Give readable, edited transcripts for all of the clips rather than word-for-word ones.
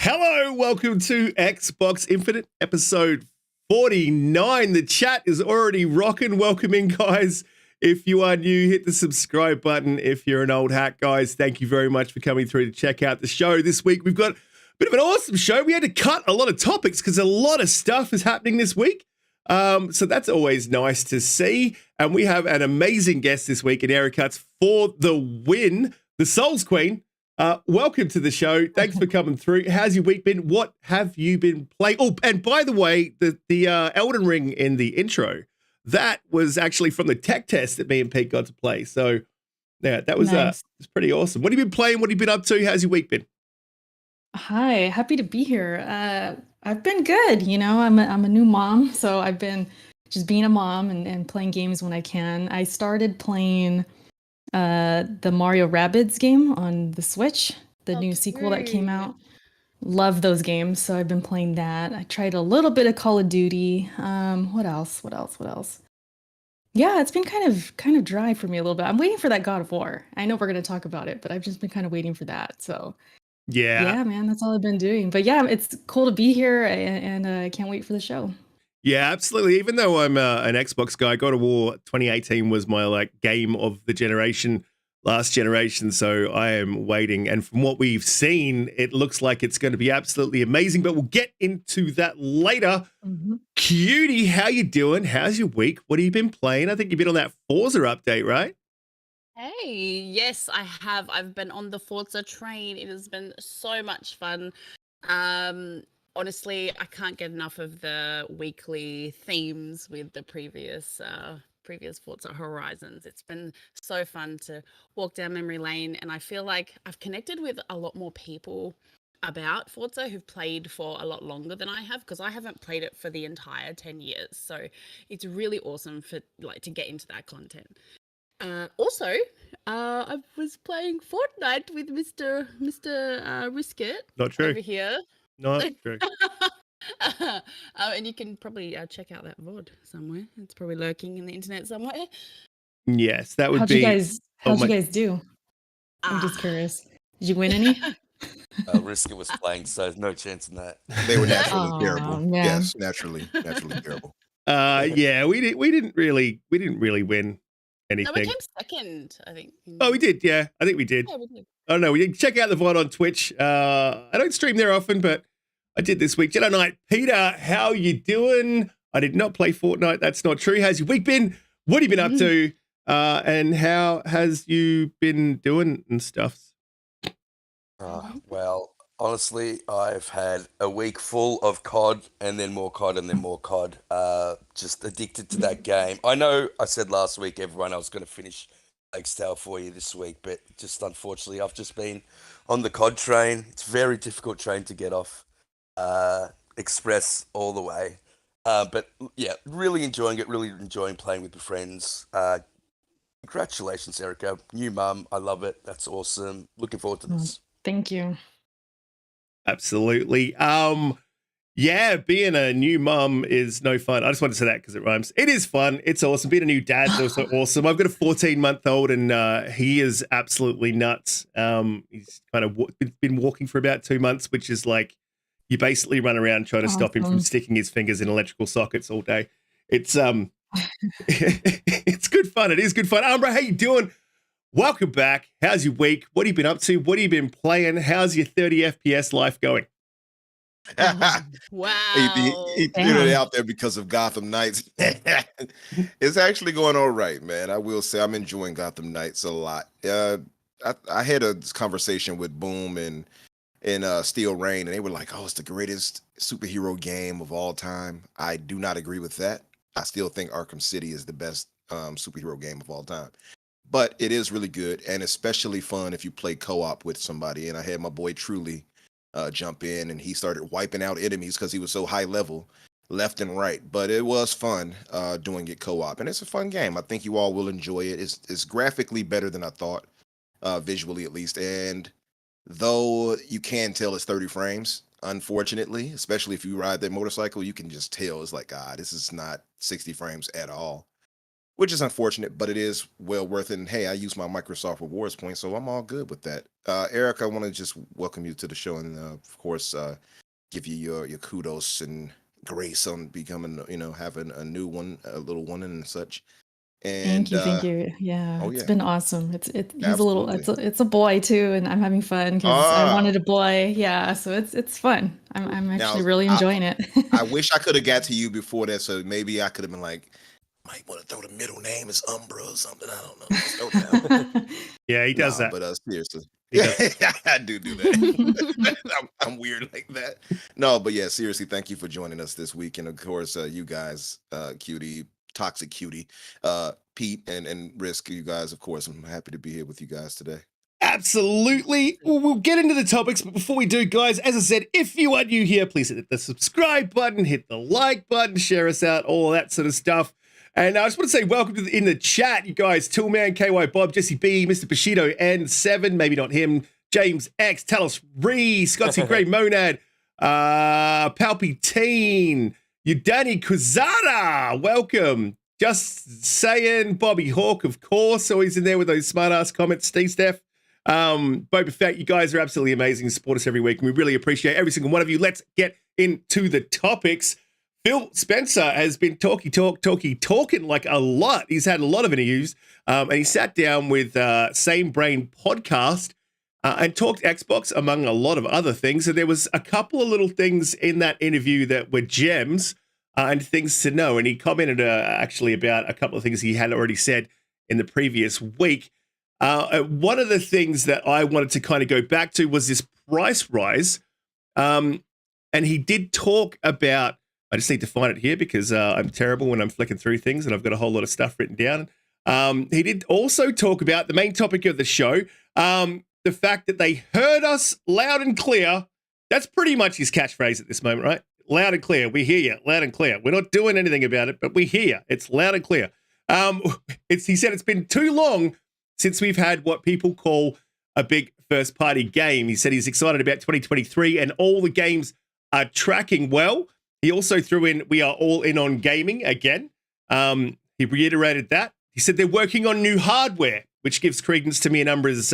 Hello, welcome to Xbox Infinite, episode 49. The chat is already rocking. Welcome in, guys. If you are new, hit the subscribe button. If you're an old hat, guys, thank you very much for coming through to check out the show. This week, we've got a bit of an awesome show. We had to cut a lot of topics because a lot of stuff is happening this week. So that's always nice to see. And we have an amazing guest this week in Eric Cuts for the win, the Souls Queen. Welcome to the show. Thanks for coming through. How's your week been? What have you been playing? Oh, and by the way, the Elden Ring in the intro, that was actually from the tech test that me and Pete got to play. So yeah, that was Nice. it's pretty awesome. What have you been playing? What have you been up to? How's your week been? Hi, happy to be here. I've been good. You know, I'm a new mom, so I've been just being a mom and playing games when I can. I started playing the Mario Rabbids game on the Switch, the new sequel that came out. Love those games, so I've been playing that. I tried a little bit of Call of Duty. What else? Yeah, it's been kind of dry for me a little bit. I'm waiting for that God of War. I know we're going to talk about it, but I've just been kind of waiting for that. So yeah, man, that's all I've been doing. But yeah, it's cool to be here, and I can't wait for the show. Yeah, absolutely. Even though I'm an Xbox guy, God of War 2018 was my game of the generation, last generation. So I am waiting. And from what we've seen, it looks like it's going to be absolutely amazing. But we'll get into that later. Cutie, how you doing? How's your week? What have you been playing? I think you've been on that Forza update, right? Hey, yes, I have. I've been on the Forza train. It has been so much fun. Honestly, I can't get enough of the weekly themes with the previous Forza Horizons. It's been so fun to walk down memory lane, and I feel like I've connected with a lot more people about Forza who've played for a lot longer than I have, because I haven't played it for the entire 10 years. So it's really awesome for to get into that content. Also, I was playing Fortnite with Mr. Riskit Not true. over here. Not true. And you can probably check out that VOD somewhere. It's probably lurking in the internet somewhere. Yes, that would How'd be. you guys do? I'm just curious. Did you win any? Riskit was playing, so no chance in that. They were naturally Aw, terrible. man. Yes, naturally terrible. Yeah, we didn't really win No, we anything. came second, I think. Oh, we did. Yeah, I think we did. Yeah, we did. I don't know. We can check out the VOD on Twitch. I don't stream there often, but I did this week. JediKnightPeter, how you doing? I did not play Fortnite. That's not true. How's your week been? What have you been up to? And how has you been doing and stuff? Well, honestly, I've had a week full of COD and then more COD and then more COD. Just addicted to that game. I know I said last week, everyone, I was going to finish Blake's Tale for you this week, but just unfortunately, I've just been on the COD train. It's a very difficult train to get off. Express all the way. But yeah, really enjoying it, really enjoying playing with my friends. Congratulations, Erica. New mum. I love it. That's awesome. Looking forward to this. Thank you. Absolutely. Yeah, being a new mum is no fun. I just wanted to say that because it rhymes. It is fun. It's awesome. Being a new dad is also awesome. I've got a 14-month-old and he is absolutely nuts. He's kind of been walking for about 2 months, which is like you basically run around trying to stop him from sticking his fingers in electrical sockets all day. It's it's good fun. It is good fun. Umbra, how you doing? Welcome back. How's your week? What have you been up to? What have you been playing? How's your 30 FPS life going? Wow. He threw it out there because of Gotham Knights. It's actually going all right, man. I will say I'm enjoying Gotham Knights a lot. I had a conversation with Boom and Steel Rain, and they were like, "Oh, it's the greatest superhero game of all time." I do not agree with that. I still think Arkham City is the best superhero game of all time. But it is really good, and especially fun if you play co-op with somebody. And I had my boy Truly jump in, and he started wiping out enemies because he was so high level, left and right. But it was fun doing it co-op, and it's a fun game. I think you all will enjoy it. It's graphically better than I thought, visually at least. And though you can tell it's 30 frames, unfortunately, especially if you ride that motorcycle, you can just tell it's like, this is not 60 frames at all. which is unfortunate, but it is well worth it. And hey, I use my Microsoft Rewards points, so I'm all good with that. Eric, I want to just welcome you to the show, and of course, give you your kudos and grace on becoming, having a new one, a little one, and such. And Thank you. Yeah, oh it's yeah, been awesome. He's a little, absolutely. it's a boy too, and I'm having fun because I wanted a boy. Yeah, so it's fun. I'm actually Now, really enjoying it. I wish I could have got to you before that, so maybe I could have been like, might want to throw the middle name as Umbra or something. I don't know. Just throw it down. Yeah, he does that. But seriously, He does. I do that. I'm weird like that. No, but yeah, seriously, thank you for joining us this week, and of course, you guys, Cutie, Toxic Cutie, Pete, and Risk, you guys. Of course, I'm happy to be here with you guys today. Absolutely. Well, we'll get into the topics, but before we do, guys, as I said, if you are new here, please hit the subscribe button, hit the like button, share us out, all that sort of stuff. And I just want to say welcome to in the chat, you guys. Tillman, KY Bob, Jesse B, Mr. Bushido, N7, maybe not him, James X, Talos Ree, Scotty Grey Monad, Palpatine, Udani Kuzara, welcome. Just saying, Bobby Hawk, of course, always in there with those smart-ass comments, Steve Steph. Boba Fett, you guys are absolutely amazing. You support us every week, and we really appreciate every single one of you. Let's get into the topics. Phil Spencer has been talking like a lot. He's had a lot of interviews, and he sat down with Same Brain Podcast and talked Xbox, among a lot of other things. And there was a couple of little things in that interview that were gems and things to know. And he commented actually about a couple of things he had already said in the previous week. One of the things that I wanted to kind of go back to was this price rise. And he did talk about, I just need to find it here because I'm terrible when I'm flicking through things and I've got a whole lot of stuff written down. He did also talk about the main topic of the show, the fact that they heard us loud and clear. That's pretty much his catchphrase at this moment, right? Loud and clear. We hear you, loud and clear. We're not doing anything about it, but we hear you. It's loud and clear. He said it's been too long since we've had what people call a big first-party game. He said he's excited about 2023 and all the games are tracking well. He also threw in, we are all in on gaming again. He reiterated that. He said they're working on new hardware, which gives credence to me and Umbra's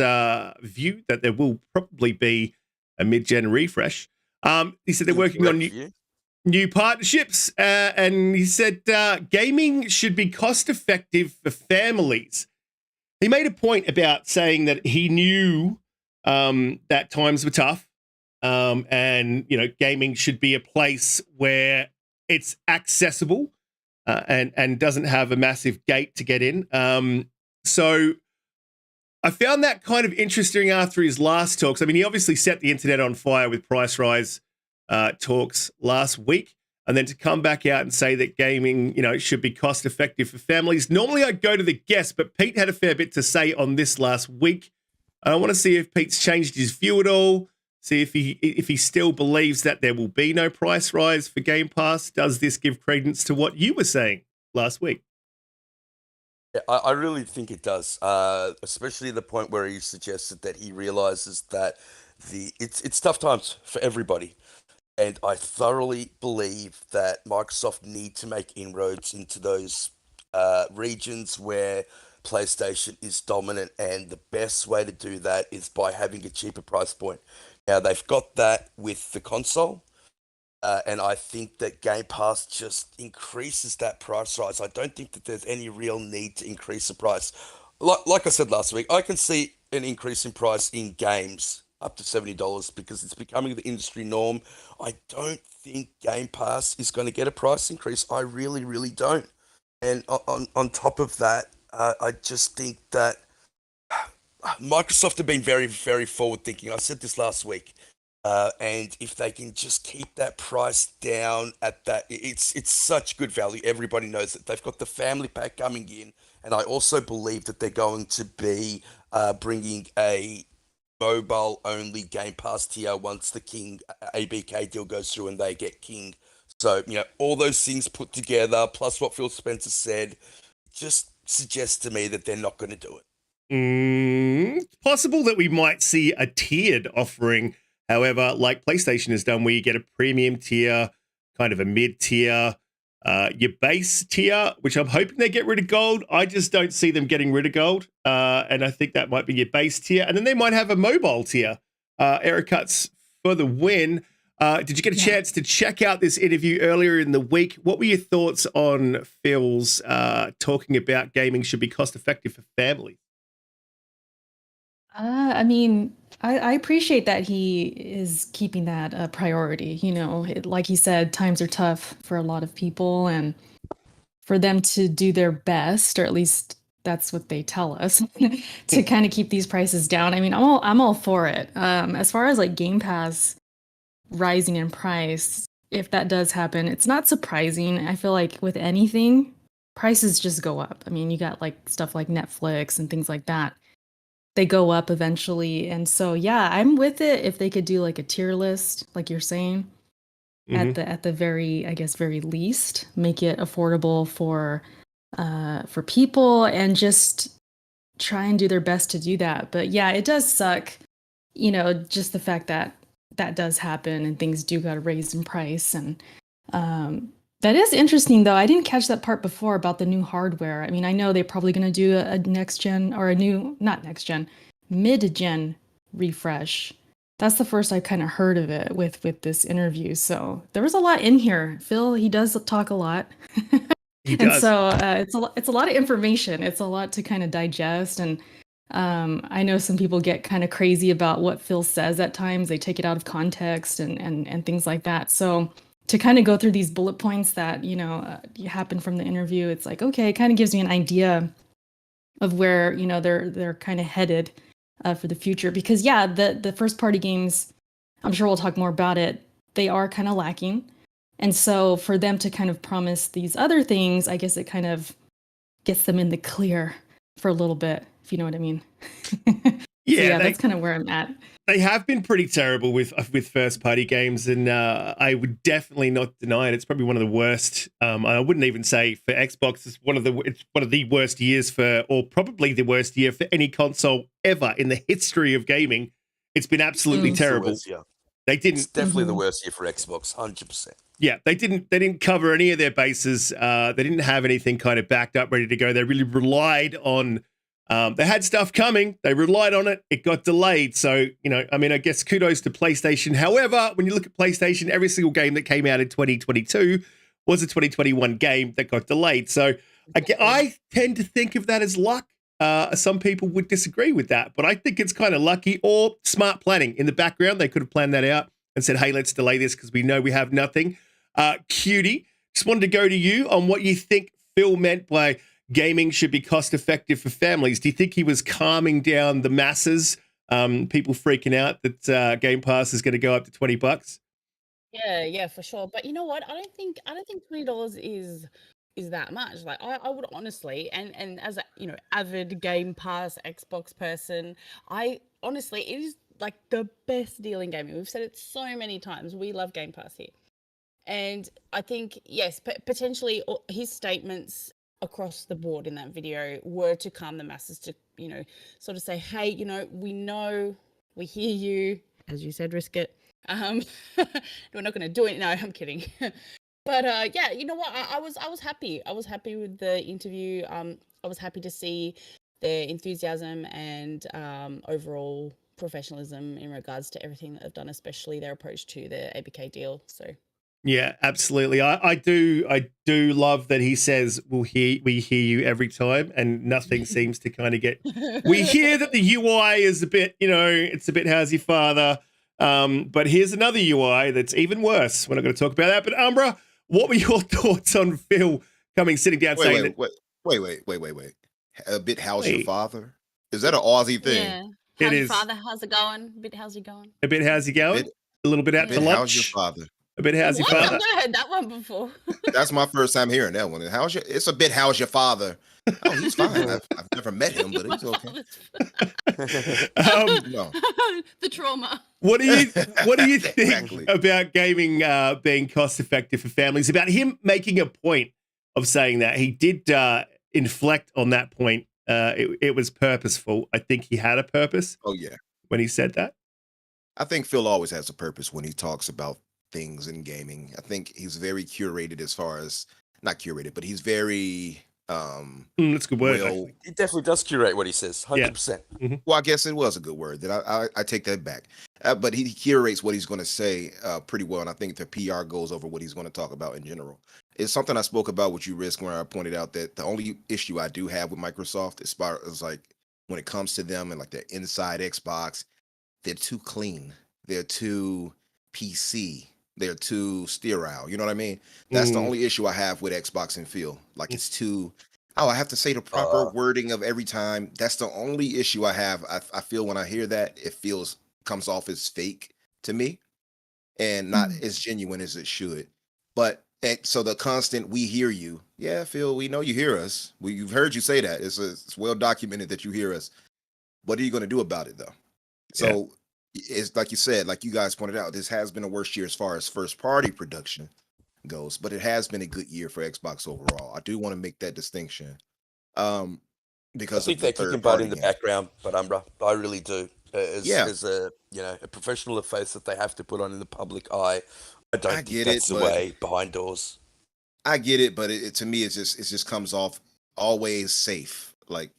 view that there will probably be a mid-gen refresh. He said they're working on new partnerships. And he said gaming should be cost-effective for families. He made a point about saying that he knew that times were tough. And, gaming should be a place where it's accessible and doesn't have a massive gate to get in. So I found that kind of interesting after his last talks. I mean, he obviously set the internet on fire with price rise talks last week. And then to come back out and say that gaming, should be cost effective for families. Normally I'd go to the guest, but Pete had a fair bit to say on this last week. I want to see if Pete's changed his view at all. See if he still believes that there will be no price rise for Game Pass. Does this give credence to what you were saying last week? Yeah, I really think it does, especially the point where he suggested that he realizes that it's tough times for everybody. And I thoroughly believe that Microsoft need to make inroads into those regions where PlayStation is dominant, and the best way to do that is by having a cheaper price point. Now, they've got that with the console, and I think that Game Pass just increases that price rise. I don't think that there's any real need to increase the price. Like I said last week, I can see an increase in price in games up to $70 because it's becoming the industry norm. I don't think Game Pass is going to get a price increase. I really, really don't. And on top of that, I just think that Microsoft have been very, very forward thinking. I said this last week. And if they can just keep that price down at that, it's such good value. Everybody knows that they've got the family pack coming in. And I also believe that they're going to be bringing a mobile-only Game Pass tier once the King ABK deal goes through and they get King. So, all those things put together, plus what Phil Spencer said, just suggests to me that they're not going to do it. It's possible that we might see a tiered offering, however, like PlayStation has done, where you get a premium tier, kind of a mid-tier, your base tier, which I'm hoping they get rid of gold. I just don't see them getting rid of gold. And I think that might be your base tier. And then they might have a mobile tier. Eric Cuts for the win. Did you get a chance to check out this interview earlier in the week? What were your thoughts on Phil's talking about gaming should be cost effective for families? I mean, I appreciate that he is keeping that a priority. You know, like he said, times are tough for a lot of people, and for them to do their best, or at least that's what they tell us, to kind of keep these prices down. I mean, I'm all for it. As far as like Game Pass rising in price, if that does happen, it's not surprising. I feel like with anything, prices just go up. I mean, you got like stuff like Netflix and things like that. They go up eventually. And so, yeah, I'm with it if they could do like a tier list, like you're saying, at the very, I guess, very least, make it affordable for people and just try and do their best to do that. But yeah, it does suck, you know, just the fact that that does happen and things do got raised in price. And that is interesting, though. I didn't catch that part before about the new hardware. I mean, I know they're probably going to do a next gen or a new, not next gen, mid-gen refresh. That's the first I kind of heard of it with this interview. So there was a lot in here. Phil, he does talk a lot. He And does. so it's a lot of information. It's a lot to kind of digest. And I know some people get kind of crazy about what Phil says at times. They take it out of context and things like that. So to kind of go through these bullet points that, you know, happen from the interview, it's like, okay, it kind of gives me an idea of where, you know, they're kind of headed for the future. Because yeah, the first party games, I'm sure we'll talk more about it, they are kind of lacking. And so for them to kind of promise these other things, I guess it kind of gets them in the clear for a little bit, if you know what I mean. Yeah, That's kind of where I'm at. They have been pretty terrible with first party games, and I would definitely not deny it. It's probably one of the worst. I wouldn't even say for Xbox. It's one of the worst years for, or probably the worst year for any console ever in the history of gaming. It's been absolutely terrible. They didn't. It's definitely the worst year for Xbox, 100%. Yeah, they didn't cover any of their bases. They didn't have anything kind of backed up, ready to go. They really relied on. They had stuff coming. They relied on it. It got delayed. So, you know, I mean, I guess kudos to PlayStation. However, when you look at PlayStation, every single game that came out in 2022 was a 2021 game that got delayed. So I tend to think of that as luck. Some people would disagree with that, but I think it's kind of lucky or smart planning in the background. They could have planned that out and said, hey, let's delay this because we know we have nothing. Cutie, just wanted to go to you on what you think Phil meant by gaming should be cost effective for families. Do you think he was calming down the masses, people freaking out that Game Pass is going to go up to $20? Yeah, for sure. But you know what? I don't think $20 is that much. Like I would honestly, and as a, you know, avid Game Pass Xbox person, I honestly, it is like the best deal in gaming. We've said it so many times. We love Game Pass here. And I think, yes, potentially his statements across the board in that video were to calm the masses, to, you know, sort of say, hey, you know, we hear you, as you said, Riskit. We're not going to do it. No, I'm kidding. But yeah, you know what? I was happy. I was happy with the interview. I was happy to see their enthusiasm and overall professionalism in regards to everything that they've done, especially their approach to the ABK deal. So. Yeah, absolutely. I do love that he says we hear you every time, and nothing seems to kind of get. We hear that the UI is a bit, you know, it's a bit how's your father, but here's another UI that's even worse. We're not going to talk about that. But Umbra, what were your thoughts on Phil sitting down saying that? Wait. A bit how's your father? Is that an Aussie thing? Yeah. How's It your is. father? How's it going? A bit how's he going? A bit how's he going? A little bit out for lunch. How's your father? A bit how's your father? I've never heard that one before. That's my first time hearing that one. It's a bit how's your father? Oh, he's fine. I've never met him, but he's okay. No. The trauma. What do you think Exactly. about gaming being cost effective for families? About him making a point of saying that he did inflect on that point. It was purposeful. I think he had a purpose. Oh yeah. When he said that. I think Phil always has a purpose when he talks about things in gaming. I think he's very curated as far as not curated, but he's very That's a good word. well. Actually. He definitely does curate what he says, 100%. Well, I guess it was a good word. That I take that back. But he curates what he's going to say pretty well, and I think the PR goes over what he's going to talk about in general. It's something I spoke about with you, Risk, where I pointed out that the only issue I do have with Microsoft is like when it comes to them and like the inside Xbox, they're too clean. They're too PC. They're too sterile. You know what I mean? That's the only issue I have with Xbox and feel. Like it's too. Oh, I have to say the proper wording of every time. That's the only issue I have. I feel when I hear that, it comes off as fake to me and not as genuine as it should. But so the constant, we hear you. Yeah, Phil, we know you hear us. You've heard you say that. It's well documented that you hear us. What are you going to do about it, though? So it's like you said, like you guys pointed out, this has been a worse year as far as first party production goes, but it has been a good year for Xbox overall. I do want to make that distinction. Because I think they're kicking butt in the background, but Umbra, I really do. As a a professional face that they have to put on in the public eye, I don't think that's the way behind doors. I get it, but it to me it just comes off always safe. Like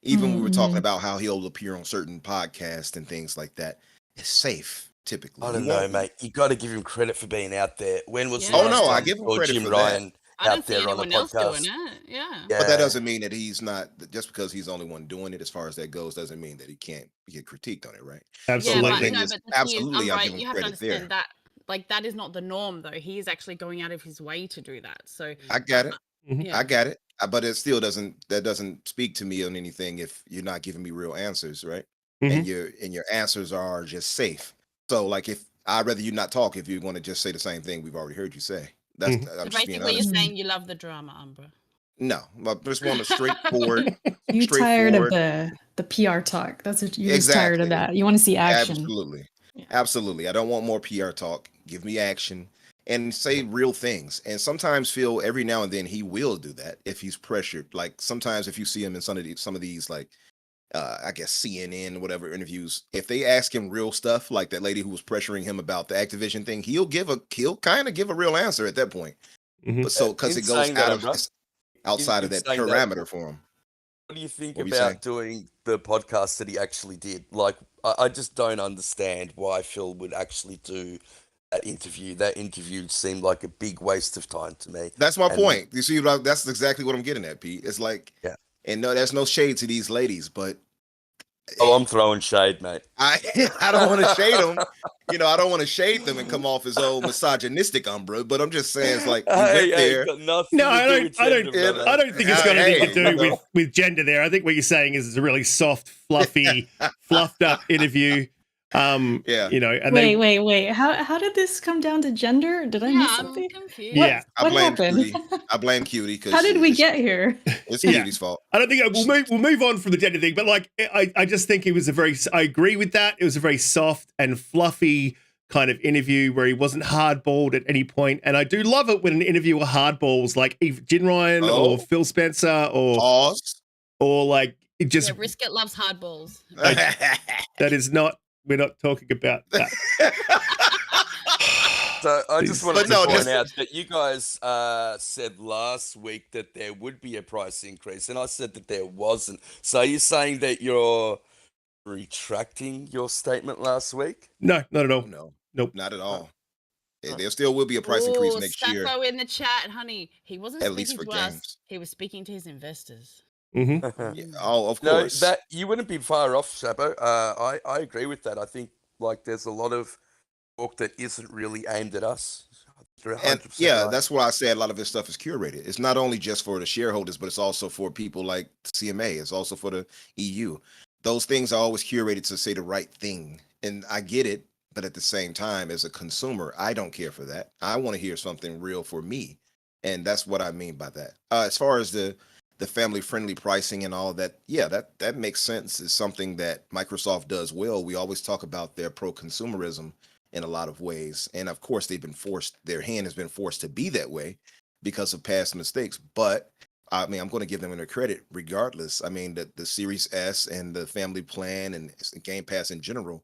even we were talking about how he'll appear on certain podcasts and things like that. It's safe typically. I don't know, mate. You got to give him credit for being out there. When was I give him credit Jim for Ryan I don't out see there on the anyone else podcast? doing it. Yeah. But that doesn't mean that he's not, just because he's the only one doing it as far as that goes, doesn't mean that he can't get critiqued on it, right? Absolutely. Yeah, but Absolutely, I'll give him you have to credit there. understand that like that is not the norm though. He is actually going out of his way to do that. So I get it. yeah. I get it. But it still doesn't speak to me on anything if you're not giving me real answers, right? And your answers are just safe. So like if I'd rather you not talk if you want to just say the same thing we've already heard you say. That's I'm just being basically honest. you're saying you love the drama, Umbra. No, I just want a straightforward. You're tired of the PR talk. That's what you're just tired of that. You want to see action. Absolutely. I don't want more PR talk. Give me action and say real things. And sometimes Phil, every now and then he will do that if he's pressured. Like sometimes if you see him in some of these like I guess CNN or whatever interviews, if they ask him real stuff, like that lady who was pressuring him about the Activision thing, he'll kind of give a real answer at that point. But so because it goes outside of that parameter for him. What do you think about doing the podcast that he actually did? Like, I just don't understand why Phil would actually do that interview. That interview seemed like a big waste of time to me. That's my point. You see, that's exactly what I'm getting at, Pete. It's like, and no, there's no shade to these ladies, but I'm throwing shade, mate. I don't want to shade them. I don't want to shade them and come off as old misogynistic Umbra, but I'm just saying it's like I don't think it's got anything to do with gender there. I think what you're saying is it's a really soft, fluffy, fluffed up interview. And wait. How did this come down to gender? Did I miss something? I'm confused. Yeah, what happened? I blame Cutie. How did we get here? It's Cutie's fault. I don't think we'll move on from the gender thing, but like I just think it was I agree with that. It was a very soft and fluffy kind of interview where he wasn't hardballed at any point, and I do love it when an interviewer hardballs like Jin Ryan or Phil Spencer or like it just. Yeah, Riskit loves hardballs. That is not. We're not talking about that. So I just wanted to point out that you guys said last week that there would be a price increase, and I said that there wasn't. So are you saying that you're retracting your statement last week? No, not at all. No, nope, not at all. There still will be a price increase next year. Sacco in the chat, honey. He wasn't at speaking least for to games. us. He was speaking to his investors. Of course. That you wouldn't be far off, Chapo. I agree with that. I think like there's a lot of talk that isn't really aimed at us. And that's why I say a lot of this stuff is curated. It's not only just for the shareholders, but it's also for people like CMA. It's also for the EU. Those things are always curated to say the right thing. And I get it, but at the same time, as a consumer, I don't care for that. I want to hear something real for me. And that's what I mean by that. As far as the family-friendly pricing and all of that, that makes sense. It's something that Microsoft does well. We always talk about their pro-consumerism in a lot of ways. And of course, their hand has been forced to be that way because of past mistakes. But I mean, I'm going to give them their credit regardless. I mean, the Series S and the family plan and Game Pass in general,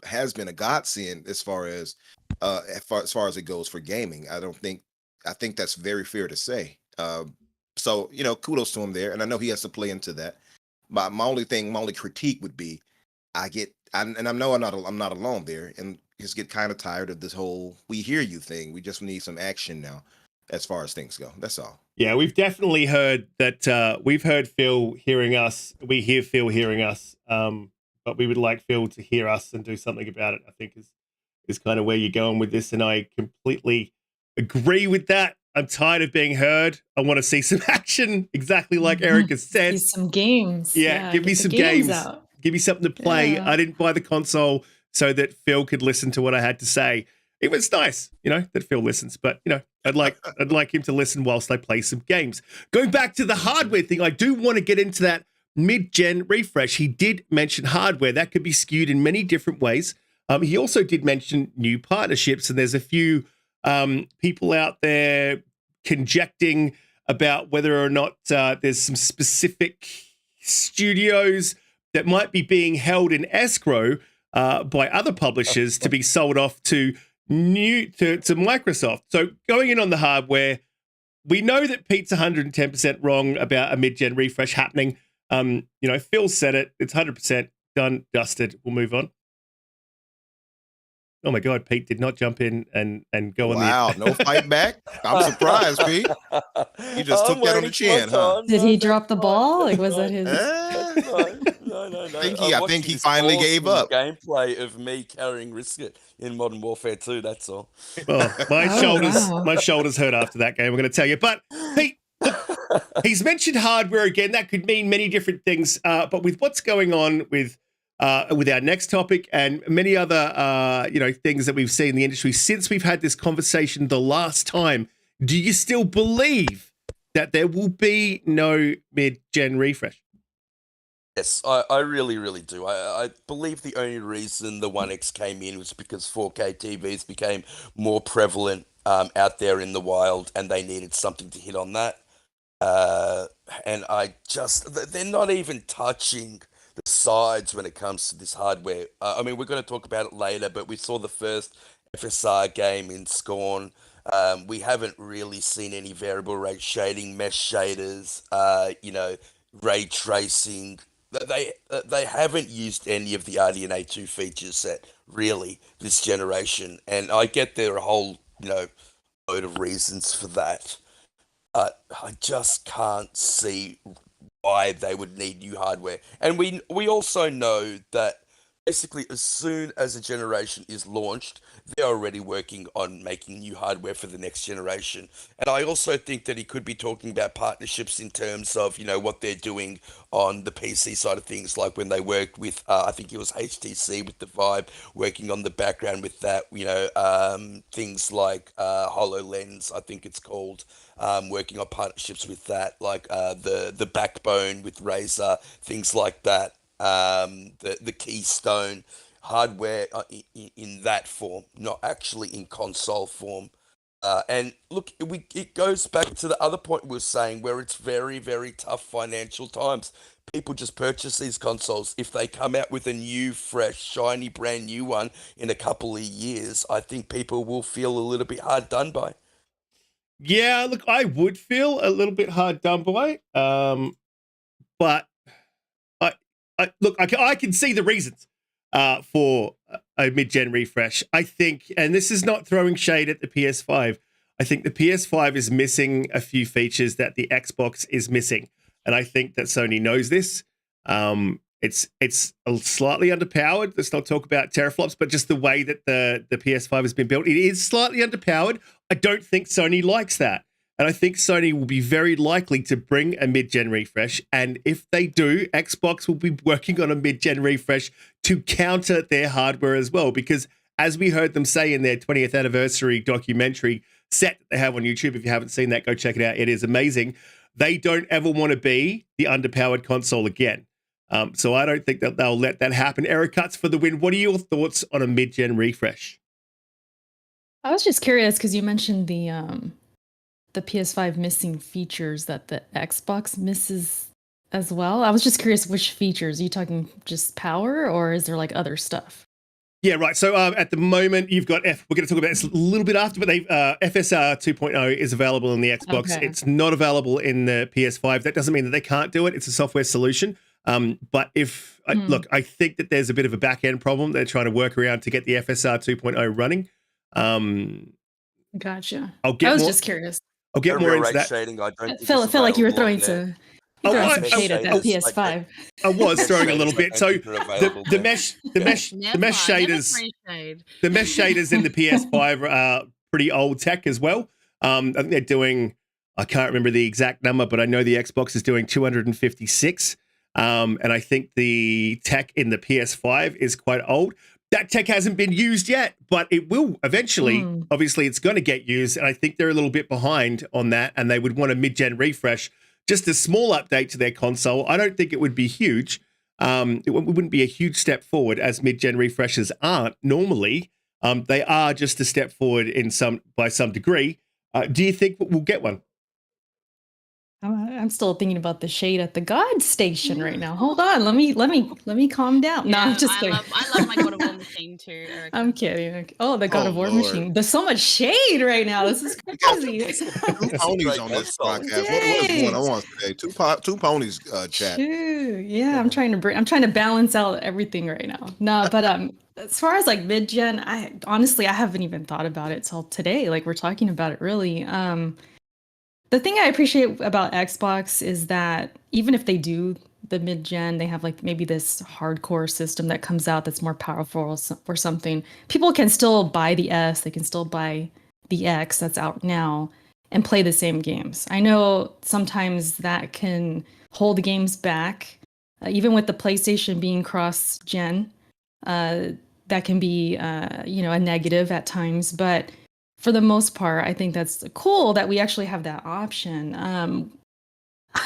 has been a godsend as far as it goes for gaming. I don't think I think that's very fair to say. So kudos to him there, and I know he has to play into that. My only critique would be, and I know I'm not alone there, and just get kind of tired of this whole "we hear you" thing. We just need some action now, as far as things go. That's all. Yeah, we've definitely heard that. We've heard Phil hearing us. We hear Phil hearing us. But we would like Phil to hear us and do something about it, I think is kind of where you're going with this. And I completely agree with that. I'm tired of being heard. I want to see some action, exactly like Eric has said. See some games. Yeah, give me get the some games. out. Give me something to play. Yeah. I didn't buy the console so that Phil could listen to what I had to say. It was nice, that Phil listens, but I'd like him to listen whilst I play some games. Going back to the hardware thing, I do want to get into that mid-gen refresh. He did mention hardware that could be skewed in many different ways. He also did mention new partnerships, and there's a few people out there conjecting about whether or not there's some specific studios that might be being held in escrow by other publishers to be sold off to Microsoft. So going in on the hardware, we know that Pete's 110% wrong about a mid-gen refresh happening. Phil said it. It's 100% done, dusted. We'll move on. Oh my God, Pete did not jump in and go on. Wow, no fight back. I'm surprised, Pete. You just took that on the chin, huh? Did he drop the ball? Like, was that his? No. I think he finally gave up. Gameplay of me carrying Riskit in Modern Warfare 2. That's all. Oh, my shoulders hurt after that game. I'm going to tell you, but Pete, he's mentioned hardware again. That could mean many different things. But with what's going on with our next topic and many other things that we've seen in the industry since we've had this conversation the last time, do you still believe that there will be no mid-gen refresh? Yes, I really, really do. I believe the only reason the 1X came in was because 4K TVs became more prevalent out there in the wild, and they needed something to hit on that. And they're not even touching the sides when it comes to this hardware. I mean, we're going to talk about it later, but we saw the first FSR game in Scorn. We haven't really seen any variable rate shading, mesh shaders, ray tracing. They haven't used any of the RDNA 2 feature set, really, this generation. And I get there are a whole, load of reasons for that. But I just can't see why they would need new hardware. And we also know that basically as soon as a generation is launched, they're already working on making new hardware for the next generation. And I also think that he could be talking about partnerships in terms of, what they're doing on the PC side of things, like when they worked with, I think it was HTC with the Vive, working on the background with that, things like HoloLens, I think it's called, working on partnerships with that, like the Backbone with Razer, things like that. The Keystone hardware in that form, not actually in console form. And look, it goes back to the other point we were saying, where it's very, very tough financial times. People just purchase these consoles. If they come out with a new, fresh, shiny, brand new one in a couple of years, I think people will feel a little bit hard done by. Yeah, look, I would feel a little bit hard done by, but I can see the reasons for a mid-gen refresh. I think, and this is not throwing shade at the PS5, I think the PS5 is missing a few features that the Xbox is missing. And I think that Sony knows this. It's slightly underpowered. Let's not talk about teraflops, but just the way that the PS5 has been built, it is slightly underpowered. I don't think Sony likes that. And I think Sony will be very likely to bring a mid-gen refresh. And if they do, Xbox will be working on a mid-gen refresh to counter their hardware as well. Because as we heard them say in their 20th anniversary documentary set that they have on YouTube, if you haven't seen that, go check it out. It is amazing. They don't ever want to be the underpowered console again. So I don't think that they'll let that happen. Eric Cuts for the win. What are your thoughts on a mid-gen refresh? I was just curious because you mentioned the PS5 missing features that the Xbox misses as well. I was just curious which features. Are you talking just power, or is there like other stuff? Yeah, right. So at the moment, you've got we're going to talk about this a little bit after, but FSR 2.0 is available in the Xbox. Okay. It's not available in the PS5. That doesn't mean that they can't do it. It's a software solution. But look, I think that there's a bit of a back end problem they're trying to work around to get the FSR 2.0 running. Gotcha. I was just curious. I'll get more into that. Shading, I don't Feel like you were throwing some shade at that shaders, PS5. I was throwing a little bit. So the mesh shaders, shade. the mesh shaders in the PS5 are pretty old tech as well. I think they're doing, I can't remember the exact number, but I know the Xbox is doing 256. And I think the tech in the PS5 is quite old. That tech hasn't been used yet, but it will eventually. Obviously, it's going to get used. And I think they're a little bit behind on that. And they would want a mid-gen refresh, just a small update to their console. I don't think it would be huge. It wouldn't be a huge step forward, as mid-gen refreshes aren't normally. They are just a step forward by some degree. Do you think we'll get one? I'm still thinking about the shade at the God station right now. Hold on, let me calm down. No, I'm just kidding. I love my God of War machine too, Erica. I'm kidding. Oh, the God of War Lord. machine. There's so much shade right now. This is crazy. Two ponies on this podcast. What is going on today? Two ponies chat. Shoot. Yeah, I'm trying to balance out everything right now. No, but as far as like mid-gen, I haven't even thought about it till today. Like we're talking about it really. The thing I appreciate about Xbox is that even if they do the mid-gen, they have like maybe this hardcore system that comes out that's more powerful or something. People can still buy the S, they can still buy the X that's out now and play the same games. I know sometimes that can hold the games back, even with the PlayStation being cross-gen. That can be, a negative at times, but for the most part, I think that's cool that we actually have that option.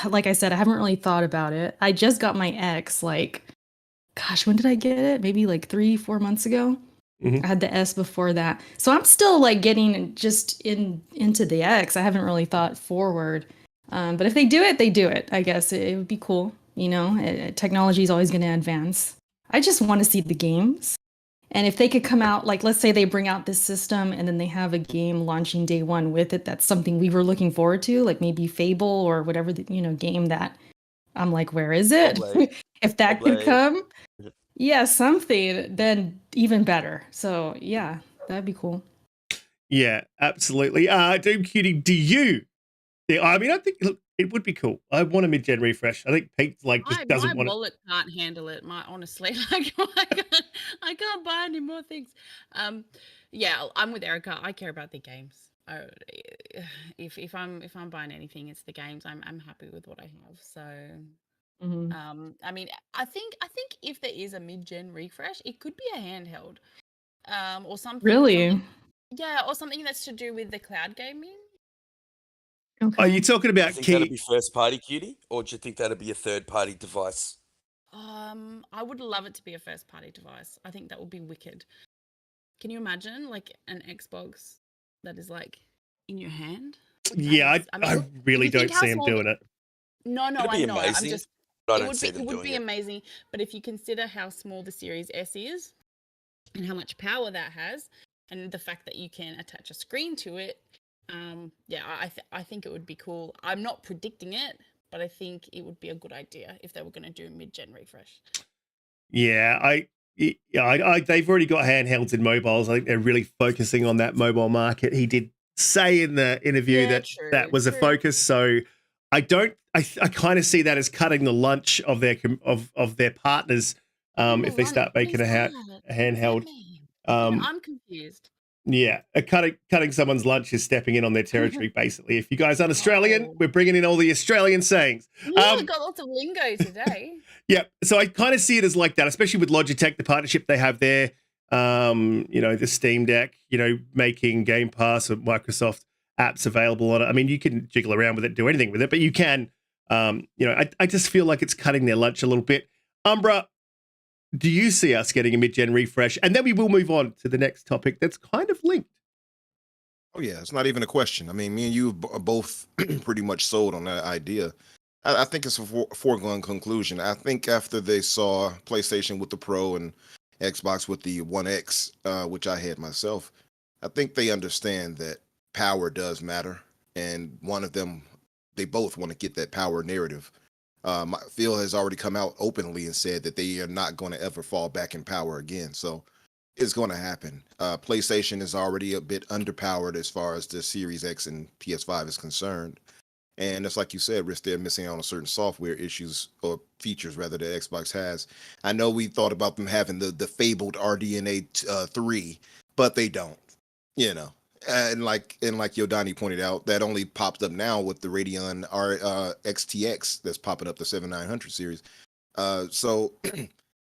Like I said, I haven't really thought about it. I just got my X, when did I get it? Maybe like 3-4 months ago. I had the S before that. So I'm still like getting just into the X. I haven't really thought forward. But if they do it, they do it. I guess it would be cool. Technology is always going to advance. I just want to see the games. And if they could come out, like, let's say they bring out this system and then they have a game launching day one with it, that's something we were looking forward to, like maybe Fable or whatever, game that I'm like, where is it? If that could come, yeah, something, then even better. So yeah, that'd be cool. Yeah, absolutely. Doom Cutie, do you? Yeah, I mean, I think it would be cool. I want a mid-gen refresh. I think Pete doesn't want it. My wallet can't handle it. Honestly, I can't buy any more things. Yeah, I'm with Erica. I care about the games. If I'm buying anything, it's the games. I'm happy with what I have. So, I mean, I think if there is a mid-gen refresh, it could be a handheld, or something. Really? Yeah, or something that's to do with the cloud gaming. Okay. Are you talking about do you think that'd be first party, Cutie, or do you think that'd be a third party device? I would love it to be a first party device. I think that would be wicked. Can you imagine like an Xbox that is like in your hand? Yeah, I really don't see him doing it. No, It'd be I know. amazing. I'm just. It would be amazing, but if you consider how small the Series S is, and how much power that has, and the fact that you can attach a screen to it. I think it would be cool. I'm not predicting it, but I think it would be a good idea if they were going to do a mid-gen refresh. Yeah, they've already got handhelds and mobiles. I think they're really focusing on that mobile market. He did say in the interview that was a focus. So I kind of see that as cutting the lunch of their partners if they start making a handheld. I'm confused. Yeah, cutting someone's lunch is stepping in on their territory, basically. If you guys aren't Australian, we're bringing in all the Australian sayings. Yeah, we've got lots of lingo today. Yeah, so I kind of see it as like that, especially with Logitech, the partnership they have there. The Steam Deck, making Game Pass or Microsoft apps available on it. I mean, you can jiggle around with it, do anything with it, but you can. I just feel like it's cutting their lunch a little bit. Umbra, do you see us getting a mid-gen refresh? And then we will move on to the next topic that's kind of linked. Oh, yeah, it's not even a question. I mean, me and you are both pretty much sold on that idea. I think it's a foregone conclusion. I think after they saw PlayStation with the Pro and Xbox with the One X, which I had myself. I think they understand that power does matter, and one of them, they both want to get that power narrative. Phil has already come out openly and said that they are not going to ever fall back in power again. So it's going to happen. PlayStation is already a bit underpowered as far as the Series X and PS5 is concerned. And it's like you said, Risk, they're missing out on certain software issues or features rather that Xbox has. I know we thought about them having the fabled RDNA 3, but they don't. You know, and like Yodani pointed out, that only popped up now with the Radeon XTX that's popping up the 7900 series. So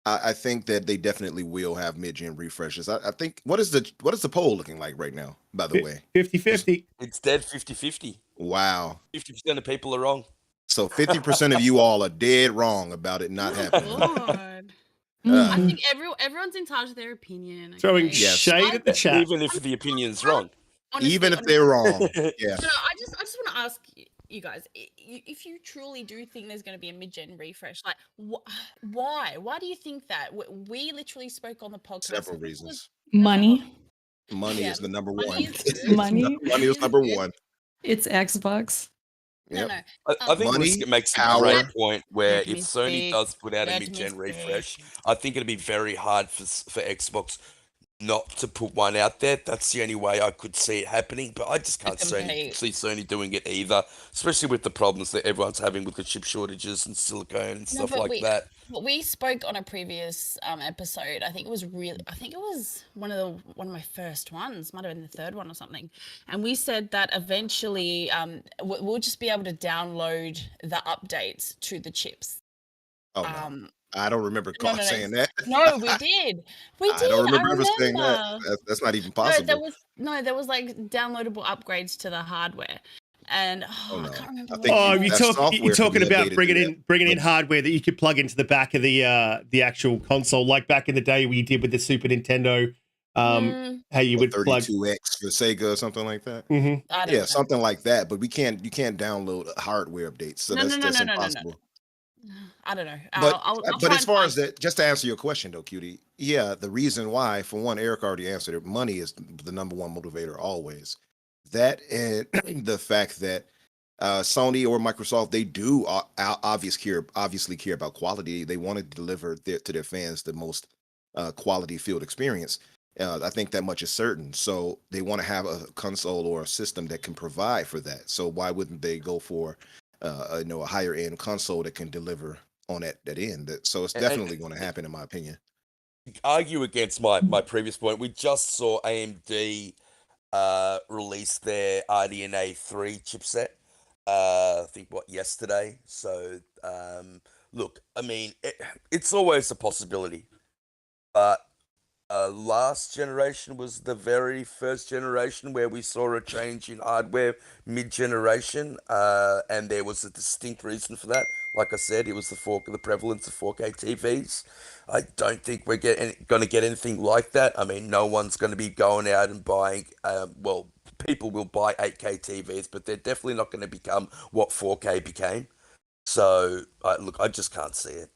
I think that they definitely will have mid-gen refreshes. I think what is the poll looking like right now, by the way? 50-50. It's dead 50-50. Wow. 50% of people are wrong. So 50% of you all are dead wrong about it not happening. Lord. Uh, I think everyone's entitled to their opinion. Throwing okay? Yes. shade at the chat. Even if the opinion's wrong. Honestly, Even if they're wrong. Yeah. No, I just want to ask you guys, if you truly do think there's going to be a mid-gen refresh, like why? Why do you think that? We literally spoke on the podcast. Several reasons. Money. Money Yeah, is the number money one. is good. Money. Money is number one. It's Xbox. Yep. No. I think Money, Riskit makes a power. great point where Let if me Sony speak. does put out a Let me mid-gen speak. refresh, I think it'd be very hard for Xbox not to put one out there. That's the only way I could see it happening, but I just can't see Sony doing it either, especially with the problems that everyone's having with the chip shortages and silicone and stuff like that. But we spoke on a previous episode. I think it was one of my first ones, might have been the third one or something. And we said that eventually we'll just be able to download the updates to the chips. Oh no. I don't remember saying that. No, we did. I don't remember ever saying that. That's not even possible. There was like downloadable upgrades to the hardware. And no. I can't remember. I think you're talking about bringing in in hardware that you could plug into the back of the actual console, like back in the day we did with the Super Nintendo. How you would plug 32X for Sega or something like that. Mm-hmm. Yeah, something like that. But you can't download hardware updates, so that's impossible. No. I don't know. But as far as that, just to answer your question though, Cutie, yeah, the reason why, for one, Eric already answered it. Money is the number one motivator always. That and the fact that Sony or Microsoft, they do obviously care about quality. They want to deliver to their fans the most quality field experience. I think that much is certain. So they want to have a console or a system that can provide for that. So why wouldn't they go for a higher end console that can deliver on that end? So it's definitely going to happen, in my opinion. Argue against my previous point. We just saw AMD release their RDNA 3 chipset. I think yesterday. So look, I mean, it's always a possibility, but last generation was the very first generation where we saw a change in hardware mid-generation, and there was a distinct reason for that. Like I said, it was the prevalence of 4K TVs. I don't think we're going to get anything like that. I mean, no one's going to be going out and buying, people will buy 8K TVs, but they're definitely not going to become what 4K became. So, look, I just can't see it.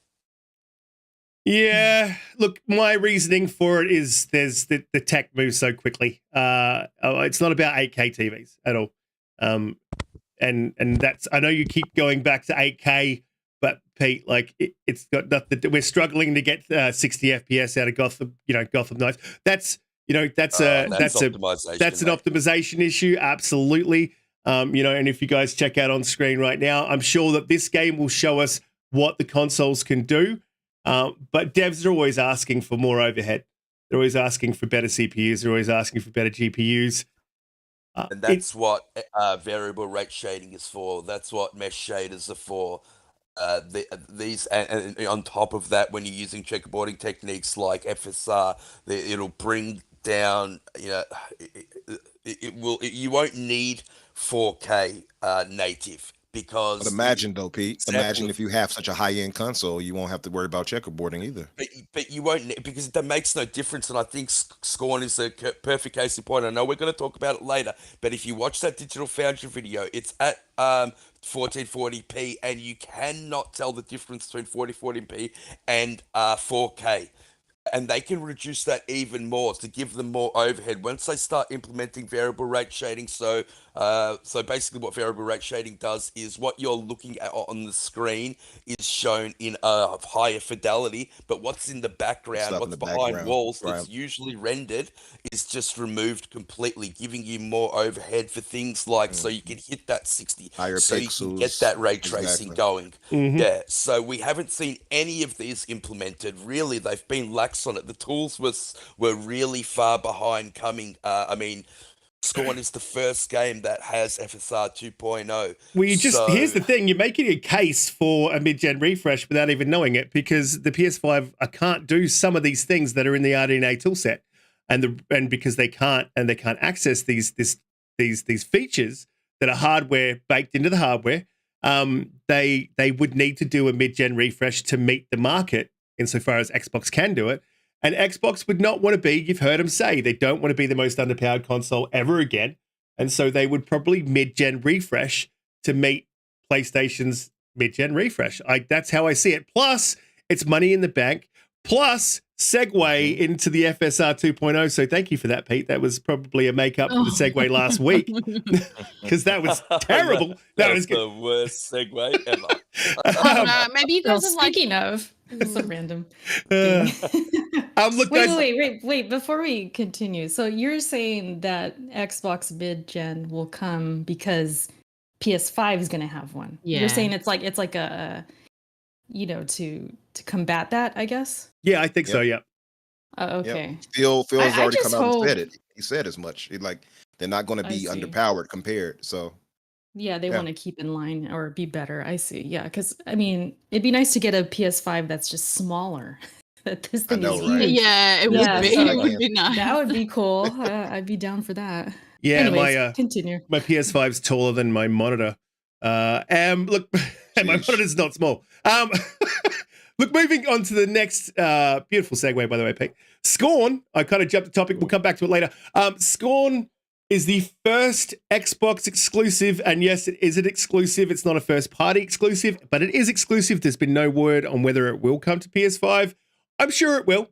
Yeah, look, my reasoning for it is there's the tech moves so quickly. It's not about 8K TVs at all. And that's, I know you keep going back to 8K, but Pete, like it's got nothing. We're struggling to get 60 FPS out of Gotham Knights. That's an optimization issue, absolutely. And if you guys check out on screen right now, I'm sure that this game will show us what the consoles can do. But devs are always asking for more overhead. They're always asking for better CPUs. They're always asking for better GPUs. And that's what variable rate shading is for. That's what mesh shaders are for. These and on top of that, when you're using checkerboarding techniques like FSR, it'll bring down. You won't need 4K native. Because but imagine though, Pete. Imagine if you have such a high-end console, you won't have to worry about checkerboarding either. But you won't, because that makes no difference. And I think Scorn is a perfect case in point. I know we're going to talk about it later, but if you watch that Digital Foundry video, it's at 1440p, and you cannot tell the difference between 1440p and 4K. and they can reduce that even more to give them more overhead once they start implementing variable rate shading. So basically what variable rate shading does is what you're looking at on the screen is shown in a higher fidelity, but what's in the background, Stuff in what's the behind background, walls right. that's usually rendered is just removed completely, giving you more overhead for things like, so you can hit that 60, Higher so you can get pixels, that ray tracing exactly. going. Mhm. Yeah, so we haven't seen any of these implemented. Really, they've been lax on it. The tools were really far behind coming. I mean, Scorn is the first game that has FSR 2.0. Well, here's So the thing: you're making a case for a mid-gen refresh without even knowing it, because the PS5 can't do some of these things that are in the RDNA toolset, and because they can't access these features that are hardware baked into the hardware. They would need to do a mid-gen refresh to meet the market insofar as Xbox can do it. And Xbox would not want to be, you've heard them say, they don't want to be the most underpowered console ever again. And so they would probably mid-gen refresh to meet PlayStation's mid-gen refresh. That's how I see it. Plus, it's money in the bank. Plus, segue into the FSR 2.0. So thank you for that, Pete. That was probably a makeup for the segue last week, because that was terrible. That was the worst segue ever. Maybe you Well, guys have like speaking of, it's a random uh, thing. look, guys, Wait, before we continue. So you're saying that Xbox mid-gen will come because PS5 is going to have one. Yeah. You're saying it's like a to combat that, I guess. yeah, I think so. Yeah. Oh, okay. Phil's I already just come out and said hope- it. He said as much. They're not going to I be see. underpowered compared. So Yeah, they Yeah. want to keep in line or be better. I see. Yeah, because I mean, it'd be nice to get a PS5 that's just smaller. This thing know, is right? huge. Yeah, it Yeah, would be. so It would be nice. That would be cool. I'd be down for that. Yeah, Anyways, continue. my PS5's taller than my monitor. Look, and my Sheesh. monitor's not small. Look, moving on to the next beautiful segue, by the way, Pete. Scorn, I kind of jumped the topic. We'll come back to it later. Scorn is the first Xbox exclusive, and yes, it is an exclusive. It's not a first-party exclusive, but it is exclusive. There's been no word on whether it will come to PS5. I'm sure it will.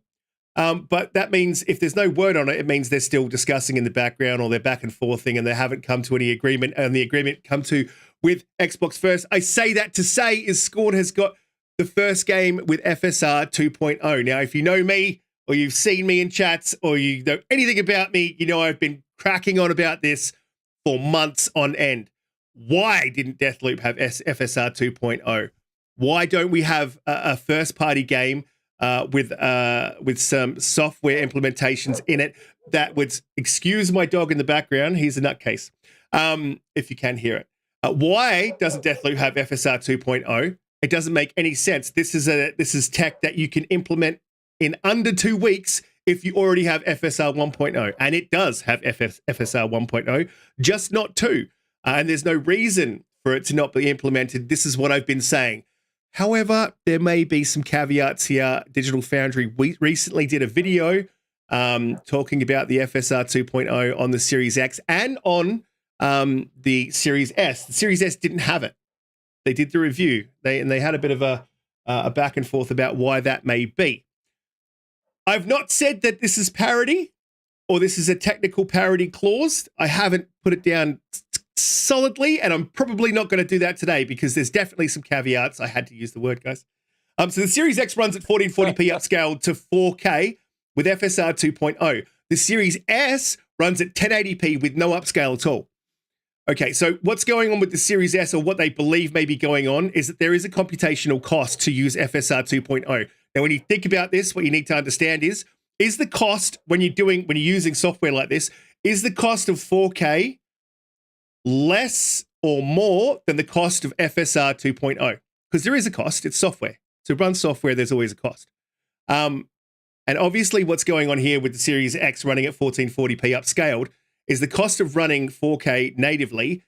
But that means if there's no word on it, it means they're still discussing in the background, or they're back and forthing, and they haven't come to any agreement, and the agreement come to with Xbox first. I say that to say is Scorn has got the first game with FSR 2.0. Now, if you know me, or you've seen me in chats, or you know anything about me, you know I've been cracking on about this for months on end. Why didn't Deathloop have FSR 2.0? Why don't we have a first-party game with some software implementations in it that would excuse my dog in the background? He's a nutcase. If you can hear it. Why doesn't Deathloop have FSR 2.0? It doesn't make any sense. This is tech that you can implement in under 2 weeks if you already have FSR 1.0, and it does have FSR 1.0, just not 2. And there's no reason for it to not be implemented. This is what I've been saying. However, there may be some caveats here. Digital Foundry recently did a video talking about the FSR 2.0 on the Series X and on the Series S. The Series S didn't have it. They did the review. They had a bit of a back and forth about why that may be. I've not said that this is parody or this is a technical parody clause. I haven't put it down solidly, and I'm probably not going to do that today because there's definitely some caveats. I had to use the word, guys. So the Series X runs at 1440p upscaled to 4K with FSR 2.0. The Series S runs at 1080p with no upscale at all. Okay, so what's going on with the Series S, or what they believe may be going on, is that there is a computational cost to use FSR 2.0. Now, when you think about this, what you need to understand is the cost when you're using software like this, is the cost of 4K less or more than the cost of FSR 2.0? Because there is a cost. It's software. To run software, there's always a cost. And obviously what's going on here with the Series X running at 1440p upscaled is the cost of running 4K natively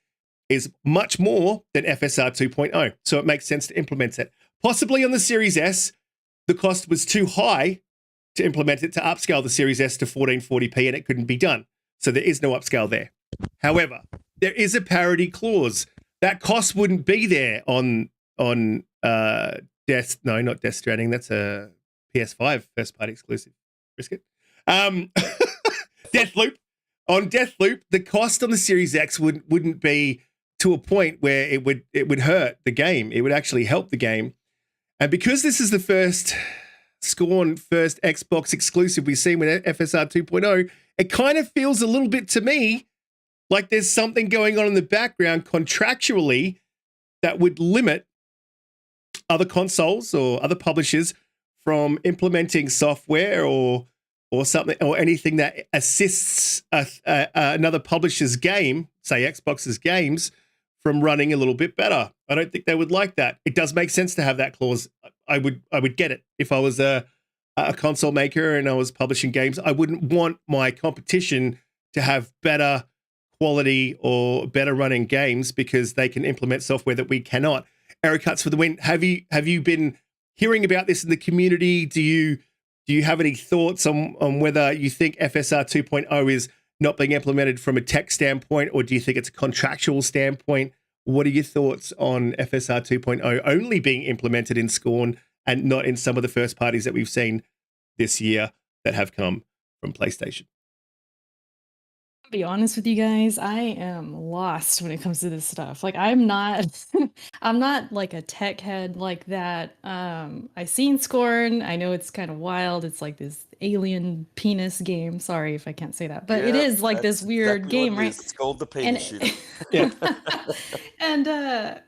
is much more than FSR 2.0. So it makes sense to implement it. Possibly on the Series S, the cost was too high to implement it to upscale the Series S to 1440p, and it couldn't be done. So there is no upscale there. However, there is a parity clause. That cost wouldn't be there on Death Stranding. That's a PS5 first party exclusive. Riskit. Deathloop. On Deathloop, the cost on the Series X wouldn't be to a point where it would hurt the game. It would actually help the game. And because this is the first Scorn first Xbox exclusive we've seen with FSR 2.0, it kind of feels a little bit to me like there's something going on in the background contractually that would limit other consoles or other publishers from implementing software or something or anything that assists another publisher's game, say Xbox's games, from running a little bit better. I don't think they would like that. It does make sense to have that clause. I would get it if I was a console maker and I was publishing games. I wouldn't want my competition to have better quality or better running games because they can implement software that we cannot. Eric Cuts for the win. Have you been hearing about this in the community? Do you have any thoughts on whether you think FSR 2.0 is not being implemented from a tech standpoint, or do you think it's a contractual standpoint? What are your thoughts on FSR 2.0 only being implemented in Scorn and not in some of the first parties that we've seen this year that have come from PlayStation? To be honest with you guys, I am lost when it comes to this stuff. Like I'm not I'm not like a tech head like that. I seen Scorn. I know it's kind of wild. It's like this alien penis game. Sorry if I can't say that. But it Yeah, is like this that's weird exactly what game, it right? is. It's called the penis shooter. Yeah. And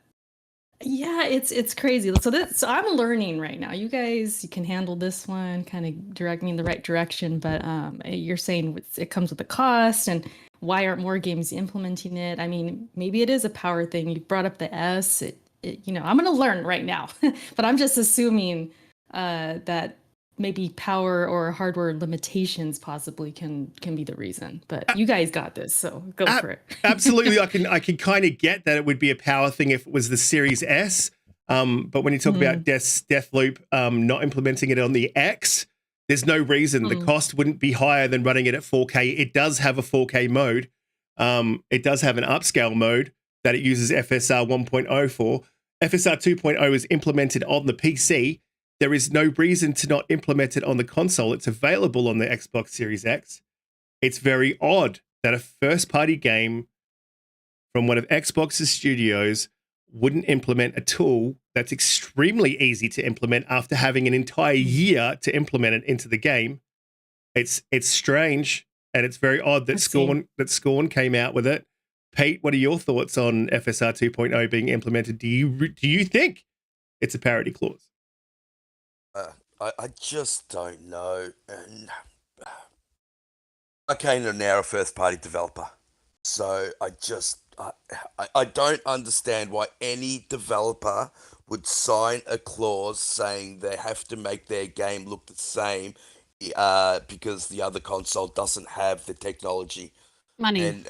yeah, it's crazy. So I'm learning right now. You guys, you can handle this one, kind of direct me in the right direction. But you're saying it comes with a cost, and why aren't more games implementing it? I mean, maybe it is a power thing. You brought up the S. I'm going to learn right now, but I'm just assuming that maybe power or hardware limitations possibly can be the reason. But you guys got this, so go for it. Absolutely, I can kind of get that it would be a power thing if it was the Series S. But when you talk about Deathloop not implementing it on the X, there's no reason the cost wouldn't be higher than running it at 4K. It does have a 4K mode. It does have an upscale mode that it uses FSR 1.0 for. FSR 2.0 is implemented on the PC. There is no reason to not implement it on the console. It's available on the Xbox Series X. It's very odd that a first-party game from one of Xbox's studios wouldn't implement a tool that's extremely easy to implement after having an entire year to implement it into the game. It's strange, and it's very odd that Scorn came out with it. Pete, what are your thoughts on FSR 2.0 being implemented? Do you think it's a parity clause? I just don't know. And I came to now a first party developer, so I don't understand why any developer would sign a clause saying they have to make their game look the same because the other console doesn't have the technology. Money. And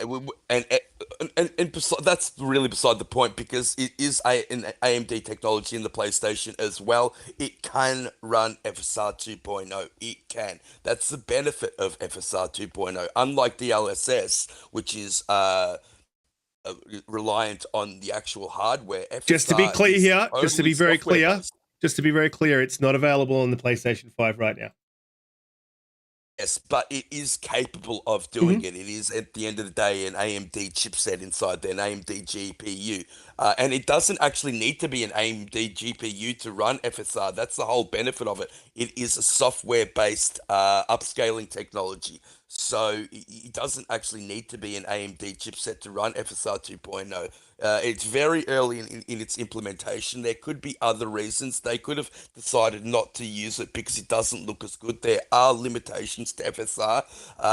that's really beside the point, because it is an AMD technology in the PlayStation as well. It can run FSR 2.0. It can. That's the benefit of FSR 2.0. Unlike the LSS, which is reliant on the actual hardware. FSR Just to be clear here, just to be very clear, it's not available on the PlayStation 5 right now. Yes, but it is capable of doing it. It is, at the end of the day, an AMD chipset inside there, an AMD GPU. And it doesn't actually need to be an AMD GPU to run FSR. That's the whole benefit of it. It is a software-based upscaling technology. So it doesn't actually need to be an AMD chipset to run FSR 2.0. It's very early in its implementation. There could be other reasons. They could have decided not to use it because it doesn't look as good. There are limitations to FSR,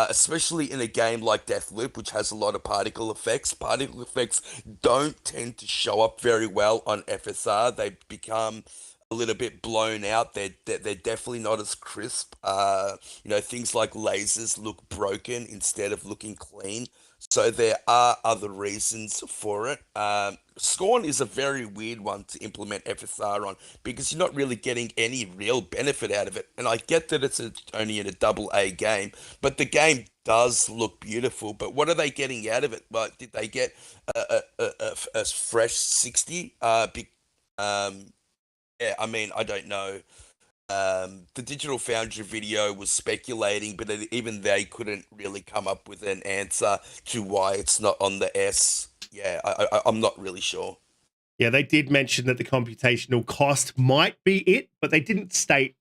especially in a game like Deathloop, which has a lot of particle effects. Particle effects don't tend to show up very well on FSR. They become a little bit blown out. They're definitely not as crisp. Things like lasers look broken instead of looking clean. So there are other reasons for it. Scorn is a very weird one to implement FSR on because you're not really getting any real benefit out of it. And I get that it's only in a AA game, but the game does look beautiful. But what are they getting out of it? Like, did they get a fresh 60? Yeah, I mean, I don't know. The Digital Foundry video was speculating, but even they couldn't really come up with an answer to why it's not on the S. Yeah, I'm not really sure. Yeah, they did mention that the computational cost might be it, but they didn't state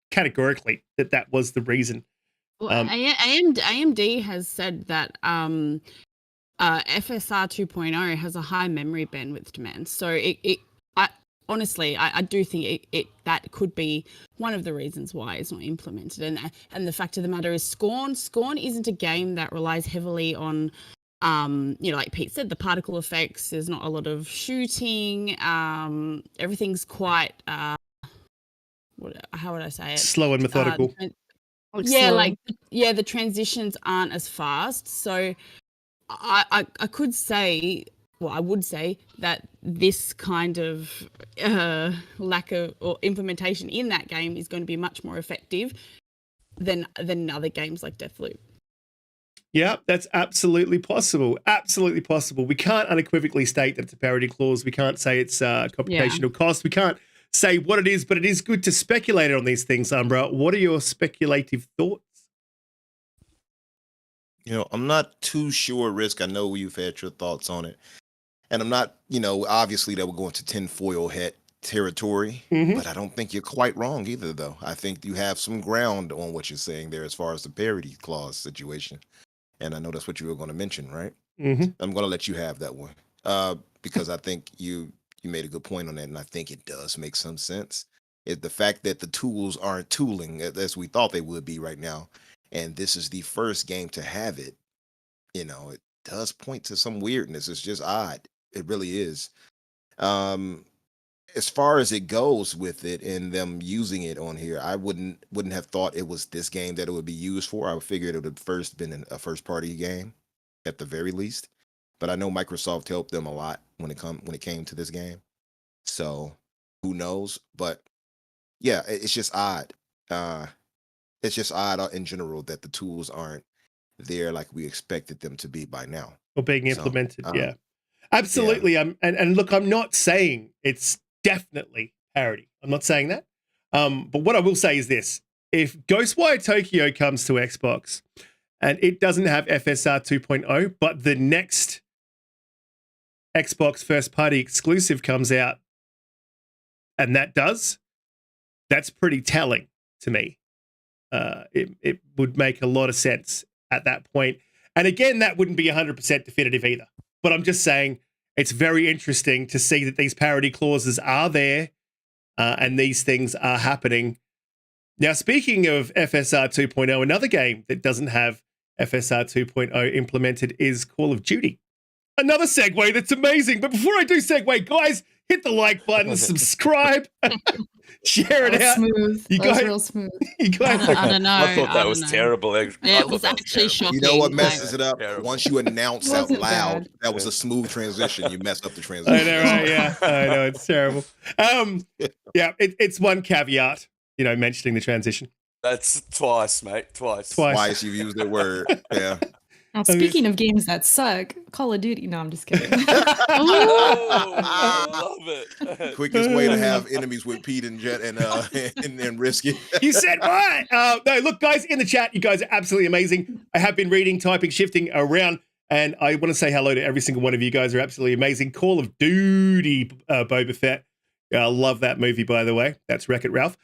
categorically that that was the reason. Well, AMD has said that FSR 2.0 has a high memory bandwidth demand. So honestly, I do think that could be one of the reasons why it's not implemented. And the fact of the matter is, Scorn isn't a game that relies heavily on, like Pete said, the particle effects. There's not a lot of shooting. Everything's quite, how would I say it? Slow and methodical. The transitions aren't as fast. So I could say, well, I would say that this kind of lack of or implementation in that game is going to be much more effective than other games like Deathloop. Yeah, that's absolutely possible. Absolutely possible. We can't unequivocally state that it's a parity clause. We can't say it's computational cost. We can't say what it is, but it is good to speculate on these things, Umbra. What are your speculative thoughts? I'm not too sure, Risk. I know you've had your thoughts on it. And I'm not, obviously that we're going to tinfoil hat territory, but I don't think you're quite wrong either, though. I think you have some ground on what you're saying there as far as the parity clause situation. And I know that's what you were going to mention, right? I'm going to let you have that one because I think you made a good point on that, and I think it does make some sense. The fact that the tools aren't tooling as we thought they would be right now, and this is the first game to have it, it does point to some weirdness. It's just odd. It really is. As far as it goes with it and them using it on here, I wouldn't have thought it was this game that it would be used for. I figured it would have first been a first party game at the very least. But I know Microsoft helped them a lot when it came to this game. So who knows? But yeah, it's just odd. It's just odd in general that the tools aren't there like we expected them to be by now. Or being implemented, yeah. Absolutely. Yeah. And look, I'm not saying it's definitely parity. I'm not saying that. But what I will say is this. If Ghostwire Tokyo comes to Xbox and it doesn't have FSR 2.0, but the next Xbox first party exclusive comes out and that does, that's pretty telling to me. It would make a lot of sense at that point. And again, that wouldn't be 100% definitive either. But I'm just saying it's very interesting to see that these parity clauses are there and these things are happening. Now, speaking of FSR 2.0, another game that doesn't have FSR 2.0 implemented is Call of Duty. Another segue that's amazing. But before I do segue, guys, hit the like button, subscribe, share it out. Smooth. You guys, real smooth. You guys, I don't know. I thought that was terrible. Yeah, it was actually shocking. You know what messes it up? Terrible. Once you announce out Wasn't loud, bad. that was a smooth transition. You messed up the transition. I know, right? Yeah, I know, it's terrible. Yeah, it's one caveat, mentioning the transition. That's twice, mate. Twice. Twice you've used that word. Yeah. Now, speaking of games that suck, Call of Duty. No, I'm just kidding. Oh, I love it. Quickest way to have enemies with Pete and Jet and Riskit. You said what? No, look, guys, in the chat, you guys are absolutely amazing. I have been reading, typing, shifting around, and I want to say hello to every single one of you guys. Are absolutely amazing. Call of Duty, Boba Fett. I love that movie, by the way. That's Wreck-It Ralph.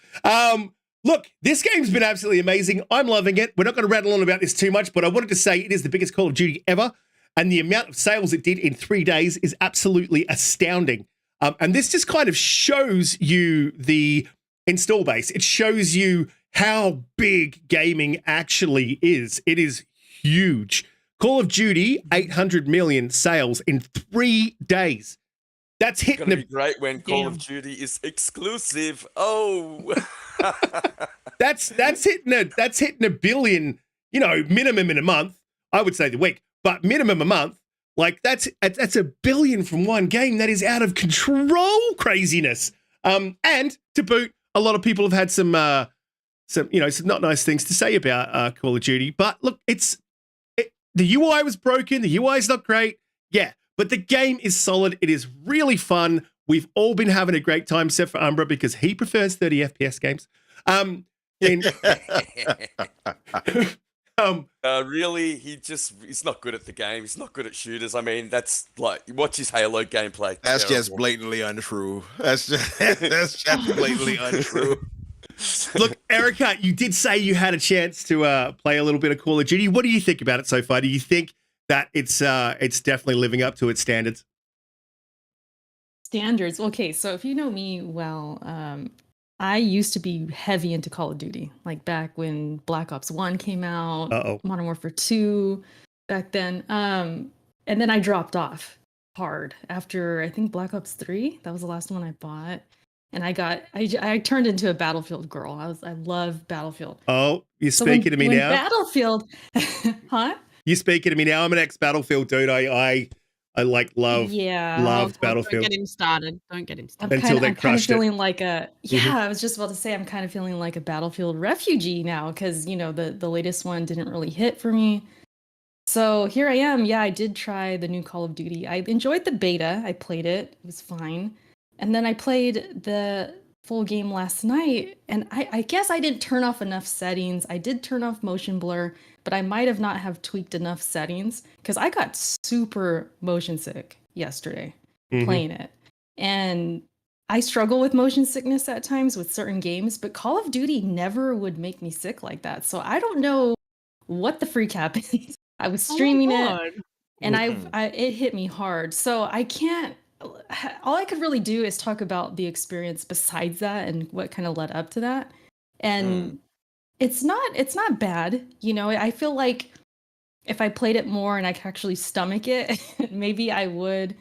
Look, this game's been absolutely amazing. I'm loving it. We're not going to rattle on about this too much, but I wanted to say it is the biggest Call of Duty ever, and the amount of sales it did in 3 days is absolutely astounding. And this just kind of shows you the install base. It shows you how big gaming actually is. It is huge. Call of Duty, 800 million sales in 3 days. That's It's hitting gonna be great when Call of Duty is exclusive. Oh, that's hitting a billion, minimum in a month. I would say the week, but minimum a month. Like that's a billion from one game. That is out of control craziness. And to boot, a lot of people have had some not nice things to say about Call of Duty. But look, the UI was broken. The UI is not great. Yeah. But the game is solid. It is really fun. We've all been having a great time, except for Umbra, because he prefers 30 FPS games. In, Really, he's not good at the game. He's not good at shooters. I mean, that's like, watch his Halo gameplay. That's just Terrible. blatantly untrue. That's just blatantly untrue. Look, Erica, you did say you had a chance to play a little bit of Call of Duty. What do you think about it so far? Do you think that it's definitely living up to its standards? Standards. Okay, so if you know me well, I used to be heavy into Call of Duty, like back when Black Ops 1 came out, Modern Warfare 2 back then. And then I dropped off hard after, I think, Black Ops 3. That was the last one I bought. And I turned into a Battlefield girl. I love Battlefield. Oh, you're speaking to me now? Battlefield, huh? You're speaking to me now. I'm an ex-Battlefield dude. I loved Battlefield. Don't get him started. Don't get him started. Until they I'm kind of crushed it. feeling like a I was just about to say I'm kind of feeling like a Battlefield refugee now because the latest one didn't really hit for me. So here I am. Yeah, I did try the new Call of Duty. I enjoyed the beta. I played it. It was fine. And then I played the full game last night, and I guess I didn't turn off enough settings. I did turn off motion blur, but I might have not have tweaked enough settings because I got super motion sick yesterday playing it. And I struggle with motion sickness at times with certain games, but Call of Duty never would make me sick like that. So I don't know what the freak happened. I was streaming it, and it hit me hard. So I can't. All I could really do is talk about the experience besides that and what kind of led up to that. And it's not bad. I feel like if I played it more and I could actually stomach it, maybe I would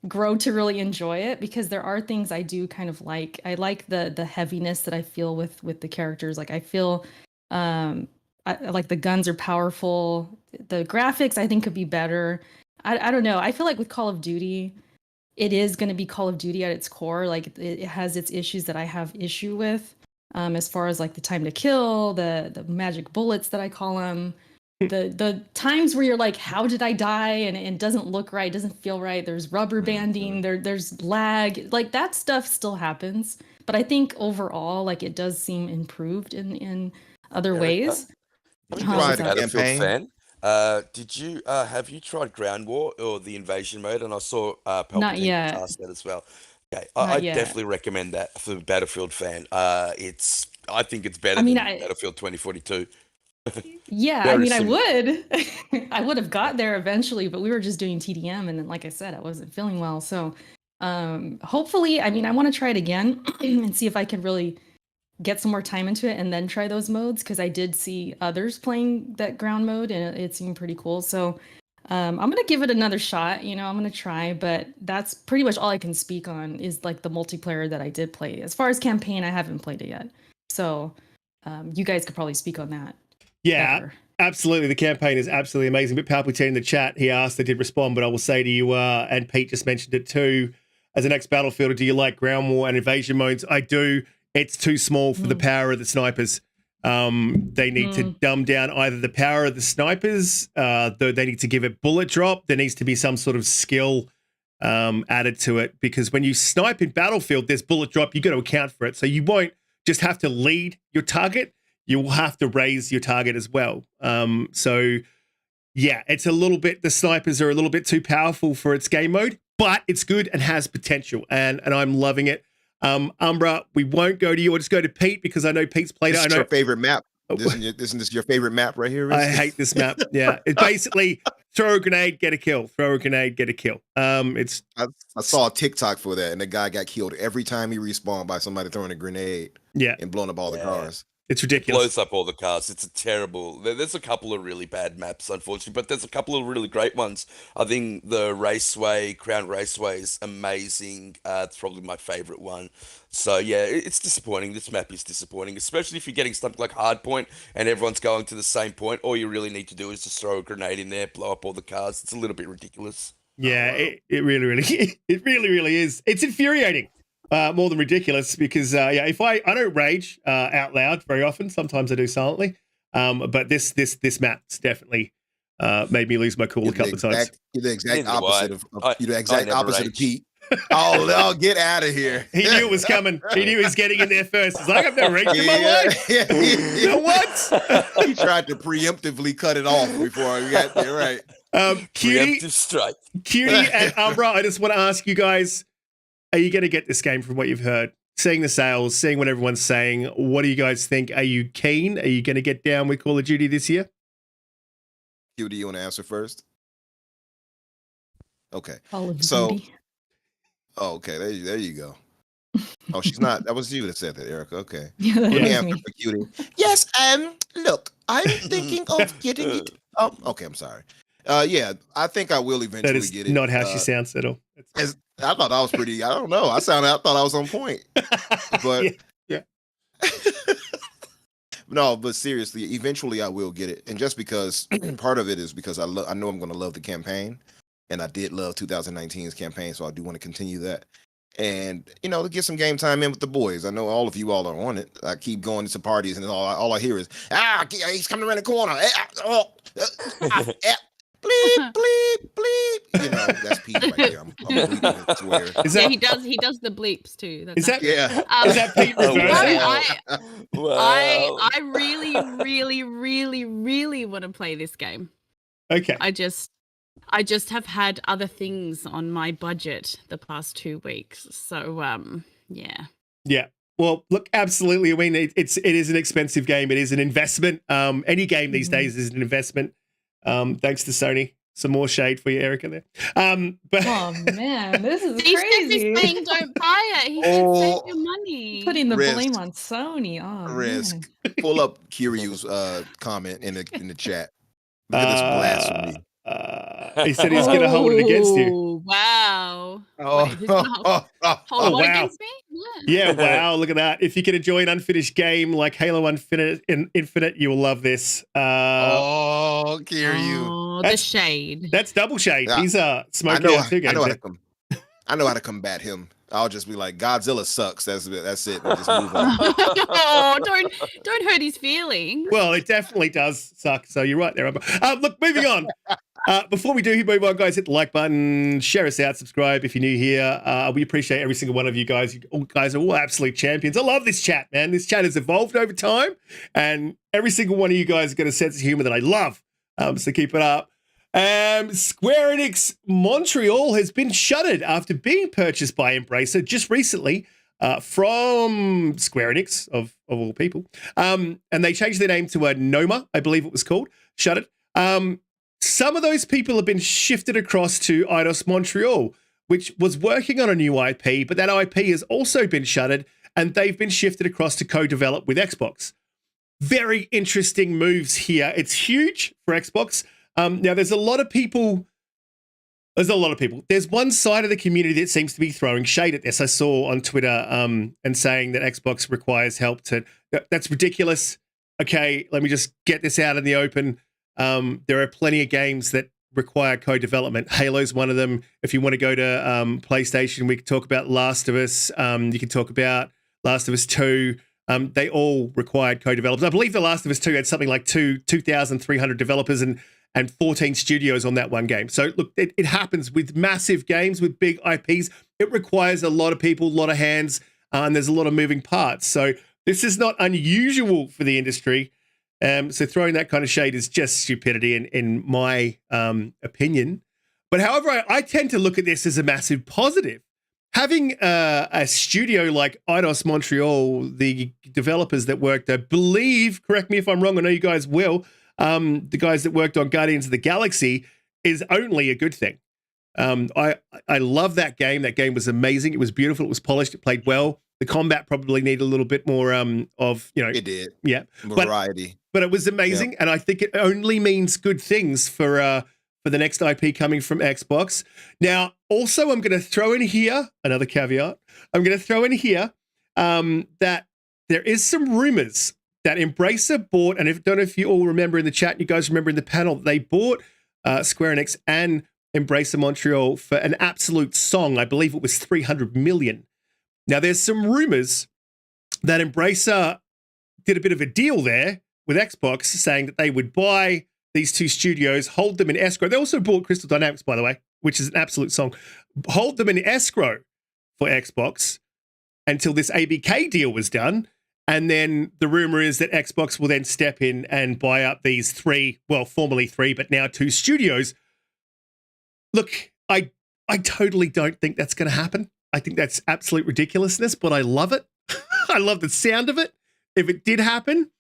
grow to really enjoy it because there are things I do kind of like. I like the heaviness that I feel with the characters. Like I feel I like the guns are powerful. The graphics I think could be better. I don't know. I feel like with Call of Duty, it is going to be Call of Duty at its core. Like it has its issues that I have issue with, as far as like the time to kill, the magic bullets that I call them, the times where you're like, how did I die? And it doesn't look right, doesn't feel right. There's rubber banding, there's lag, like that stuff still happens. But I think overall, like it does seem improved in other ways. You tried a campaign? Fan? Have you tried Ground War or the Invasion mode? And I saw Not yet. ask that as well. Okay, I definitely recommend that for the Battlefield fan. I think it's better than Battlefield 2042. Yeah, I mean, I would have got there eventually, but we were just doing TDM, and then, like I said, I wasn't feeling well. So, hopefully, I mean, I want to try it again and see if I can really get some more time into it and then try those modes, because I did see others playing that ground mode and it seemed pretty cool. So I'm gonna give it another shot. I'm gonna try, but that's pretty much all I can speak on is like the multiplayer that I did play. As far as campaign, I haven't played it yet, so you guys could probably speak on that. Yeah, better. Absolutely. The campaign is absolutely amazing. But Palpatine in the chat, he asked, I did respond, but I will say to you, and Pete just mentioned it too, as an ex-Battlefielder, do you like ground war and invasion modes? I do. It's too small for the power of the snipers. They need to dumb down either the power of the snipers, they need to give it bullet drop. There needs to be some sort of skill added to it, because when you snipe in Battlefield, there's bullet drop. You got to account for it. So you won't just have to lead your target. You will have to raise your target as well. So yeah, it's a little bit, the snipers are a little bit too powerful for its game mode, but it's good and has potential, and I'm loving it. Umbra, we won't go to you. We'll just go to Pete, because I know Pete's played it. I know your favorite map. Isn't this your favorite map right here? I hate this map. Yeah, it's basically throw a grenade, get a kill. Throw a grenade, get a kill. I saw a TikTok for that, and the guy got killed every time he respawned by somebody throwing a grenade. Yeah, and blowing up all the cars. It's ridiculous. Blows up all the cars. It's a terrible. There's a couple of really bad maps, unfortunately, but there's a couple of really great ones. I think the Raceway, Crown Raceway is amazing. It's probably my favorite one. So yeah, it's disappointing. This map is disappointing, especially if you're getting something like Hardpoint and everyone's going to the same point. All you really need to do is just throw a grenade in there, blow up all the cars. It's a little bit ridiculous. Yeah, it really is. It's infuriating. More than ridiculous, because if I don't rage out loud very often. Sometimes I do silently. But this map's definitely made me lose my cool a couple of times. You're the exact opposite of Pete. Oh, get out of here. He knew it was coming. He knew he was getting in there first. He's like, I've never ranked in my life. You know what? He tried to preemptively cut it off before I got there, right? Cutie, Preemptive strike. Cutie and Umbra, I just want to ask you guys, are you going to get this game from what you've heard? Seeing the sales, seeing what everyone's saying, what do you guys think? Are you keen? Are you going to get down with Call of Duty this year? Cutie, you want to answer first? Okay. Call of So- Duty. Oh, okay. There you go. Oh, she's not. That was you that said that, Erica. Okay. Yeah, that Let me was answer me. for Cutie. Yes, look, I'm thinking of getting it. Okay, I'm sorry. Yeah, I think I will That eventually is get it. not how she sounds at all. I thought I was pretty. I don't know. I thought I was on point. But Yeah. No, but seriously, eventually I will get it, and just because part of it is because I know I'm going to love the campaign, and I did love 2019's campaign, so I do want to continue that, and to get some game time in with the boys. I know all of you all are on it. I keep going to parties, and all I hear is he's coming around the corner. Bleep, bleep, bleep. That's Pete right there. I'm bleeping and swear. Is Yeah, that, he does the bleeps too. That's is that, Yeah. is that Pete Oh, reversing? No, wow. I really, really, really, really want to play this game. Okay. I just have had other things on my budget the past 2 weeks. So yeah. Yeah. Well, look, absolutely. I mean, it is an expensive game. It is an investment. Any game these days is an investment. Thanks to Sony. Some more shade for you, Erica. There. But Oh man, this is Steve crazy. is saying don't buy it. He can save your money. Putting the Risk. blame on Sony. Oh, Risk. man. Pull up Kiryu's comment in the chat. Look at this blasphemy. He said he's going to hold it against you. Oh, wow. Oh, Wait, who's gonna hold Oh, what wow. against me? Yeah. Yeah, wow, look at that. If you can enjoy an unfinished game like Halo Infinite, you will love this. Kiryu. Oh, the That's- shade. That's double shade. Yeah. He's I smoking know, out two I games. know, there. I know how to combat him. I'll just be like, Godzilla sucks. That's it. And just move on. Oh, don't hurt his feelings. Well, it definitely does suck. So you're right there. Amber. Look, moving on. Before we do move on, guys, hit the like button, share us out, subscribe if you're new here. We appreciate every single one of you guys. You all guys are all absolute champions. I love this chat, man. This chat has evolved over time, and every single one of you guys has got a sense of humor that I love. So keep it up. Square Enix Montreal has been shuttered after being purchased by Embracer just recently from Square Enix, of all people. And they changed their name to Noma, I believe it was called, shuttered. Some of those people have been shifted across to Eidos Montreal, which was working on a new IP, but that IP has also been shuttered, and they've been shifted across to co-develop with Xbox. Very interesting moves here. It's huge for Xbox. Now, there's a lot of people. There's one side of the community that seems to be throwing shade at this. I saw on Twitter and saying that Xbox requires help to. That's ridiculous. Okay, let me just get this out in the open. There are plenty of games that require co-development. Halo's one of them. If you want to go to PlayStation, we can talk about Last of Us. You can talk about Last of Us 2. They all required co-developers. I believe The Last of Us 2 had something like 2,300 developers and 14 studios on that one game. So look, it happens with massive games, with big IPs. It requires a lot of people, a lot of hands, and there's a lot of moving parts. So this is not unusual for the industry. So throwing that kind of shade is just stupidity in my opinion. But however, I tend to look at this as a massive positive. Having a studio like Eidos Montreal, the developers that worked, I believe, correct me if I'm wrong, I know you guys will, the guys that worked on Guardians of the Galaxy, is only a good thing. I love that game. That game was amazing. It was beautiful. It was polished. It played well. The combat probably needed a little bit more of, It did. yeah, Variety. but it was amazing. And I think it only means good things for the next IP coming from Xbox. Now, also, I'm going to throw in here another caveat. I'm going to throw in here that there is some rumors that Embracer bought, and I don't know if you all remember in the chat, you guys remember in the panel, they bought Square Enix and Embracer Montreal for an absolute song. I believe it was $300 million. Now, there's some rumors that Embracer did a bit of a deal there with Xbox, saying that they would buy these two studios, hold them in escrow. They also bought Crystal Dynamics, by the way. which is an absolute song, hold them in escrow for Xbox until this ABK deal was done. And then the rumor is that Xbox will then step in and buy up these formerly three, but now 2 studios. Look, I totally don't think that's going to happen. I think that's absolute ridiculousness, but I love it. I love the sound of it. If it did happen,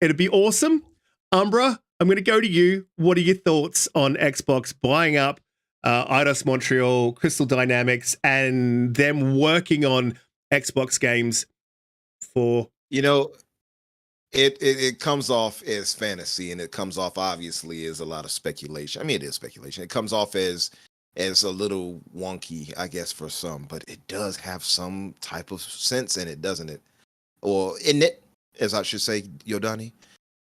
it'd be awesome. Umbra, I'm going to go to you. What are your thoughts on Xbox buying up Eidos Montreal, Crystal Dynamics, and them working on Xbox games for... It comes off as fantasy, and it comes off obviously as a lot of speculation. I mean, it is speculation. It comes off as a little wonky, I guess, for some, but it does have some type of sense in it, doesn't it? Or in it, as I should say, Yodani.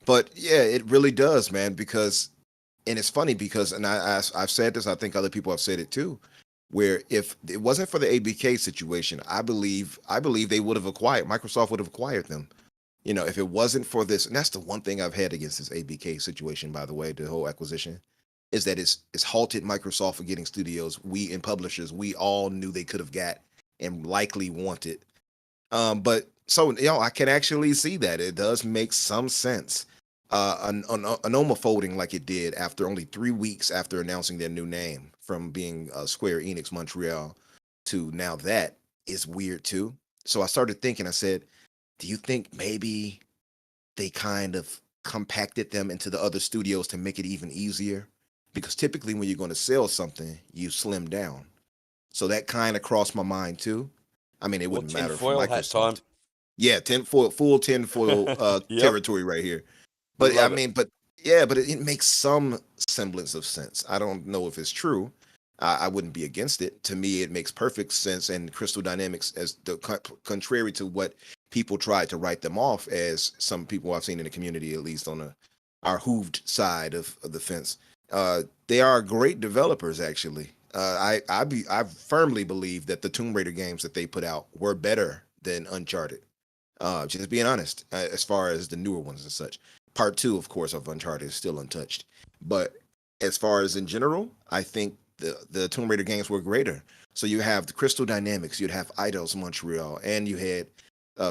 But yeah, it really does, man, because, and it's funny because, and I've said this, I think other people have said it too, where if it wasn't for the ABK situation, I believe they would have Microsoft would have acquired them. If it wasn't for this, and that's the one thing I've had against this ABK situation, by the way, the whole acquisition, is that it's halted Microsoft from getting studios we and publishers we all knew they could have got and likely wanted. But so I can actually see that it does make some sense. Anoma folding like it did after only 3 weeks after announcing their new name, from being Square Enix Montreal to now, that is weird too. So I started thinking, I said, do you think maybe they kind of compacted them into the other studios to make it even easier? Because typically when you're going to sell something, you slim down. So that kind of crossed my mind too. I mean, it wouldn't matter for Microsoft. Yeah, full tinfoil Yep. territory right here. But Love it. but it makes some semblance of sense. I don't know if it's true. I wouldn't be against it. To me, it makes perfect sense. And Crystal Dynamics, as the contrary to what people tried to write them off as, some people I've seen in the community, at least on our hooved side of the fence, they are great developers. Actually, I firmly believe that the Tomb Raider games that they put out were better than Uncharted. Just being honest, as far as the newer ones and such. Part 2, of course, of Uncharted is still untouched. But as far as in general, I think the Tomb Raider games were greater. So you have the Crystal Dynamics, you'd have Eidos Montreal, and you had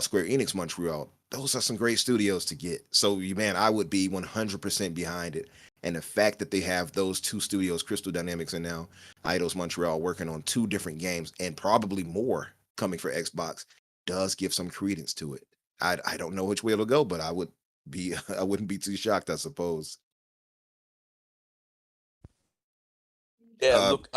Square Enix Montreal. Those are some great studios to get. So, man, I would be 100% behind it. And the fact that they have those 2 studios, Crystal Dynamics and now Eidos Montreal, working on 2 different games and probably more coming for Xbox, does give some credence to it. I don't know which way it'll go, but I wouldn't be too shocked, I suppose. Yeah, look,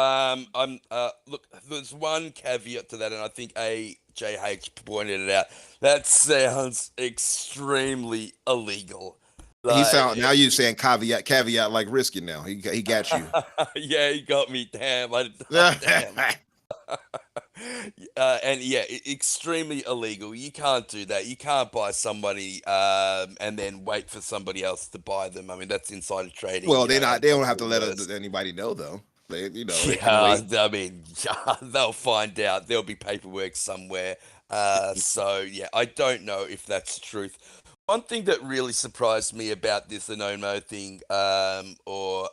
there's one caveat to that, and I think JH pointed it out. That sounds extremely illegal. Now you're saying caveat like Riskit now. He got you. Yeah, he got me. Damn. And yeah, extremely illegal. You can't do that. You can't buy somebody and then wait for somebody else to buy them. I mean, that's insider trading. Well, they don't have to let anybody know, though. I mean, they'll find out. There'll be paperwork somewhere. So yeah, I don't know if that's the truth. One thing that really surprised me about this Anomo thing, or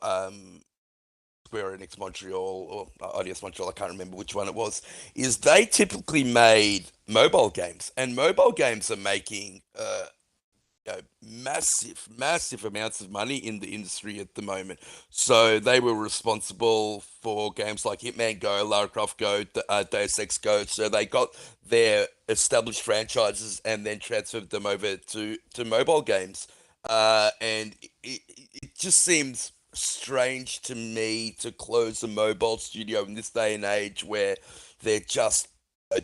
Square Enix Montreal or Eidos Montreal, I can't remember which one it was, is they typically made mobile games, and mobile games are making massive amounts of money in the industry at the moment. So they were responsible for games like Hitman Go, Lara Croft Go, Deus Ex Go. So they got their established franchises and then transferred them over to mobile games. And it just seems strange to me to close a mobile studio in this day and age where they're just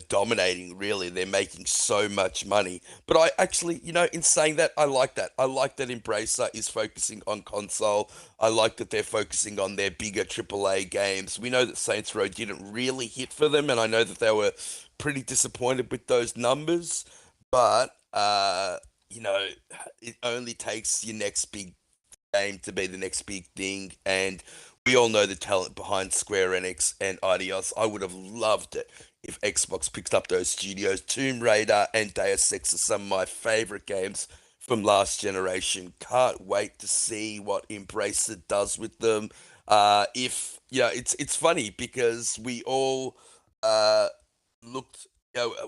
dominating. Really, they're making so much money. But I actually, in saying that, I like that Embracer is focusing on console. I like that they're focusing on their bigger AAA games. We know that Saints Row didn't really hit for them, and I know that they were pretty disappointed with those numbers, but it only takes your next big game to be the next big thing, and we all know the talent behind Square Enix and Eidos. I would have loved it if Xbox picked up those studios. Tomb Raider and Deus Ex are some of my favorite games from last generation. Can't wait to see what Embracer does with them. If it's funny because we all looked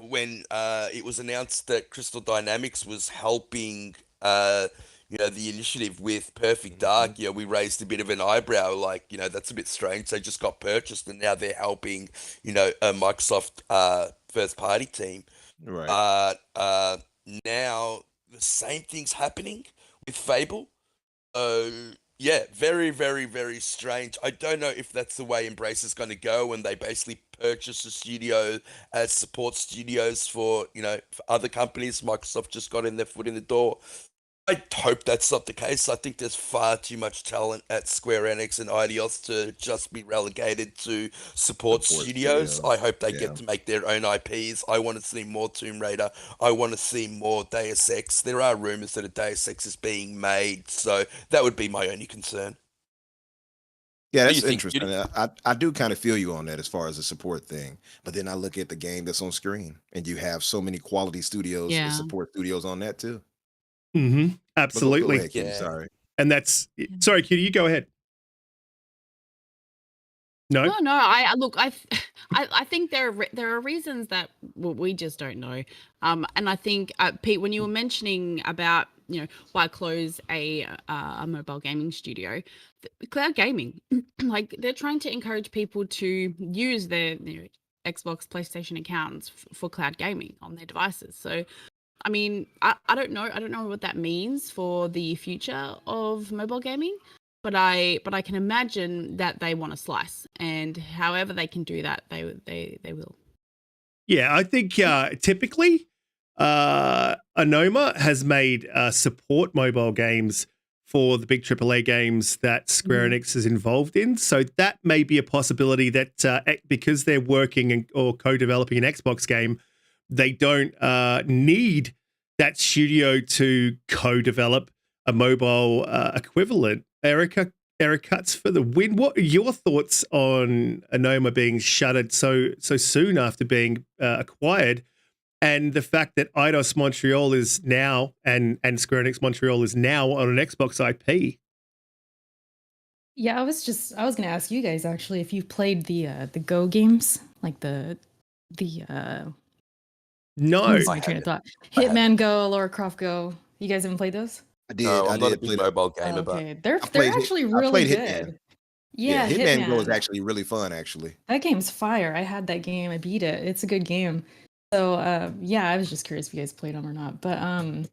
when it was announced that Crystal Dynamics was helping the initiative with Perfect Dark. We raised a bit of an eyebrow, like that's a bit strange. They just got purchased and now they're helping a Microsoft first party team. Right. But now the same thing's happening with Fable. Yeah, very, very, very strange. I don't know if that's the way Embrace is going to go when they basically purchase a studio as support studios for other companies. Microsoft just got in their foot in the door. I hope that's not the case. I think there's far too much talent at Square Enix and Eidos to just be relegated to support studios. I hope they get to make their own IPs. I want to see more Tomb Raider. I want to see more Deus Ex. There are rumors that a Deus Ex is being made, so that would be my only concern. Yeah, that's interesting. I do kind of feel you on that as far as the support thing. But then I look at the game that's on screen, and you have so many quality studios and support studios on that too. Mm-hmm. Absolutely. Go ahead, Kitty, sorry. And that's sorry, Kitty, you go ahead. No. I think there are reasons that we just don't know. And I think Pete, when you were mentioning about why close a mobile gaming studio, cloud gaming, like they're trying to encourage people to use their Xbox, PlayStation accounts for cloud gaming on their devices. So I mean, I don't know. I don't know what that means for the future of mobile gaming, but I can imagine that they want a slice, and however they can do that, they will. Yeah, I think typically, Anoma has made support mobile games for the big AAA games that Square Enix is involved in. So that may be a possibility that because they're working or co-developing an Xbox game, they don't need that studio to co-develop a mobile equivalent. Eric Cuts for the win. What are your thoughts on Anoma being shuttered so soon after being acquired, and the fact that Eidos Montreal is now and Square Enix Montreal is now on an Xbox IP? Yeah, I was going to ask you guys actually if you've played the Go games, like the No. My train of thought. Hitman Go, Lara Croft Go. You guys haven't played those? I did. No, I'm I not a did big play mobile gamer, Okay, but they're actually really good. Hitman. Yeah, Hitman Go is actually really fun. Actually, that game's fire. I had that game. I beat it. It's a good game. So yeah, I was just curious if you guys played them or not. But I'm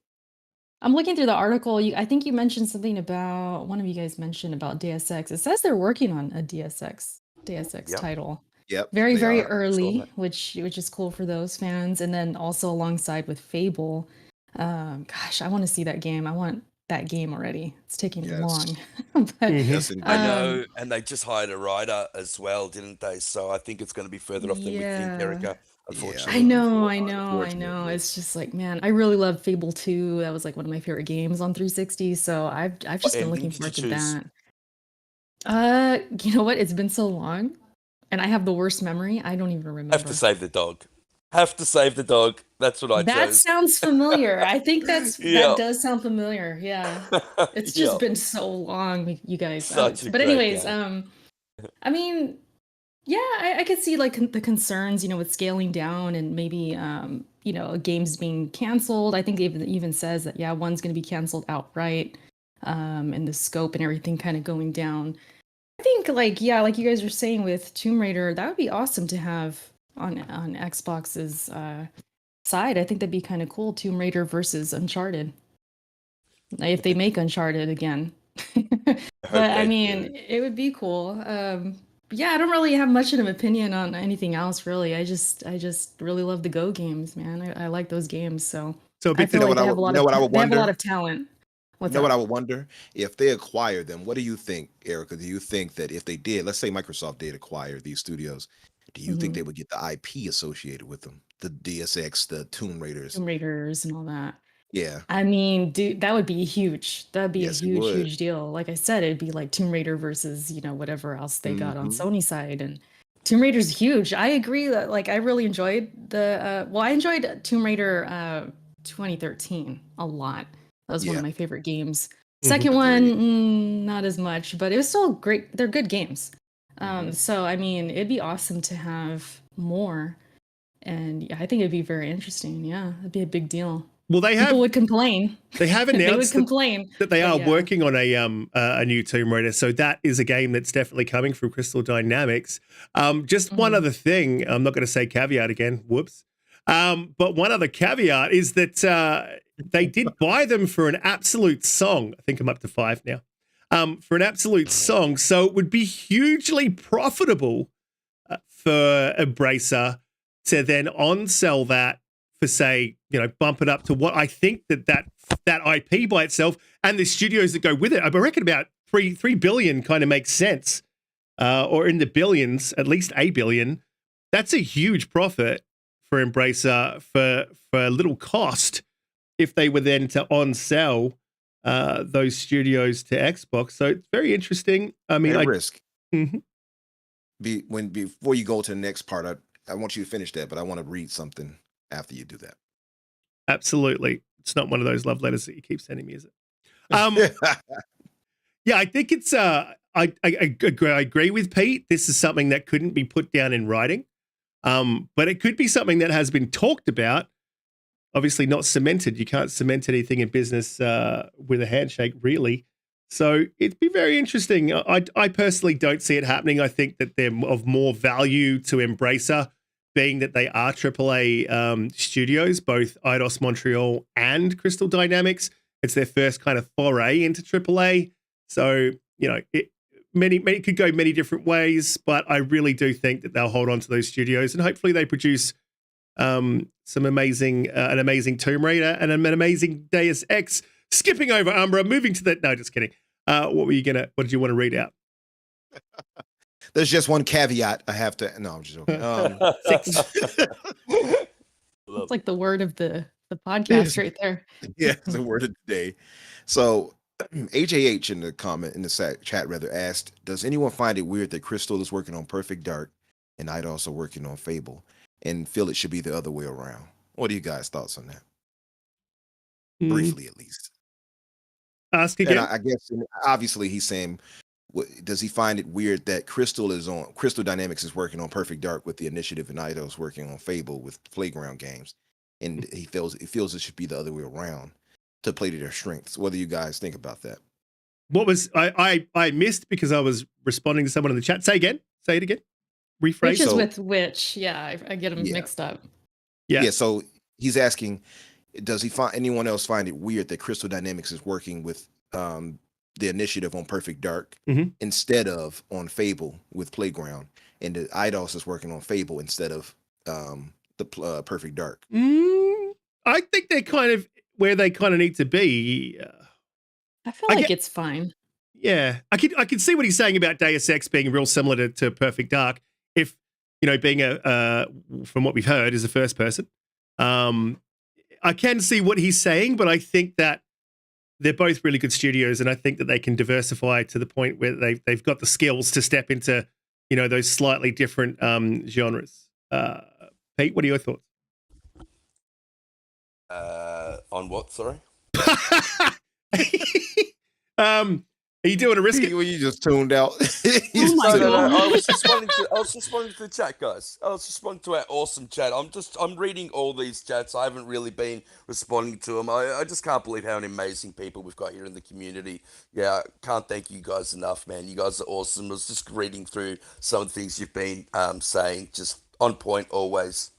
looking through the article. I think you mentioned something about one of you guys mentioned about Deus Ex. It says they're working on a Deus Ex title. Yep. Very, very early, which is cool for those fans. And then also alongside with Fable. Gosh, I want to see that game. I want that game already. It's taking long. But, Yes, I know, and they just hired a writer as well, didn't they? So I think it's going to be further off than we think, Erica. Unfortunately, I know. It's just like, man, I really love Fable 2. That was like one of my favorite games on 360. So I've just been looking forward to that. You know what? It's been so long, and I have the worst memory. I don't even remember. Have to save the dog. That's what I chose. That sounds familiar. I think that does sound familiar. Yeah. It's just been so long, you guys. But anyways, I mean, yeah, I could see like the concerns, with scaling down and maybe, games being canceled. I think it even says that, one's going to be canceled outright, and the scope and everything kind of going down. I think like you guys were saying with Tomb Raider, that would be awesome to have on Xbox's side. I think that'd be kind of cool. Tomb Raider versus Uncharted. If they make Uncharted again. But I mean, it would be cool. I don't really have much of an opinion on anything else, really. I just really love the Go games, man. I like those games. So I feel like they have a lot of talent. What I would wonder? If they acquire them, what do you think, Erica? Do you think that if they did, let's say Microsoft did acquire these studios, do you think they would get the IP associated with them? The DSX, the Tomb Raiders and all that. Yeah. I mean, dude, that would be huge. That'd be a huge deal. Like I said, it'd be like Tomb Raider versus, whatever else they got on Sony side. And Tomb Raider's huge. I agree that I really enjoyed I enjoyed Tomb Raider 2013 a lot. That was one of my favorite games. Second one, not as much, but it was still great. They're good games. So I mean, it'd be awesome to have more, and yeah, I think it'd be very interesting. Yeah, it'd be a big deal. Well, People would complain. They have announced they would complain that they are working on a new Tomb Raider. So that is a game that's definitely coming from Crystal Dynamics. Just one other thing. I'm not going to say caveat again. Whoops. But one other caveat is that they did buy them for an absolute song. I think I'm up to 5 now. For an absolute song. So it would be hugely profitable for Embracer to then on-sell that for, say, bump it up to what I think that IP by itself and the studios that go with it. I reckon about 3 billion kind of makes sense, or in the billions, at least $1 billion. That's a huge profit for Embracer for little cost if they were then to on-sell those studios to Xbox. So it's very interesting. I mean, Risk. Before you go to the next part, I want you to finish that, but I want to read something after you do that. Absolutely. It's not one of those love letters that you keep sending me, is it? Yeah, I think it's I agree with Pete. This is something that couldn't be put down in writing. But it could be something that has been talked about, obviously not cemented. You can't cement anything in business with a handshake, really. So it'd be very interesting. I personally don't see it happening. I think that they're of more value to Embracer, being that they are AAA studios, both Eidos Montreal and Crystal Dynamics. It's their first kind of foray into AAA. So, it could go many different ways, but I really do think that they'll hold on to those studios and hopefully they produce an amazing Tomb Raider and an amazing Deus Ex. Skipping over Umbra, moving to no, just kidding. What did you want to read out? There's just one caveat I have to. No, I'm just joking. 6. It's like the word of the podcast right there. Yeah, it's the word of the day. So AJH in the chat rather asked, does anyone find it weird that Crystal is working on Perfect Dark and Eidos are working on Fable and feel it should be the other way around? What are you guys' thoughts on that? Briefly, at least. Ask again. And I guess obviously he's saying, does he find it weird that Crystal Dynamics is working on Perfect Dark with the initiative and Eidos working on Fable with Playground Games, and he feels it should be the other way around to play to their strengths. What do you guys think about that? What was I missed because I was responding to someone in the chat. Say it again. Rephrase. Which is with which? Yeah, I get them mixed up. Yeah. So he's asking, does anyone else find it weird that Crystal Dynamics is working with the initiative on Perfect Dark instead of on Fable with Playground, and the Eidos is working on Fable instead of the Perfect Dark? I think they're kind of where they kind of need to be. I feel like it's fine. Yeah, I can see what he's saying about Deus Ex being real similar to Perfect Dark. If being from what we've heard, is a first person. I can see what he's saying, but I think that they're both really good studios, and I think that they can diversify to the point where they've got the skills to step into those slightly different genres. Pete, what are your thoughts? On what? Sorry. Are you doing a Riskit? Well, you just tuned out. Oh my God. I was responding to the chat, guys. I was responding to our awesome chat. I'm reading all these chats. I haven't really been responding to them. I just can't believe how many amazing people we've got here in the community. Yeah, can't thank you guys enough, man. You guys are awesome. I was just reading through some of the things you've been saying. Just on point always.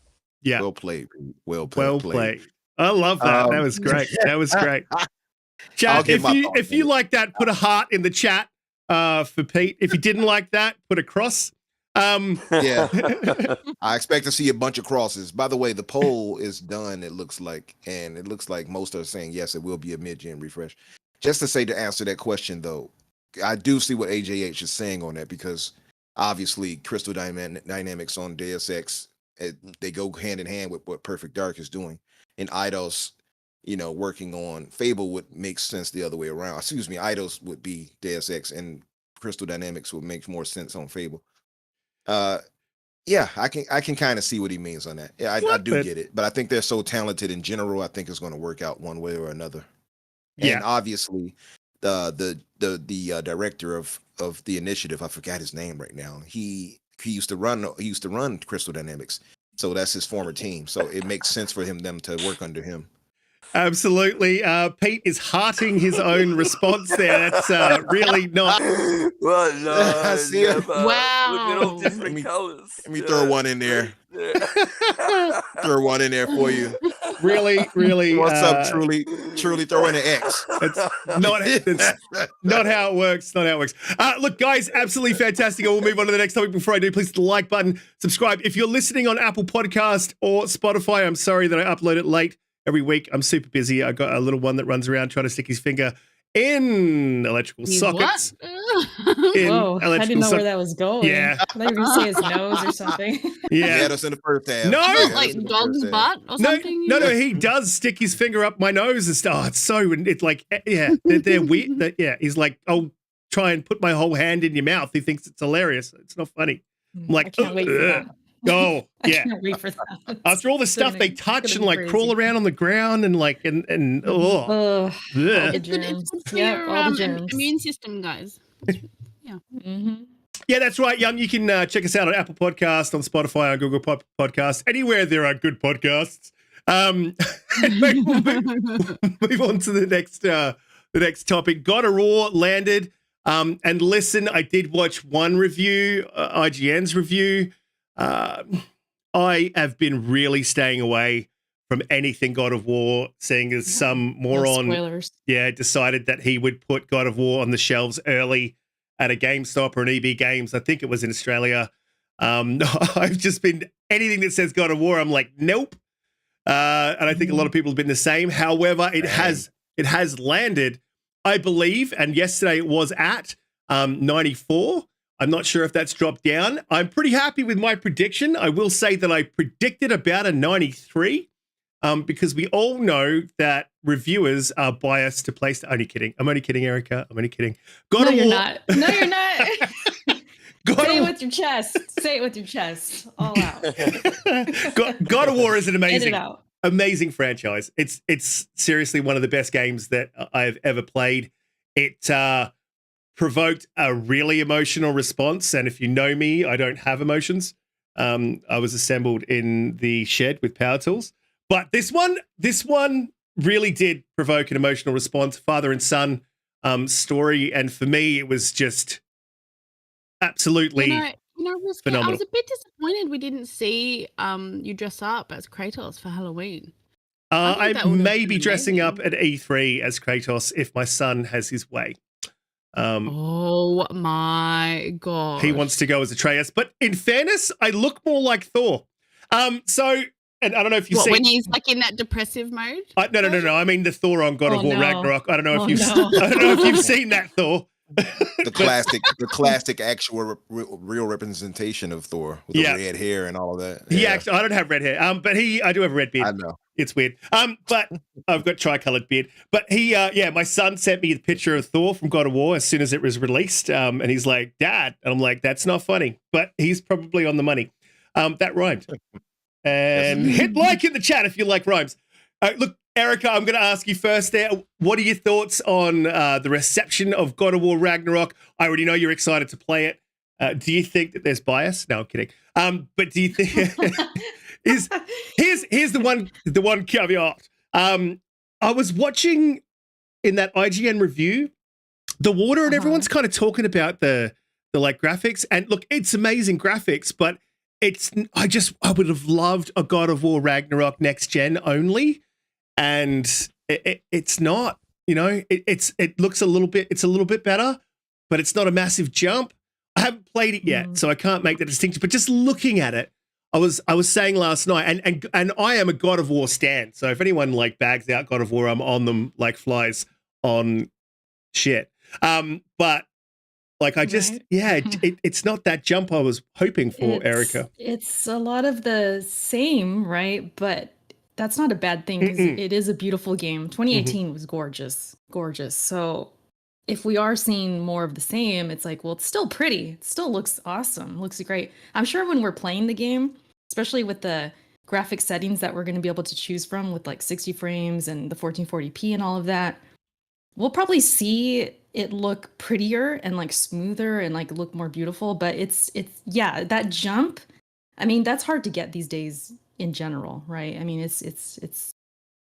Yeah. Well played. Well played. I love that. That was great. That was great. Chat, if you like that, put a heart in the chat for Pete. If you didn't like that, put a cross. Yeah. I expect to see a bunch of crosses. By the way, the poll is done, it looks like, and it looks like most are saying yes, it will be a mid-gen refresh. Just to answer that question, though, I do see what AJH is saying on that, because obviously Crystal Dynamics on Deus Ex, they go hand in hand with what Perfect Dark is doing. And Eidos, working on Fable would make sense the other way around. Excuse me, Eidos would be Deus Ex, and Crystal Dynamics would make more sense on Fable. Yeah, I can kind of see what he means on that. Yeah, I do get it, but I think they're so talented in general. I think it's going to work out one way or another. Yeah. And obviously, the director of the initiative. I forgot his name right now. He used to run Crystal Dynamics, so that's his former team. So it makes sense for them to work under him. Absolutely. Pete is hearting his own response there. That's really not. Well, no, I see it. never. Wow. Look at all different colors. Let me throw one in there. Yeah. Throw one in there for you. Really. What's up, Truly? Truly, throw in an X. It's not how it works. Not how it works. Look, guys, absolutely fantastic. I will move on to the next topic. Before I do, please hit the like button, subscribe. If you're listening on Apple Podcast or Spotify, I'm sorry that I upload it late every week. I'm super busy. I got a little one that runs around trying to stick his finger in electrical sockets. Whoa, I didn't know where that was going. Yeah. I thought you were going to say his nose or something. He Yeah. had us in the first half. No! He had us Like in the dog's first half. butt or something? No, he does stick his finger up my nose and stuff. Oh, it's so, it's like, yeah, they're weird. Yeah, he's like, I'll try and put my whole hand in your mouth. He thinks it's hilarious. It's not funny. I'm like, I can't wait for that. oh, yeah. I can't wait for that. After all the stuff they touch and like crawl around on the ground and like, and oh, Oh, bleh. It's good for Yep, your all the germs. immune system, guys. Mhm. Yeah, that's right, Young. You can check us out on Apple Podcast, on Spotify, on Google Podcasts, anywhere there are good podcasts. Anyway, we'll move on to the next topic. God of War landed. And listen, I did watch one review, IGN's review. I have been really staying away from anything God of War, seeing as some moron, Spoilers. decided that he would put God of War on the shelves early at a GameStop or an EB Games. I think it was in Australia. I've just been, anything that says God of War, I'm like, nope. And I think a lot of people have been the same. However, it has landed, I believe, and yesterday it was at 94. I'm not sure if that's dropped down. I'm pretty happy with my prediction. I will say that I predicted about a 93 because we all know that reviewers are biased to place. Only kidding. I'm only kidding, Erica. I'm only kidding. No, you're not. No, you're not. Say it War. with your chest. Say it with your chest. All out. God of War is an Get it amazing, out. amazing franchise. It's seriously one of the best games that I've ever played. It provoked a really emotional response, and if you know me, I don't have emotions. I was assembled in the shed with power tools, but this one really did provoke an emotional response, father and son story, and for me, it was just absolutely Riskit, phenomenal. I was a bit disappointed we didn't see you dress up as Kratos for Halloween. I that would've may been be dressing up amazing. at E3 as Kratos if my son has his way. Oh my god. He wants to go as Atreus, but in fairness, I look more like Thor. So, and I don't know if you see when he's like in that depressive mode? No. I mean the Thor on God of War no. Ragnarok. I don't know if Oh, you've no. I don't know if you've seen that Thor. The classic actual real representation of Thor with Yeah. the red hair and all of that. Yeah, actually, I don't have red hair. But I do have a red beard. I know. It's weird. But I've got tri-colored beard. But he, my son sent me the picture of Thor from God of War as soon as it was released. And he's like, Dad. And I'm like, that's not funny. But he's probably on the money. That rhymed. And hit like in the chat if you like rhymes. Look, Erica, I'm going to ask you first there. What are your thoughts on the reception of God of War Ragnarok? I already know you're excited to play it. Do you think that there's bias? No, I'm kidding. But do you think... Here's the one caveat. I was watching in that IGN review, the water, and everyone's kind of talking about the like graphics. And look, it's amazing graphics, but I would have loved a God of War Ragnarok next gen only, and it's not. You know, it looks a little bit better, but it's not a massive jump. I haven't played it yet, so I can't make the distinction. But just looking at it. I was saying last night, and I am a God of War stan. So if anyone like bags out God of War, I'm on them like flies on shit. But like I just, it's not that jump I was hoping for, Erica. It's a lot of the same, right? But that's not a bad thing because it is a beautiful game. 2018 was gorgeous. So if we are seeing more of the same, it's like, well, it's still pretty. It still looks awesome. Looks great. I'm sure when we're playing the game, especially with the graphic settings that we're going to be able to choose from with like 60 frames and the 1440p and all of that, we'll probably see it look prettier and like smoother and like look more beautiful, but it's yeah, that jump, I mean, that's hard to get these days in general, right? I mean, it's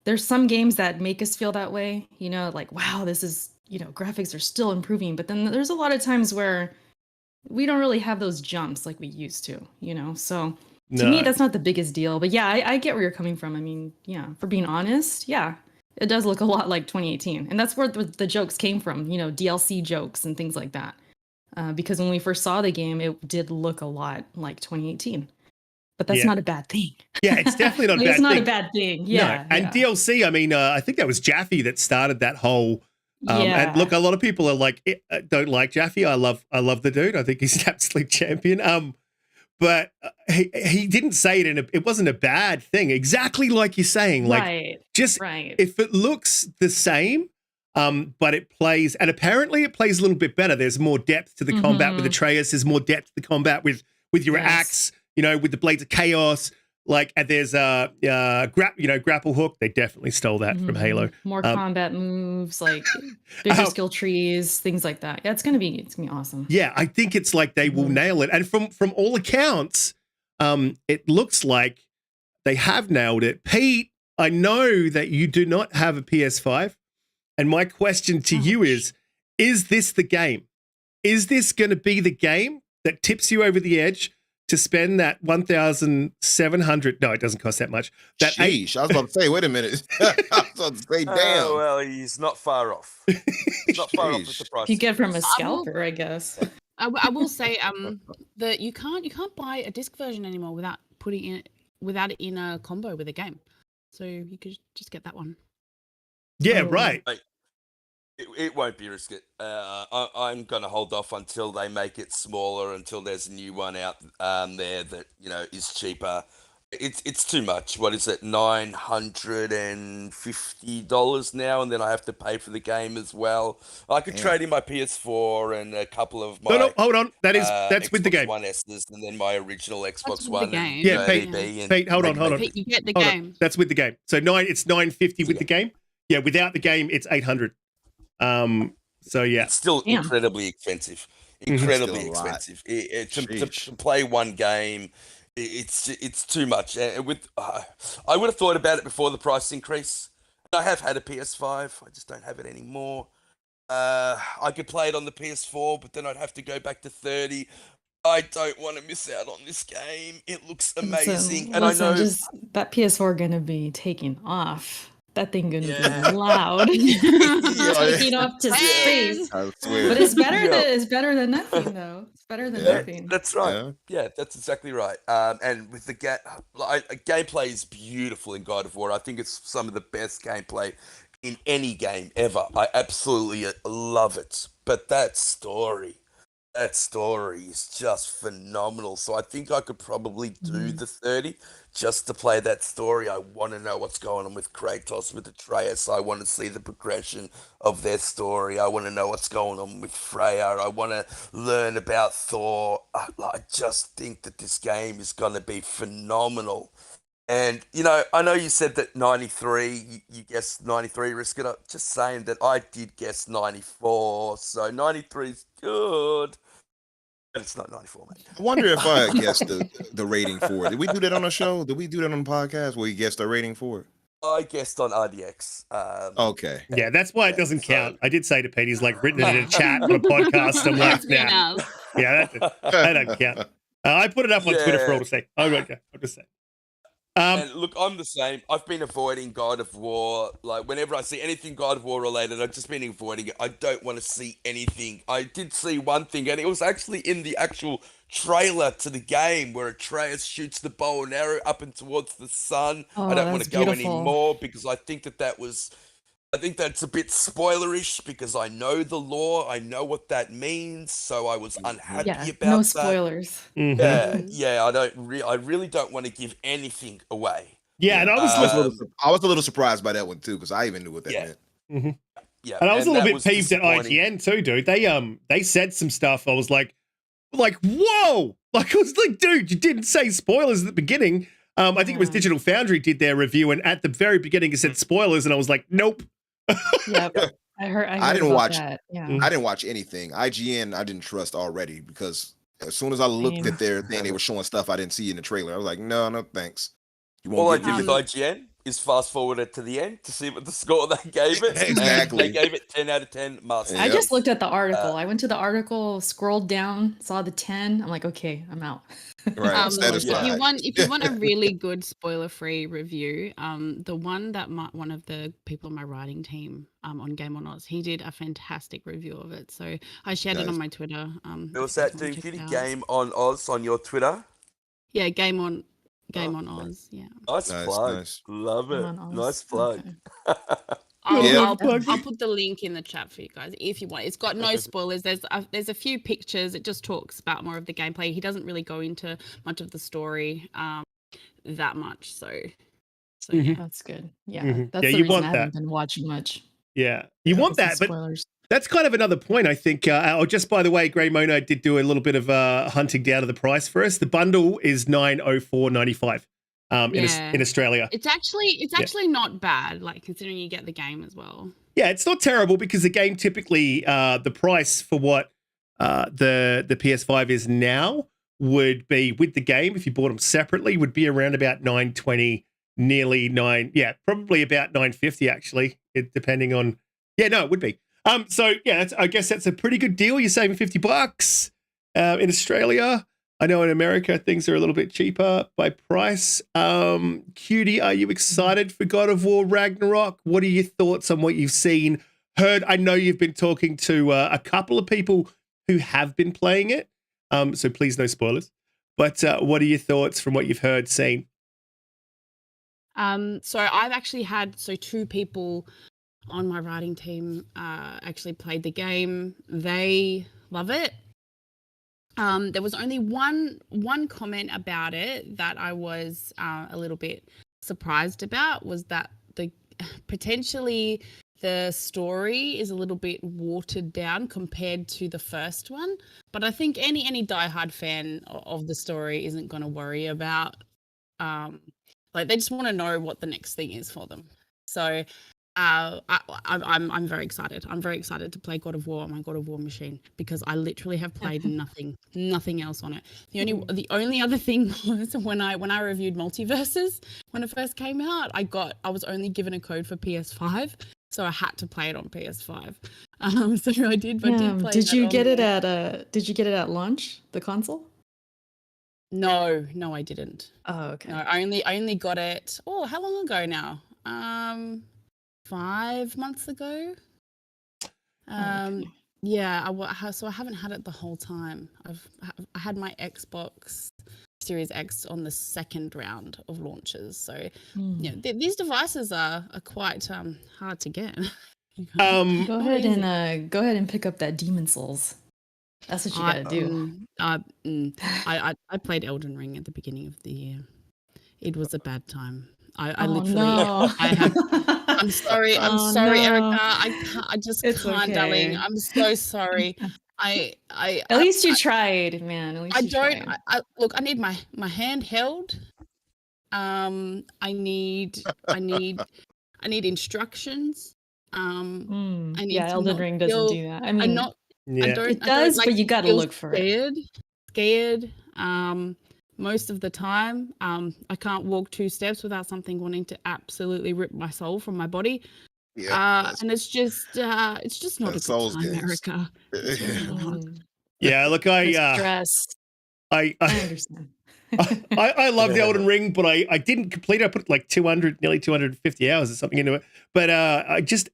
there's some games that make us feel that way, you know, like wow, this is, you know, graphics are still improving, but then there's a lot of times where we don't really have those jumps like we used to, you know. So to me, that's not the biggest deal. But yeah, I get where you're coming from. I mean, yeah, for being honest, yeah, it does look a lot like 2018. And that's where the jokes came from, you know, DLC jokes and things like that. Because when we first saw the game, it did look a lot like 2018. But that's not a bad thing. Yeah, it's definitely not a bad thing. It's not a bad thing. Yeah. No. And DLC, I mean, I think that was Jaffe that started that whole. And look, a lot of people are like, don't like Jaffe. I love the dude. I think he's an absolute champion. But he didn't say it it wasn't a bad thing. Exactly like you're saying. Like, if it looks the same, but it plays, and apparently it plays a little bit better. There's more depth to the combat with Atreus. There's more depth to the combat with your axe. You know, with the Blades of Chaos. Like, and there's grapple hook. They definitely stole that from Halo. More combat moves, like bigger skill trees, things like that. Yeah, it's gonna be awesome. Yeah, I think it's like they will nail it. And from all accounts, it looks like they have nailed it. Pete, I know that you do not have a PS5, and my question to you is this the game? Is this going to be the game that tips you over the edge to spend that 1,700? No, it doesn't cost that much. That Sheesh, I was about to say, wait a minute. I was about to say, damn. Oh, well, he's not far off. He's not far off with the price. You get from a scalper, I guess. I will say that you can't buy a disc version anymore without it in a combo with a game. So you could just get that one. Yeah, right. It won't be Riskit. I'm going to hold off until they make it smaller, until there's a new one out there that, you know, is cheaper. It's too much. What is it? $950 now, and then I have to pay for the game as well. I could trade in my PS4 and a couple of my no, hold on. That's Xbox with the game. One S's, and then my original Xbox One. Game. Yeah, Pete, hold on. Pete, you get the game. That's with the game. So it's $950 with the game. Yeah, without the game, it's $800. So yeah, it's still incredibly expensive. Incredibly expensive. To play one game, it's too much. I would have thought about it before the price increase. I have had a PS5. I just don't have it anymore. I could play it on the PS4, but then I'd have to go back to 30. I don't want to miss out on this game. It looks amazing, and I know that PS4 gonna be taking off. That thing gonna be loud. Taking off to space. I swear. But it's better than nothing, though. It's better than nothing. That's right. Yeah, that's exactly right. And with the gameplay is beautiful in God of War. I think it's some of the best gameplay in any game ever. I absolutely love it. But that story is just phenomenal. So I think I could probably do the 30 just to play that story. I want to know what's going on with Kratos, with Atreus. I want to see the progression of their story. I want to know what's going on with Freya. I want to learn about Thor. I just think that this game is going to be phenomenal. And, you know, I know you said that 93, you guessed 93, Riskit. I'm just saying that I did guess 94, so 93 is good. But it's not 94, mate. I wonder if I guessed the rating for it. Did we do that on the show? Did we do that on the podcast where you guessed the rating for it? I guessed on RDX. Okay. Yeah, that's why it doesn't count. I did say to Pete, he's like written it in a chat on a podcast. I'm like, nah. Yeah, that don't count. I put it up on Twitter for all to see. I'll just say. And look, I'm the same. I've been avoiding God of War. Like, whenever I see anything God of War related, I've just been avoiding it. I don't want to see anything. I did see one thing, and it was actually in the actual trailer to the game where Atreus shoots the bow and arrow up and towards the sun. I don't want to go anymore because I think that's a bit spoilerish because I know the lore. I know what that means. So I was unhappy about that. No spoilers. Yeah. I really don't want to give anything away. Yeah, and I was a little surprised by that one too because I even knew what that meant. Mm-hmm. Yeah, and I was a little bit peeved at IGN too, dude. They said some stuff. I was like, whoa! Like, I was like, dude, you didn't say spoilers at the beginning. I think it was Digital Foundry did their review, and at the very beginning it said spoilers, and I was like, nope. Yep. I heard didn't about watch. that. Yeah. I didn't watch anything. IGN, I didn't trust already because as soon as I looked Same. at their thing, they were showing stuff I didn't see in the trailer. I was like, no, thanks. You All I won't did get with me. IGN is fast forward it to the end to see what the score they gave it. and Exactly. they gave it 10 out of 10. Must. Yeah. I just looked at the article. I went to the article, scrolled down, saw the 10. I'm like, okay, I'm out. Right. I'm Satisfied. If you want a really good spoiler-free review, the one that one of the people on my writing team on Game on Oz, he did a fantastic review of it. So I shared it on my Twitter. Who was that doing? Did Game on Oz on your Twitter? Yeah, Game on Oz. Yeah. Nice plug. Nice. Love it. Game on Oz. Nice plug. Okay. I'll plug. put the link in the chat for you guys if you want. It's got no spoilers. There's a few pictures. It just talks about more of the gameplay. He doesn't really go into much of the story that much. So yeah. That's good. Yeah, Mhm. that's Yeah, the you reason want I that. haven't been watching much. Yeah, you want Some that, but spoilers. that's kind of another point, I think. Just by the way, Grey Mono did do a little bit of hunting down of the price for us. The bundle is $904.95 in Australia. It's actually not bad, like considering you get the game as well. Yeah, it's not terrible because the game typically the price for what the PS5 is now would be with the game if you bought them separately would be around about $920, nearly $9. Yeah, probably about $950 actually, depending on. Yeah, no, it would be. So yeah, I guess that's a pretty good deal. You're saving $50 in Australia. I know in America things are a little bit cheaper by price. Cutie, are you excited for God of War Ragnarok? What are your thoughts on what you've seen, heard? I know you've been talking to a couple of people who have been playing it, so please no spoilers. But what are your thoughts from what you've heard, seen? So I've actually had two people on my writing team actually played the game. They love it. There was only one comment about it that I was a little bit surprised about, was that potentially the story is a little bit watered down compared to the first one. But I think any diehard fan of the story isn't going to worry about. They just want to know what the next thing is for them. So I'm very excited. I'm very excited to play God of War on my God of War machine because I literally have played nothing else on it. The only other thing was when I reviewed Multiverses when it first came out, I was only given a code for PS5, so I had to play it on PS5. So I did. Play Did you get it at launch? The console? No, I didn't. Oh, okay. No, I only got it. Oh, how long ago now? 5 months ago. Okay. Yeah, so I haven't had it the whole time. I had my Xbox Series X on the second round of launches. So these devices are quite hard to get. Go ahead and pick up that Demon Souls. That's what you gotta do. I played Elden Ring at the beginning of the year. It was a bad time. I literally. No. I'm sorry. I'm Oh, sorry, no. Erica. I just It's can't, okay. darling. I'm so sorry. At least you tried, man. At least I you don't. tried. Look. I need my hand held. I need instructions. I need to Elden not Ring doesn't feel- do that. I mean, I'm not. Yeah. I don't. it I don't does, like but you gotta feel look for it. Scared. Most of the time, I can't walk 2 steps without something wanting to absolutely rip my soul from my body. Yeah. And it's just not a good Souls time, games. Erica. It's really not. Yeah, look, the stress. I I understand. I love the Elden Ring, but I didn't complete it. I put like nearly 250 hours or something into it. But I just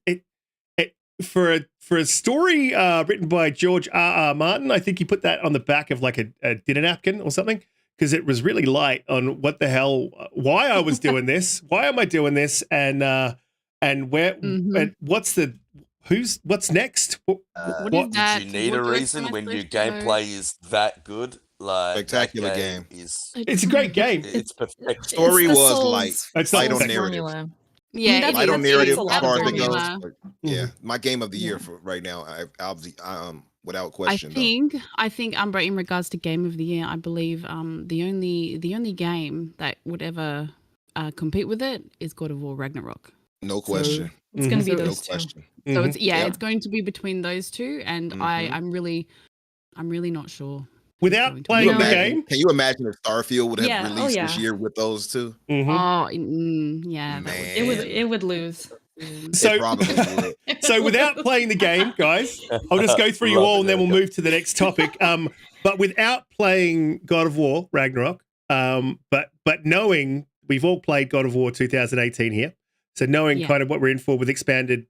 for a story written by George R.R. Martin, I think he put that on the back of like a dinner napkin or something, because it was really light on what the hell, why I was doing this, why am I doing this, and where, and what's next? What is that? Did you need What a direction reason am I when your supposed to go? gameplay is that good? Like Spectacular that game. It's a great game. It's perfect. Story It's the was Souls- light. It's light not on the narrative. formula. Yeah, That's- Light on that's- narrative it's a as lot far of as it goes. formula. But yeah, my game of the year for right now. Without question. I think Umbra, in regards to game of the year, I believe the only game that would ever compete with it is God of War Ragnarok. No question. It's going to be So- those No two. question. So it's Yeah. it's going to be between those two, and Mhm. I'm really not sure. who's Without going to playing win. the No. game. Can you imagine if Starfield would have Yeah, oh, released this yeah. year with those two? Mhm. Oh, yeah, that would It would Man. it would lose. So, It probably would. so without playing the game, guys, I'll just go through you Love all it, and then we'll Erica. move to the next topic. But without playing God of War Ragnarok, but knowing we've all played God of War 2018 here, so knowing Yeah. kind of what we're in for with expanded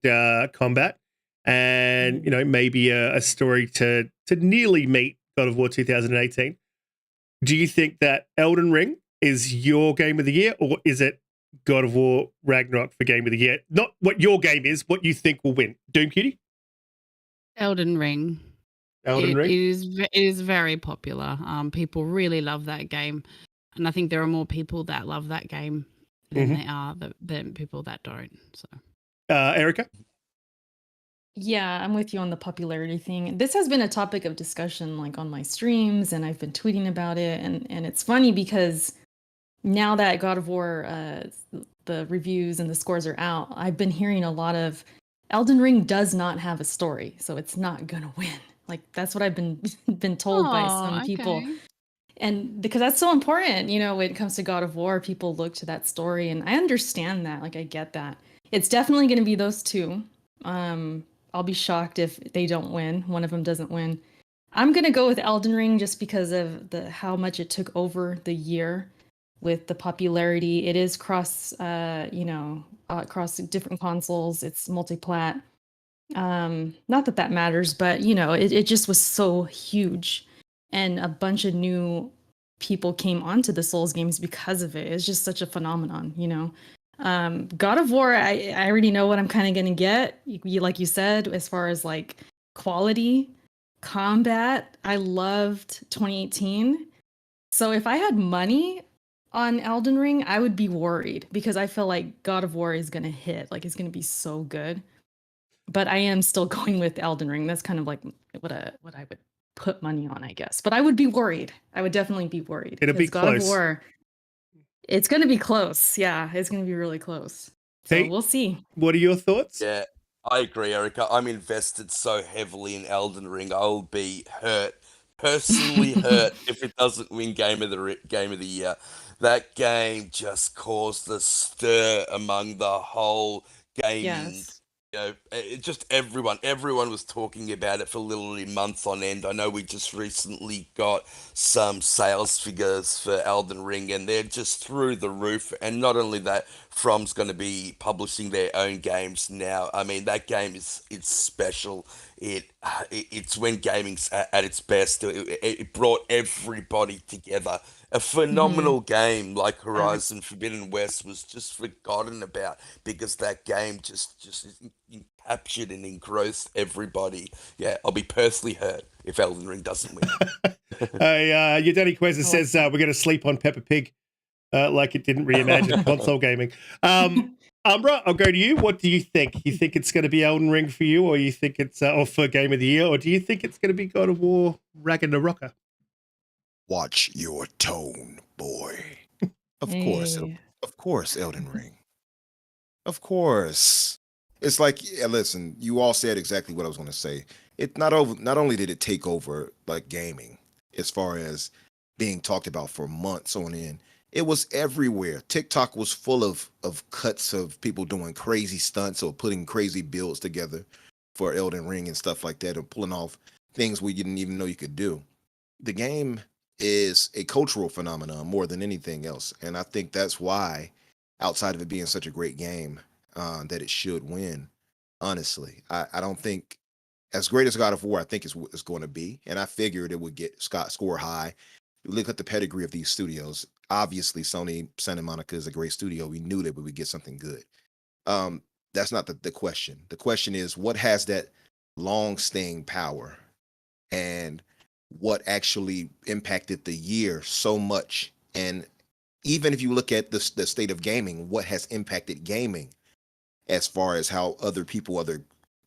combat, and you know maybe a story to nearly meet God of War 2018. Do you think that Elden Ring is your game of the year, or is it God of War Ragnarok for game of the year? Not what your game is, what you think will win. Doom Cutie? Elden Ring. Elden Ring? It is very popular. People really love that game, and I think there are more people that love that game than Mhm. they are than people that don't. So Erica? Yeah, I'm with you on the popularity thing. This has been a topic of discussion like on my streams, and I've been tweeting about it, and it's funny because now that God of War the reviews and the scores are out, I've been hearing a lot of Elden Ring does not have a story, so it's not gonna win. Like that's what I've been been told by some people. okay. And because that's so important, you know, when it comes to God of War, people look to that story, and I understand that. Like I get that. It's definitely going to be those two. I'll be shocked if they don't win. One of them doesn't win. I'm going to go with Elden Ring just because of the how much it took over the year with the popularity. It is cross across different consoles. It's multi-plat. Not that that matters, but you know, it just was so huge. And a bunch of new people came onto the Souls games because of it. It's just such a phenomenon, you know. God of War, I already know what I'm kind of gonna get. You like you said, as far as like quality, combat, I loved 2018. So if I had money on Elden Ring, I would be worried because I feel like God of War is gonna hit, like it's gonna be so good. But I am still going with Elden Ring. That's kind of like what I would put money on, I guess. But I would be worried. I would definitely be worried. It'll be because God of close. War, it's going to be close. Yeah, it's going to be really close. So Pete? we'll see. What are your thoughts? Yeah, I agree, Erica. I'm invested so heavily in Elden Ring. I'll be personally hurt, if it doesn't win Game of the Year. That game just caused a stir among the whole gaming. Yes. You know, just everyone was talking about it for literally months on end. I know we just recently got some sales figures for Elden Ring, and they're just through the roof. And not only that, From's going to be publishing their own games now. I mean, that game it's special. It's when gaming's at its best. It brought everybody together. A phenomenal game like Horizon Forbidden West was just forgotten about because that game just captured and engrossed everybody. Yeah, I'll be personally hurt if Elden Ring doesn't win. Your Daddy Quezza says we're going to sleep on Peppa Pig like it didn't reimagine console gaming. Umbra, I'll go to you. What do you think? You think it's going to be Elden Ring for you, or you think it's or for Game of the Year, or do you think it's going to be God of War Ragnarok? Watch your tone, boy. Of Hey. course, Elden Ring. Of course. It's like, yeah, listen, you all said exactly what I was going to say. It not only did it take over like gaming, as far as being talked about for months on end, it was everywhere. TikTok was full of cuts of people doing crazy stunts or putting crazy builds together for Elden Ring and stuff like that, and pulling off things we didn't even know you could do. The game is a cultural phenomenon more than anything else, and I think that's why, outside of it being such a great game, that it should win. Honestly, I don't think as great as God of War I think is going to be, and I figured it would get score high. You look at the pedigree of these studios. Obviously, Sony Santa Monica is a great studio. We knew that we would get something good. That's not the question. The question is what has that long staying power, and what actually impacted the year so much. And even if you look at the state of gaming, what has impacted gaming as far as how other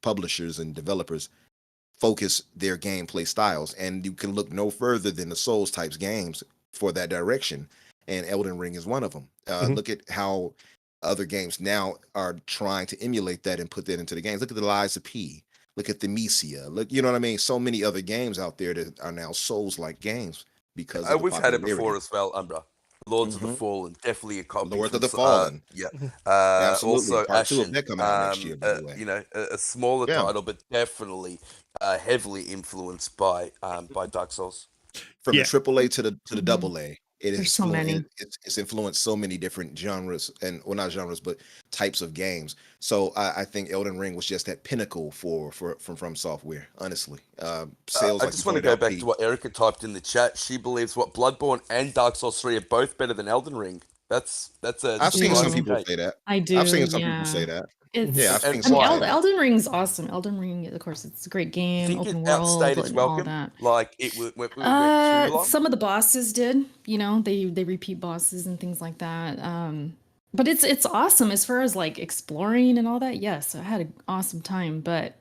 publishers and developers focus their gameplay styles. And you can look no further than the Souls types games for that direction. And Elden Ring is one of them. Look at how other games now are trying to emulate that and put that into the games. Look at the Lies of P. Look at the Mysia. Look, you know what I mean? So many other games out there that are now Souls-like games because of the We've had it popularity. before as well, Umbra. Lords of the Mhm. Fallen, definitely a copy. Lords of from the Fallen. Yeah. Absolutely. Also, Part 2 of Ashen. that coming out next year, by the way. You know, a smaller Yeah. title, but definitely heavily influenced by Dark Souls. From Yeah. the AAA to the Mhm. double A. It is There's so many. It's influenced so many different genres and well, not genres, but types of games. So I think Elden Ring was just that pinnacle from Software. Honestly, sales. I like just you want to pointed go out, back Pete. to what Erica typed in the chat. She believes what Bloodborne and Dark Souls 3 are both better than Elden Ring. That's a I've seen some surprising people take. say that. I do. I've seen some people Yeah. say that. It's, Yeah, I've And seen I mean, some why? say that. Elden Ring's awesome. Elden Ring, of course, it's a great Do you game, think open it world, outstayed its and all welcome? that. Like it went too long? Some of the bosses did, you know, they repeat bosses and things like that. But it's awesome as far as like exploring and all that. Yes, I had an awesome time. But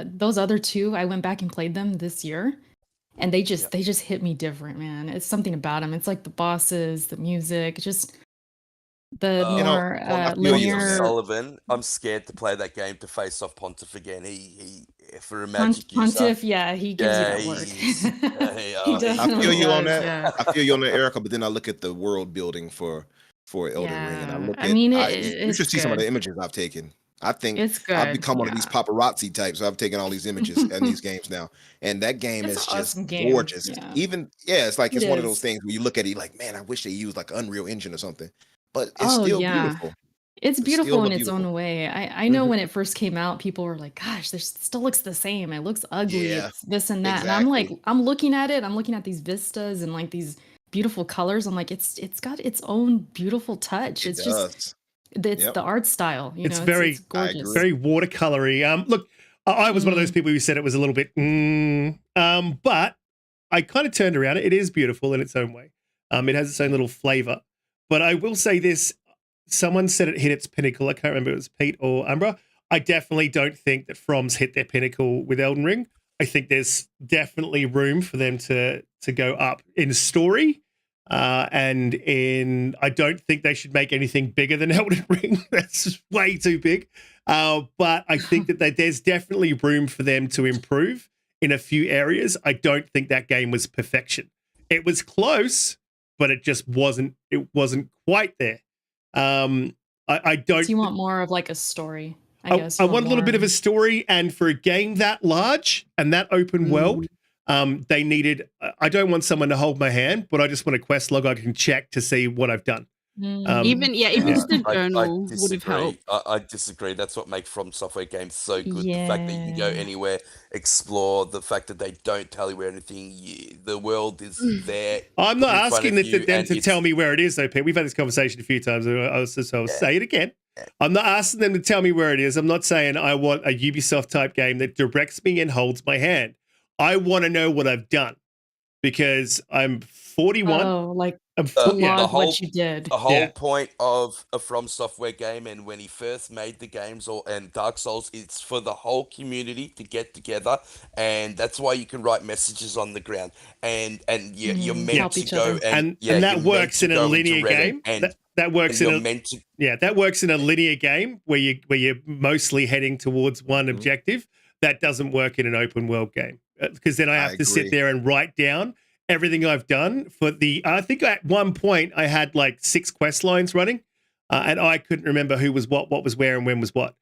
those other two, I went back and played them this year, and they just hit me different, man. It's something about them. It's like the bosses, the music, just the You know, more I feel you on linear. that. Sullivan, I'm scared to play that game to face off Pontiff again. He for a magic user. Pontiff, yeah, he gives you that work. He I definitely feel you on does, that. yeah. I feel you on that, Erica. But then I look at the world building for Elden Ring, and I Yeah, look I at mean, you should it's see some of the good. images I've taken. I think It's I've good, become one of these yeah. paparazzi types. So I've taken all these images and these games now, and that game It's is an just awesome game, gorgeous. yeah. It's like It it's one of those is. things where you look at it like, man, I wish they used like Unreal Engine or something, but it's Oh, still yeah. beautiful. It's It's beautiful still in its beautiful. own way. I know Mhm. when it first came out, people were like, "Gosh, this still looks the same. It looks ugly. Yeah, It's this and that." And I'm like, exactly. I'm looking at it. I'm looking at these vistas and like these beautiful colors. I'm like, it's got its own beautiful touch. It It's just does. it's Yep, the art style, you It's know. very, It's gorgeous. agree. very watercolory. Look, I was one of those people who said it was a little bit, but I kind of turned around. It is beautiful in its own way. It has its own little flavor. But I will say this: someone said it hit its pinnacle. I can't remember if it was Pete or Umbra. I definitely don't think that From's hit their pinnacle with Elden Ring. I think there's definitely room for them to go up in story. And I don't think they should make anything bigger than Elden Ring. That's just way too big. But I think that there's definitely room for them to improve in a few areas. I don't think that game was perfection. It was close, but it just wasn't. It wasn't quite there. I don't. So you want more of like a story, I I, guess. I You want a little bit of more- a story, and for a game that large and that open world, they needed. I don't want someone to hold my hand, but I just want a quest log I can check to see what I've done. Even just the journal would have disagree. helped. I disagree. That's what makes From Software games so good. The fact that you can go Yeah. anywhere, explore. The fact that they don't tell you where anything. The world is there. I'm not put in front asking of you, them and to it's- tell me where it is, though, Pete. We've had this conversation a few times. I'll say it again. I'm not asking them to tell me where it is. I'm not saying I want a Ubisoft type game that directs me and holds my hand. I want to know what I've done because I'm 41. Oh, like I'm to The log whole- what you did. The whole Yeah. point of a From Software game, and when he first made the games and Dark Souls, it's for the whole community to get together, and that's why you can write messages on the ground, and you're meant Help to each go other. and you're that meant works to in a go into linear Reddit, game. and That works in you're a meant to. that works in a linear game where you're mostly heading towards one objective. That doesn't work in an open world game because then I have to sit agree. there and write down everything I've done for the. I think at one point I had like 6 quest lines running, and I couldn't remember who was what was where, and when was what.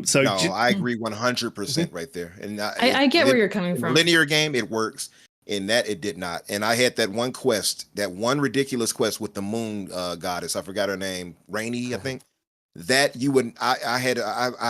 So No, I agree 100% right there. And I get where you're coming in a from. linear game, it works. In that, it did not. And I had that one quest, that one ridiculous quest with the moon goddess. I forgot her name, Rainy, I think. That you wouldn't. I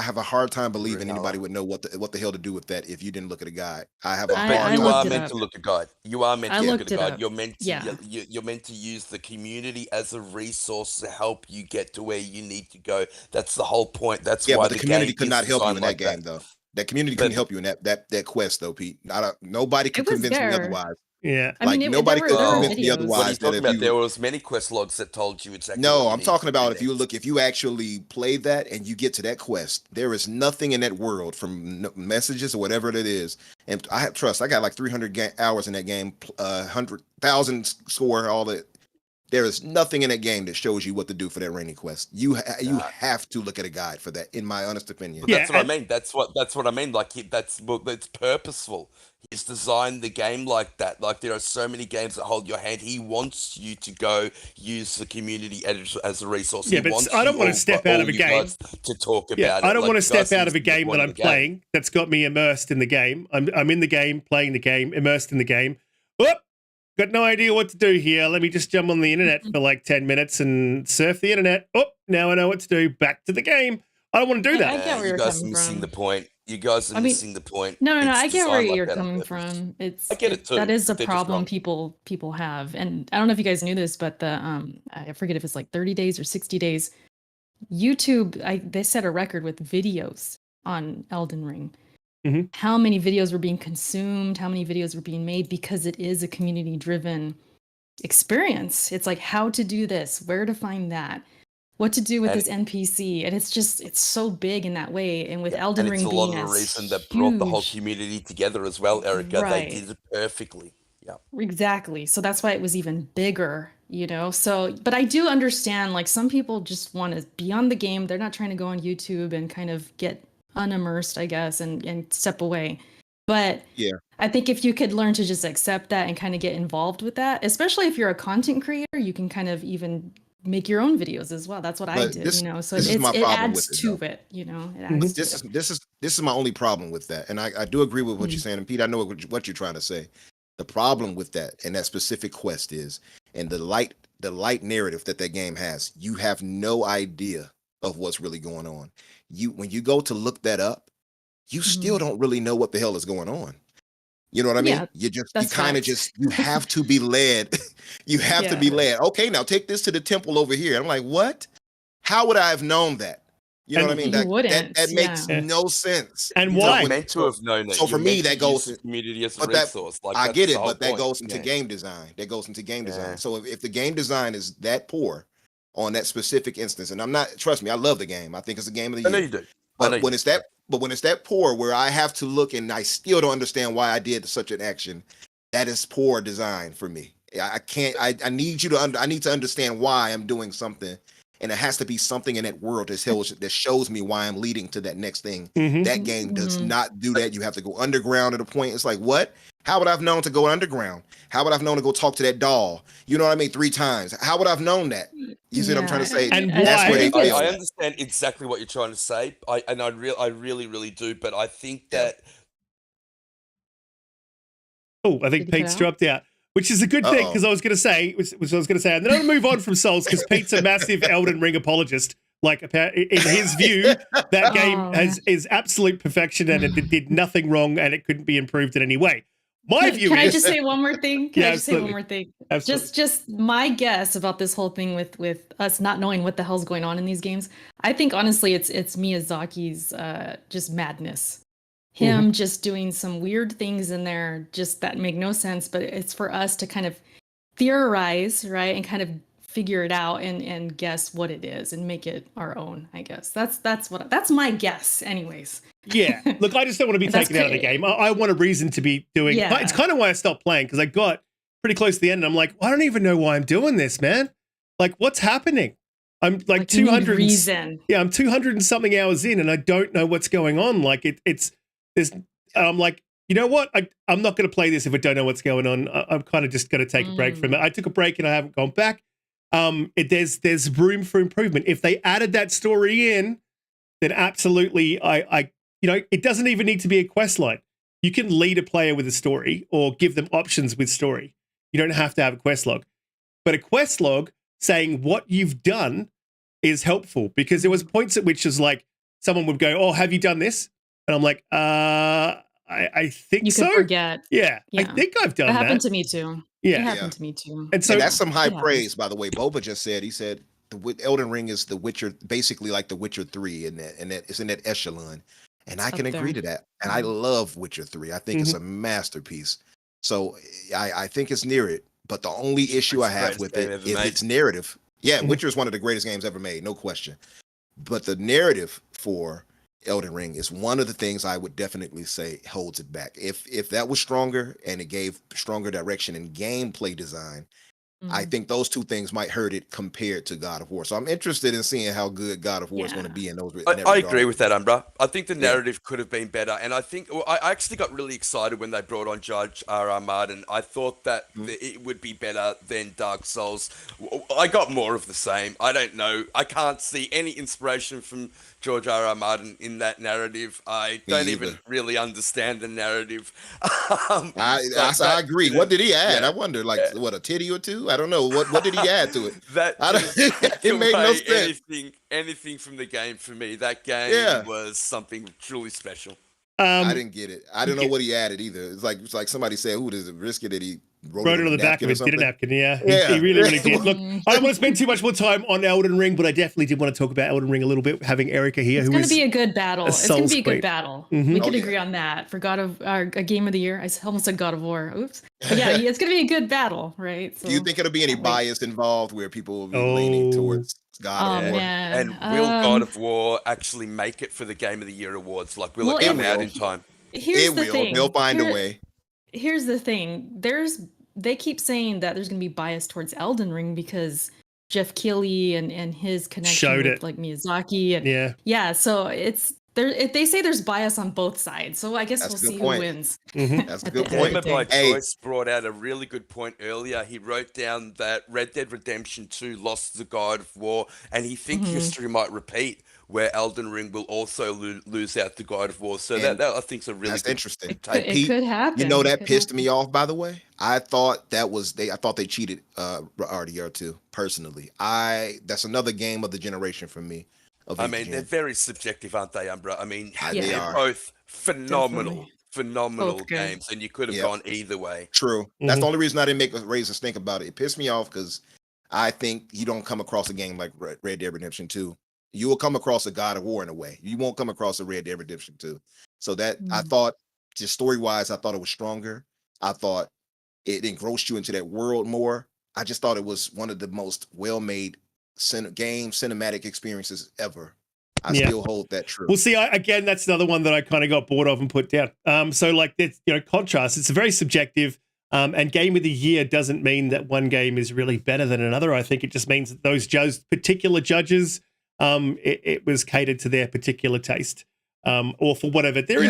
have a hard time believing anybody would know what the hell to do with that if you didn't look at a guide. I have a I hard But you looked are it meant up. to look at guide. You are meant I to look looked at a it guide. up. You're meant to. Yeah. You're meant to use the community as a resource to help you get to where you need to go. That's the whole point. That's Yeah, why but the community game could is not help you designed in that like game, though. That community couldn't But- help you in that quest, though, Pete. Nobody could It was convince me there. otherwise. yeah. I Like mean, nobody there could were convince me videos. What are you otherwise that talking if about? you There was many quest logs that told you exactly. No, what you I'm needed talking to do about if you next. look, if you actually play that and you get to that quest, there is nothing in that world from messages or whatever it is. And I have trust. I got like 300 hours in that game, 100,000 score, all that. There is nothing in that game that shows you what to do for that rainy quest. You have to look at a guide for that, in my honest opinion. But that's what I mean. That's what I mean. Like that's purposeful. He's designed the game like that. Like there are so many games that hold your hand. He wants you to go use the community as a resource. Yeah, but I don't want to step out of a game to talk about it. I don't want to step out of a game that I'm playing that's got me immersed in the game. I'm in the game, playing the game, immersed in the game. Whoop! Got no idea what to do here. Let me just jump on the internet for like 10 minutes and surf the internet. Oh, now I know what to do. Back to the game. I don't want to do that. I get where you're guys coming are missing from. the point. You guys are missing the point. No. It's I get where designed like you're that on coming purpose. from. I get it too. That is a They're just problem wrong. people have. And I don't know if you guys knew this, but the I forget if it's like 30 days or 60 days. YouTube, they set a record with videos on Elden Ring. Mm-hmm. How many videos were being consumed? How many videos were being made? Because it is a community-driven experience. It's like how to do this, where to find that, what to do with this NPC, and it's so big in that way. And with Elden Ring being it's a lot of the reason that brought the whole community together as well, Erica. Right. They did it perfectly. Yeah, exactly. So that's why it was even bigger, you know. So, but I do understand, like some people just want to be on the game. They're not trying to go on YouTube and kind of get unimmersed, I guess, and step away. But yeah, I think if you could learn to just accept that and kind of get involved with that, especially if you're a content creator, you can kind of even make your own videos as well. That's what I did, you know. So it adds to it, you know. It adds this is my only problem with that, and I do agree with what you're saying. And Pete, I know what you're trying to say. The problem with that and that specific quest is, and the light narrative that game has, you have no idea of what's really going on. When you go to look that up, you still don't really know what the hell is going on. You know what I mean? You have to be led. You have to be led. Okay, now take this to the temple over here. I'm like, what? How would I have known that? You know what I mean? That makes no sense. And why? Meant to have known it. So for me, that goes to community as a resource. Like, I get it, but that goes into game design. So if the game design is that poor on that specific instance, and trust me, I love the game. I think it's a game of the year. I know you do. But when it's that poor, where I have to look and I still don't understand why I did such an action, that is poor design for me. I can't. I need you to. I need to understand why I'm doing something, and it has to be something in that world that shows me why I'm leading to that next thing. That game does not do that. You have to go underground at a point. It's like, what? How would I have known to go underground? How would I have known to go talk to that doll? You know what I mean? 3 times. How would I have known that? You see what I'm trying to say? And that's where they fail. I understand exactly what you're trying to say. I really do. But I think that. Oh, I think Pete's dropped out, which is a good thing, because I was going to say, and then I'll move on from Souls, because Pete's a massive Elden Ring apologist. Like, in his view, that game is absolute perfection, and it did nothing wrong, and it couldn't be improved in any way. My view Can is... I just say one more thing? Can I just say one more thing? Absolutely. Just my guess about this whole thing with us not knowing what the hell's going on in these games. I think honestly, it's Miyazaki's just madness. Him just doing some weird things in there, just that make no sense. But it's for us to kind of theorize, right, and kind of figure it out and guess what it is and make it our own. I guess that's my guess, anyways. Yeah, look, I just don't want to be taken out of the game. I want a reason to be doing. Yeah. It's kind of why I stopped playing, because I got pretty close to the end, and I'm like, I don't even know why I'm doing this, man. Like, what's happening? I'm like 200 reason. Yeah, I'm 200 and something hours in, and I don't know what's going on. Like I'm like, you know what? I'm not going to play this if I don't know what's going on. I'm kind of just going to take a break from it. I took a break and I haven't gone back. There's room for improvement. If they added that story in, then absolutely, it doesn't even need to be a quest line. You can lead a player with a story or give them options with story. You don't have to have a quest log. But a quest log saying what you've done is helpful, because there was points at which is like someone would go, "Oh, have you done this?" And I'm like, I think so. You could forget. Yeah, I think I've done that. It happened to me too. Yeah. It happened to me too. And so that's some high praise, by the way. Boba just said, he said, Elden Ring is The Witcher, basically like The Witcher 3 in that it's in that echelon. And I can agree to that. And I love Witcher 3. I think it's a masterpiece. So I think it's near it. But the only issue I have with it is its narrative. Yeah, Witcher is one of the greatest games ever made, no question. But the narrative for Elden Ring is one of the things I would definitely say holds it back. If that was stronger and it gave stronger direction in gameplay design, I Mhm. think those two things might hurt it compared to God of War. So I'm interested in seeing how good God of War is going to Yeah. be in those in I, that I regard. agree with that, Umbra. I think the Yeah. narrative could have been better, and I think I actually got really excited when they brought on Judge R.R. Martin. I thought that Mhm. it would be better than Dark Souls. I got more of the same. I don't know. I can't see any inspiration from George R.R. Martin in that narrative. I Me don't either. even really understand the narrative. I agree. What did he add? yeah. I wonder, like, what, a titty or two? I don't know. What did he add to it? That I don't, just took it made no away sense. anything from the game for me. That game Yeah. was something truly special. I Um, didn't get it. I didn't know what he added either. It's like somebody said, "Who does it? Riskit that he wrote it on the back of napkin or it, did a something?" napkin, yeah. Yeah. He really, really did. Look, Mhm. I don't want to spend too much more time on Elden Ring, but I definitely did want to talk about Elden Ring a little bit, having Erica here, It's who going to is be a good battle. It's going to Souls be a queen. good battle. Mhm. We Oh, could yeah. agree on that for God of a game of the year. I almost said God of War. Oops. But yeah, it's going to be a good battle, right? Do you So think it'll be any can't wait. bias involved where people will be leaning Oh, towards God Oh of War? man. And will God of War actually make it for the Game of the Year awards? Like, will Well, it come it out will. in time? Here's It the will. thing. They'll find a way. Here's the thing. They keep saying that there's going to be bias towards Elden Ring because Jeff Keighley and his connection Showed with it. like Miyazaki and yeah. yeah, so it's there. They say there's bias on both sides, so I guess That's we'll a good see point. who wins. Mhm. That's a at good the end of point. the Gamer by day. Hey. Choice brought out a really good point earlier. He wrote down that Red Dead Redemption 2 lost the God of War, and he thinks Mhm. history might repeat where Elden Ring will also lose out the God of War. So And that I think is a really that's good interesting. It Pete, could happen. you know It that could pissed happen. me off, by the way. I thought they cheated RDR2 personally. That's another game of the generation for me. Of I each mean, they're gen. very subjective, aren't they, Umbra? I mean, Yeah. They they're are. both phenomenal, Definitely. phenomenal Both good. games, and you could have Yep. gone either way. True. That's Mhm. the only reason I didn't raise a stink about it. It pissed me off because I think you don't come across a game like Red Dead Redemption 2. You will come across a God of War in a way. You won't come across a Red Dead Redemption 2. So that I Mm. thought, just story-wise, I thought it was stronger. I thought it engrossed you into that world more. I just thought it was one of the most well-made cinematic experiences ever. I Yeah. still hold that true. Well, see, again, that's another one that I kind of got bored of and put down. So, like, it's, contrast. It's very subjective, and Game of the Year doesn't mean that one game is really better than another. I think it just means that those particular judges, it was catered to their particular taste, or for whatever. There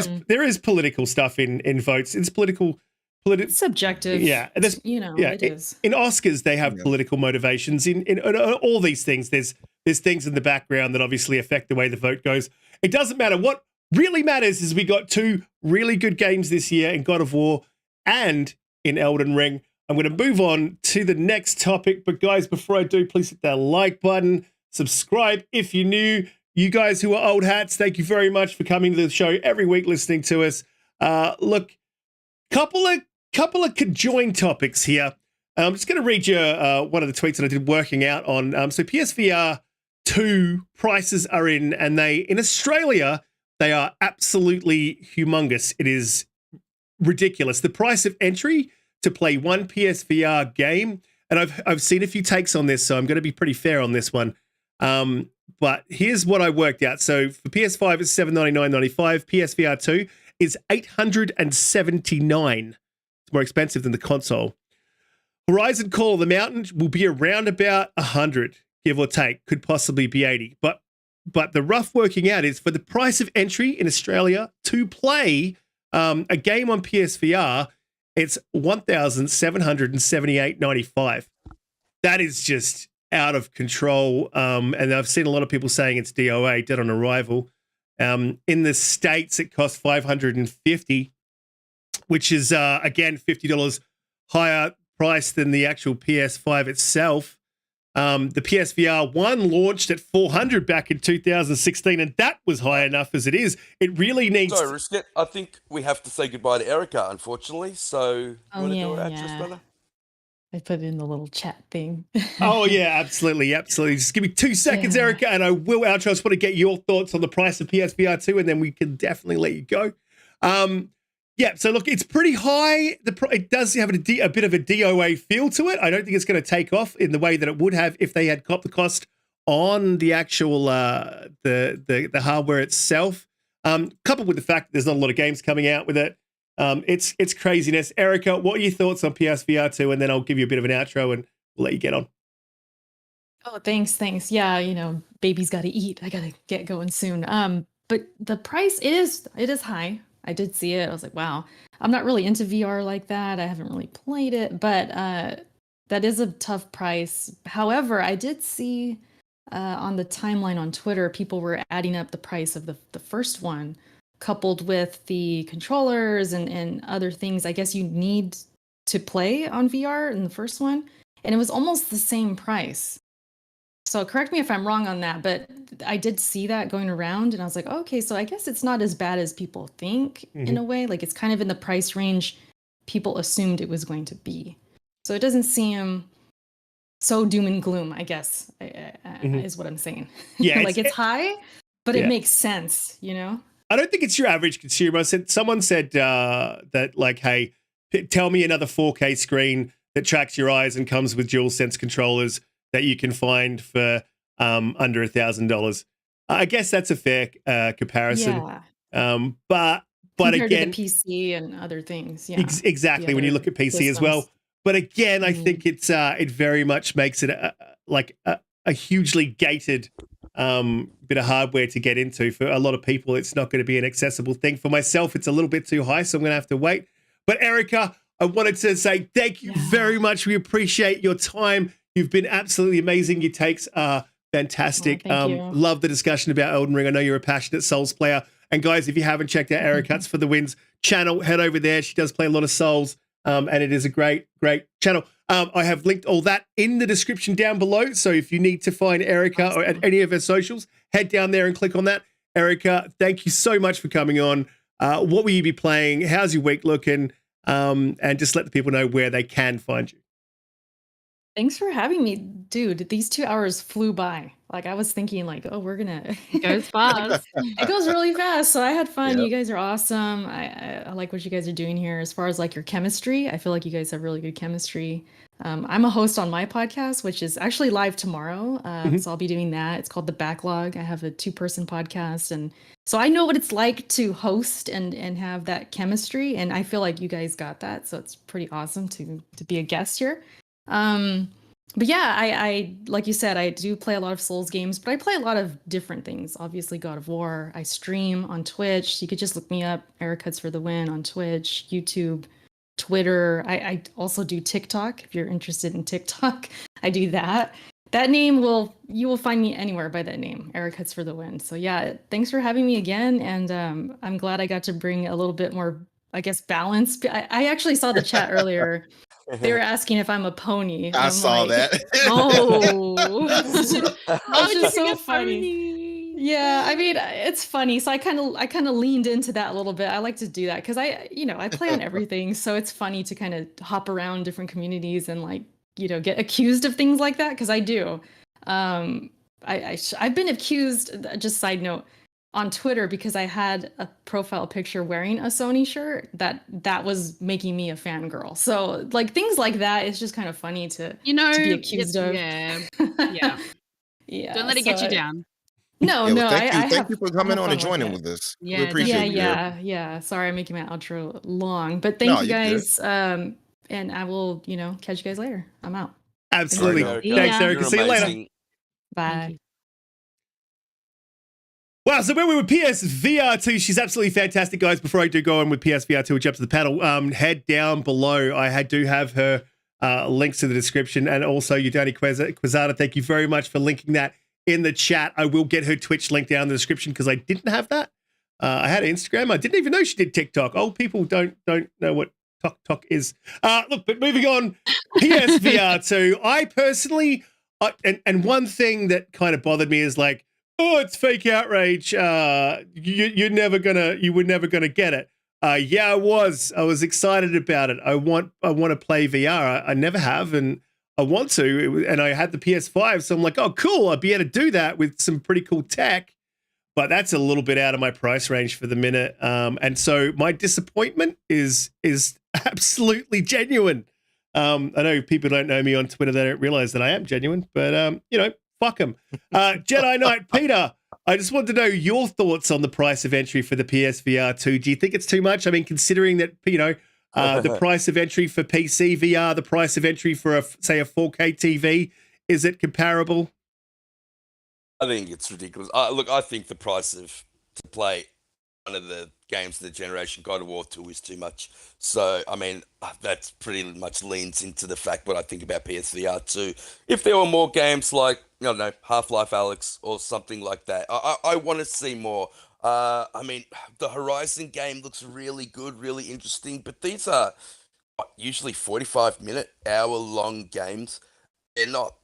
is political stuff in votes. It's political. It's subjective. Yeah, and there's it is. in Oscars they have Yeah. political motivations. In all these things, there's things in the background that obviously affect the way the vote goes. It doesn't matter. What really matters is we got two really good games this year in God of War and in Elden Ring. I'm going to move on to the next topic, but guys, before I do, please hit that like button, subscribe if you're new. You guys who are old hats, thank you very much for coming to the show every week, listening to us. Look, couple of conjoined topics here. I'm just going to read you one of the tweets that I did working out on. So PSVR 2 prices are in, and in Australia, they are absolutely humongous. It is ridiculous. The price of entry to play one PSVR game, and I've seen a few takes on this, so I'm going to be pretty fair on this one. But here's what I worked out. So for PS5, it's $799.95. PSVR 2 is $879. It's more expensive than the console. Horizon Call of the Mountain will be around about 100, give or take. Could possibly be 80. But the rough working out is for the price of entry in Australia to play a game on PSVR, it's $1,778.95. That is just out of control. And I've seen a lot of people saying it's DOA, dead on arrival. In the States, it costs $550, which is, again, $50 higher price than the actual PS5 itself. The PSVR 1 launched at $400 back in 2016, and that was high enough as it is. It really needs... So, Riskit, I think we have to say goodbye to Erica, unfortunately. So, you want to do our outros, brother? I put it in the little chat thing. Oh, yeah, absolutely. Just give me 2 seconds, Yeah. Erica, and I will outro. I just want to get your thoughts on the price of PSVR 2, and then we can definitely let you go. Yeah, so look, it's pretty high. It does have a bit of a DOA feel to it. I don't think it's going to take off in the way that it would have if they had got the cost on the actual the hardware itself. Coupled with the fact that there's not a lot of games coming out with it. It's craziness. Erica, what are your thoughts on PSVR 2? And then I'll give you a bit of an outro and we'll let you get on. Oh, thanks. Yeah, baby's got to eat. I got to get going soon. But the price it is high. I did see it. I was like, wow. I'm not really into VR like that. I haven't really played it, but that is a tough price. However, I did see on the timeline on Twitter, people were adding up the price of the first one, coupled with the controllers and other things. I guess you need to play on VR in the first one, and it was almost the same price. So correct me if I'm wrong on that, but I did see that going around, and I was like, okay, so I guess it's not as bad as people think in a way. Like, it's kind of in the price range people assumed it was going to be. So it doesn't seem so doom and gloom, I guess, is what I'm saying. Yeah, like it's high, but it makes sense, I don't think it's your average consumer. Someone said that, like, hey, tell me another 4K screen that tracks your eyes and comes with DualSense controllers that you can find for under $1,000. I guess that's a fair comparison. Yeah. But Compared again, to the PC and other things, yeah. Exactly, when you look at PC systems. as well. But again, I think it very much makes it a hugely gated bit of hardware to get into. For a lot of people, it's not going to be an accessible thing. For myself, it's a little bit too high, so I'm going to have to wait. But Erica, I wanted to say thank you very much. We appreciate your time. You've been absolutely amazing. Your takes are fantastic. Thank you. Love the discussion about Elden Ring. I know you're a passionate Souls player. And guys, if you haven't checked out Erica Cuts for the Wins channel, head over there. She does play a lot of Souls, and it is a great channel. I have linked all that in the description down below. So if you need to find Erica or at any of her socials, head down there and click on that. Erica, thank you so much for coming on. What will you be playing? How's your week looking? And just let the people know where they can find you. Thanks for having me, dude. These 2 hours flew by. Like, I was thinking, like, oh, we're gonna. It goes fast. It goes really fast. So I had fun. Yep. You guys are awesome. I like what you guys are doing here. As far as like your chemistry, I feel like you guys have really good chemistry. I'm a host on my podcast, which is actually live tomorrow. So I'll be doing that. It's called The Backlog. I have a 2-person podcast, and so I know what it's like to host and have that chemistry. And I feel like you guys got that. So it's pretty awesome to be a guest here. But yeah, I like you said, I do play a lot of Souls games, but I play a lot of different things. Obviously, God of War. I stream on Twitch. You could just look me up, Eric Cuts for the Win on Twitch, YouTube, Twitter. I also do TikTok. If you're interested in TikTok, I do that. That name you will find me anywhere by that name, Eric Cuts for the Win. So yeah, thanks for having me again, and I'm glad I got to bring a little bit more, I guess, balance. I actually saw the chat earlier. They were asking if I'm a pony. I saw that. Oh, that's just so funny. Pony. Yeah, I mean, it's funny. So I kind of leaned into that a little bit. I like to do that because I play on everything. So it's funny to kind of hop around different communities and get accused of things like that, because I do. I've been accused. Just side note. On Twitter, because I had a profile picture wearing a Sony shirt that was making me a fangirl. So like things like that, it's just kind of funny to be accused of. Yeah. Yeah. Don't let it get you down. No, Yeah, well, no. thank you for coming on and fun with joining it. with us. Yeah, We appreciate it. Yeah. Sorry, I'm making my outro long, but thank No, you you're good. guys. And I will, catch you guys later. I'm out. Absolutely. Thank you. Thanks, Yeah. Erica. You're See you later. amazing. Bye. Thank you. Wow, so when we were PSVR 2, she's absolutely fantastic, guys. Before I do go on with PSVR 2, which jump to the panel, head down below. I do have her links in the description, and also Udani Quezada. Thank you very much for linking that in the chat. I will get her Twitch link down in the description because I didn't have that. I had Instagram. I didn't even know she did TikTok. Old people don't know what TikTok is. Look, but moving on, PSVR 2. I personally, and one thing that kind of bothered me is like, oh, it's fake outrage. You were never gonna get it. Yeah, I was excited about it. I want to play VR. I never have, and I want to. And I had the PS5, so I'm like, oh, cool. I'd be able to do that with some pretty cool tech. But that's a little bit out of my price range for the minute. And so my disappointment is absolutely genuine. I know people don't know me on Twitter. They don't realize that I am genuine, but fuck them. JediKnightPeter, I just want to know your thoughts on the price of entry for the PSVR 2. Do you think it's too much? I mean, considering that, The price of entry for PC VR, the price of entry for say a 4K TV, is it comparable? I think it's ridiculous. Look, I think the price to play one of the games of the generation, God of War 2, is too much. So, I mean, that's pretty much leans into the fact what I think about PSVR 2. If there were more games like, I don't know, Half-Life Alyx or something like that, I want to see more. I mean, the Horizon game looks really good, really interesting, but these are usually 45-minute, hour-long games. They're not,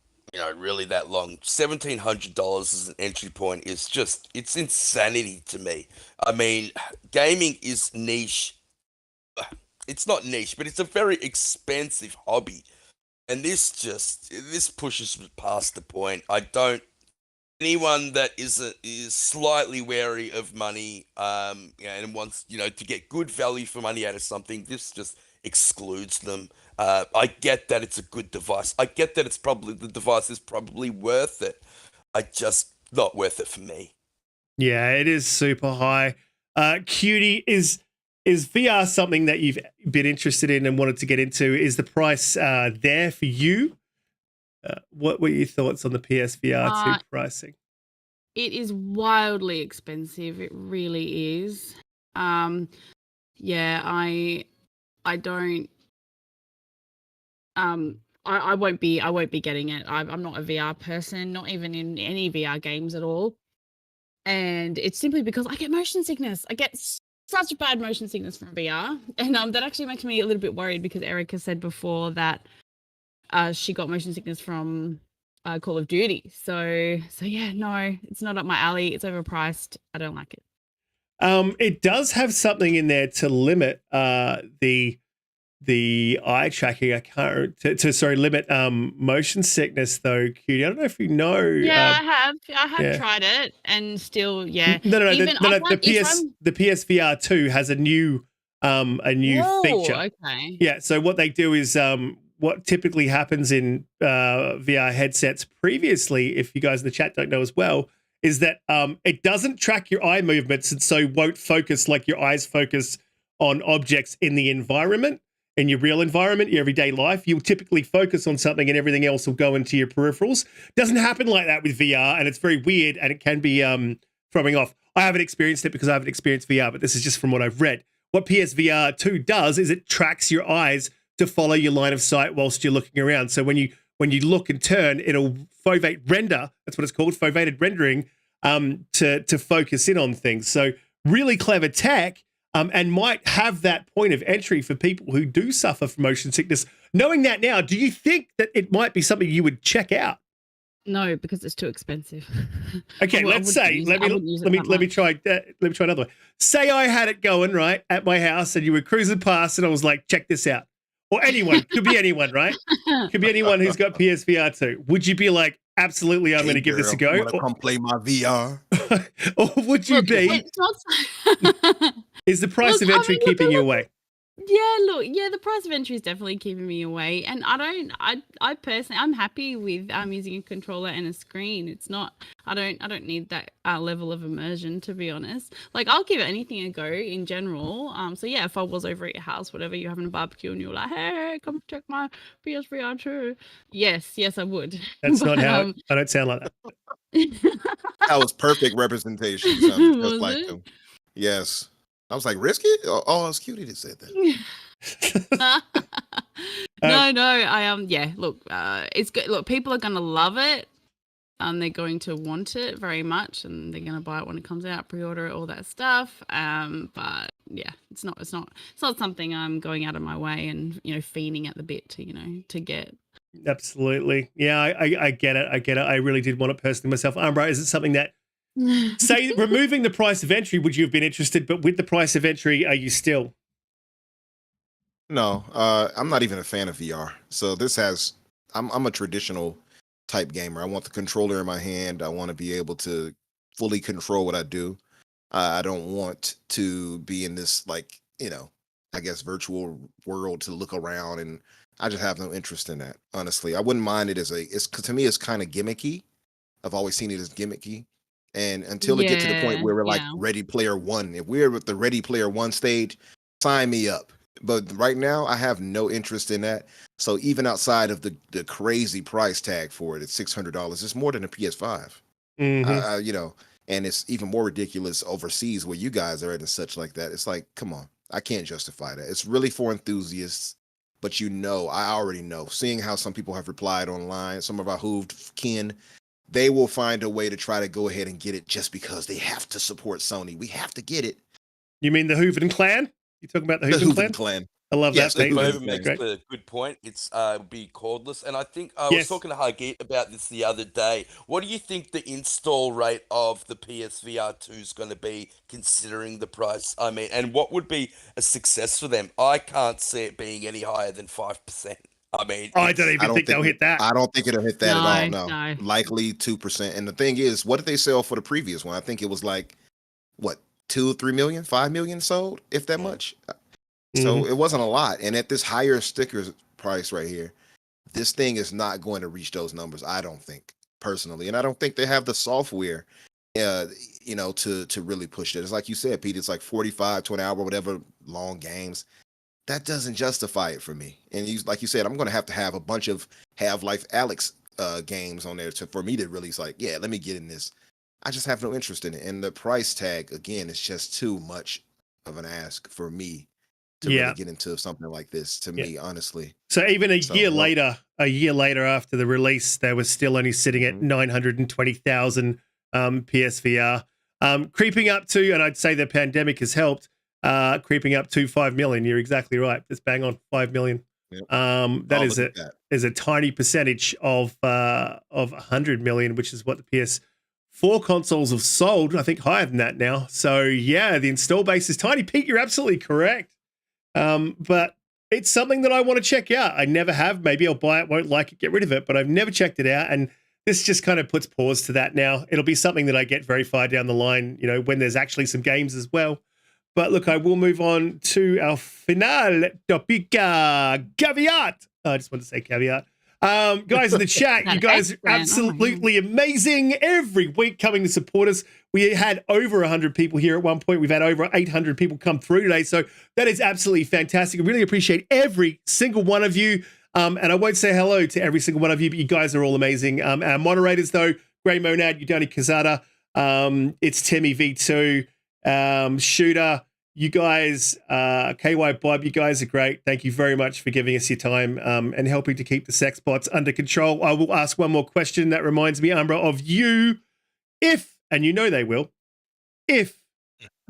really that long. $1,700 as an entry point is just, it's insanity to me. I mean, gaming is niche. It's not niche, but it's a very expensive hobby. And this pushes past the point. Anyone that is slightly wary of money, and wants, to get good value for money out of something, this just excludes them. I get that it's a good device. I get that the device is probably worth it. Not worth it for me. Yeah, it is super high. Cutie, is VR something that you've been interested in and wanted to get into? Is the price there for you? What were your thoughts on the PSVR 2 pricing? It is wildly expensive. It really is. Yeah, I don't. I won't be getting it. I'm not a VR person, not even in any VR games at all. And it's simply because I get motion sickness. I get such bad motion sickness from VR, and that actually makes me a little bit worried because Erica said before that she got motion sickness from Call of Duty. So yeah, no, it's not up my alley. It's overpriced. I don't like it. It does have something in there to limit the eye tracking. I can't limit motion sickness though, Cutie. I don't know if you know. Yeah, I have tried it, and still, yeah. No. The PSVR 2 has a new feature. Okay. Yeah. So what they do is what typically happens in VR headsets previously, if you guys in the chat don't know as well, is that it doesn't track your eye movements, and so won't focus like your eyes focus on objects in the environment. In your real environment, your everyday life, you'll typically focus on something and everything else will go into your peripherals. Doesn't happen like that with VR, and it's very weird, and it can be throwing off. I haven't experienced it because I haven't experienced VR, but this is just from what I've read. What PSVR 2 does is it tracks your eyes to follow your line of sight whilst you're looking around. So when you look and turn, it'll fovate render. That's what it's called, fovated rendering, to focus in on things. So really clever tech. And might have that point of entry for people who do suffer from motion sickness. Knowing that now, do you think that it might be something you would check out? No, because it's too expensive. Okay, let me try another one. Say I had it going right at my house, and you were cruising past, and I was like, "Check this out," or anyone, could be anyone, right? Could be anyone who's got PSVR 2. Would you be like, absolutely, I'm going to give this a go? Or come play my VR? Or would you be? Is the price of entry keeping you away? Yeah, the price of entry is definitely keeping me away. And I personally, I'm happy with using a controller and a screen. It's not, I don't need that level of immersion, to be honest. Like, I'll give anything a go in general. So yeah, if I was over at your house, whatever, you're having a barbecue and you're like, hey, come check my PSVR 2. Yes, I would. That's not how, I don't sound like that. That was perfect representation. Just like them. Yes. I was like, Riskit? Oh, it's Cutie that said that. Look, it's good. Look, people are gonna love it, and they're going to want it very much, and they're gonna buy it when it comes out, pre-order it, all that stuff. But yeah, it's not something I'm going out of my way and fiending at the bit to get. Absolutely, yeah, I get it. I really did want it personally myself. Umbra, is it something that? Say, removing the price of entry, would you have been interested? But with the price of entry, are you still? No, I'm not even a fan of VR. So I'm a traditional type gamer. I want the controller in my hand. I want to be able to fully control what I do. I don't want to be in this, like, I guess, virtual world to look around, and I just have no interest in that. Honestly, I wouldn't mind it to me, it's kind of gimmicky. I've always seen it as gimmicky. And until it gets to the point where we're like Ready Player One, if we're with the Ready Player One stage, sign me up. But right now, I have no interest in that. So even outside of the crazy price tag for it, it's $600. It's more than a PS5. You know, and it's even more ridiculous overseas where you guys are at and such like that. It's like, come on, I can't justify that. It's really for enthusiasts. But you know, I already know, seeing how some people have replied online, some of our hooved kin, they will find a way to try to go ahead and get it just because they have to support Sony. We have to get it. You mean the Hooven clan? You talking about the Hooven clan? I love Yes, that. David makes a good point. It's be cordless, and I think I was talking to Hagit about this the other day. What do you think the install rate of the PSVR 2 is going to be, considering the price? I mean, and what would be a success for them? I can't see it being any higher than 5%. I mean, I don't even think they'll hit that. I don't think it'll hit that at all. No, likely 2%. And the thing is, what did they sell for the previous one? I think it was like what, 2, 3 million, 5 million sold, if that much. So it wasn't a lot. And at this higher stickers price right here, this thing is not going to reach those numbers, I don't think, personally. And I don't think they have the software, you know, to really push it. It's like you said, Pete, it's like 45 to an hour, whatever, long games. That doesn't justify it for me. And like you said, I'm going to have a bunch of Half-Life Alyx games on there for me to really, like, yeah, let me get in this. I just have no interest in it. And the price tag, again, is just too much of an ask for me to really get into something like this, to me, honestly. So even a year later after the release, they were still only sitting at 920,000 PSVR, creeping up to, and I'd say the pandemic has helped, creeping up to 5 million. You're exactly right. It's bang on 5 million. Yep. That is a tiny percentage of 100 million, which is what the PS4 consoles have sold. I think higher than that now. So yeah, the install base is tiny. Pete, you're absolutely correct. But it's something that I want to check out. I never have. Maybe I'll buy it, won't like it, get rid of it, but I've never checked it out. And this just kind of puts pause to that now. It'll be something that I get very far down the line, you know, when there's actually some games as well. But look, I will move on to our final topic, caveat. I just want to say caveat. Guys in the chat, you guys are absolutely amazing every week coming to support us. We had over 100 people here at one point. We've had over 800 people come through today. So that is absolutely fantastic. I really appreciate every single one of you. And I won't say hello to every single one of you, but you guys are all amazing. Our moderators, though, Grey Monad, Udoni Kazada, it's Timmy V2, Shooter, you guys, KY Bob, you guys are great. Thank you very much for giving us your time and helping to keep the sex bots under control. I will ask one more question that reminds me, Umbra, of you. If, and you know they will, if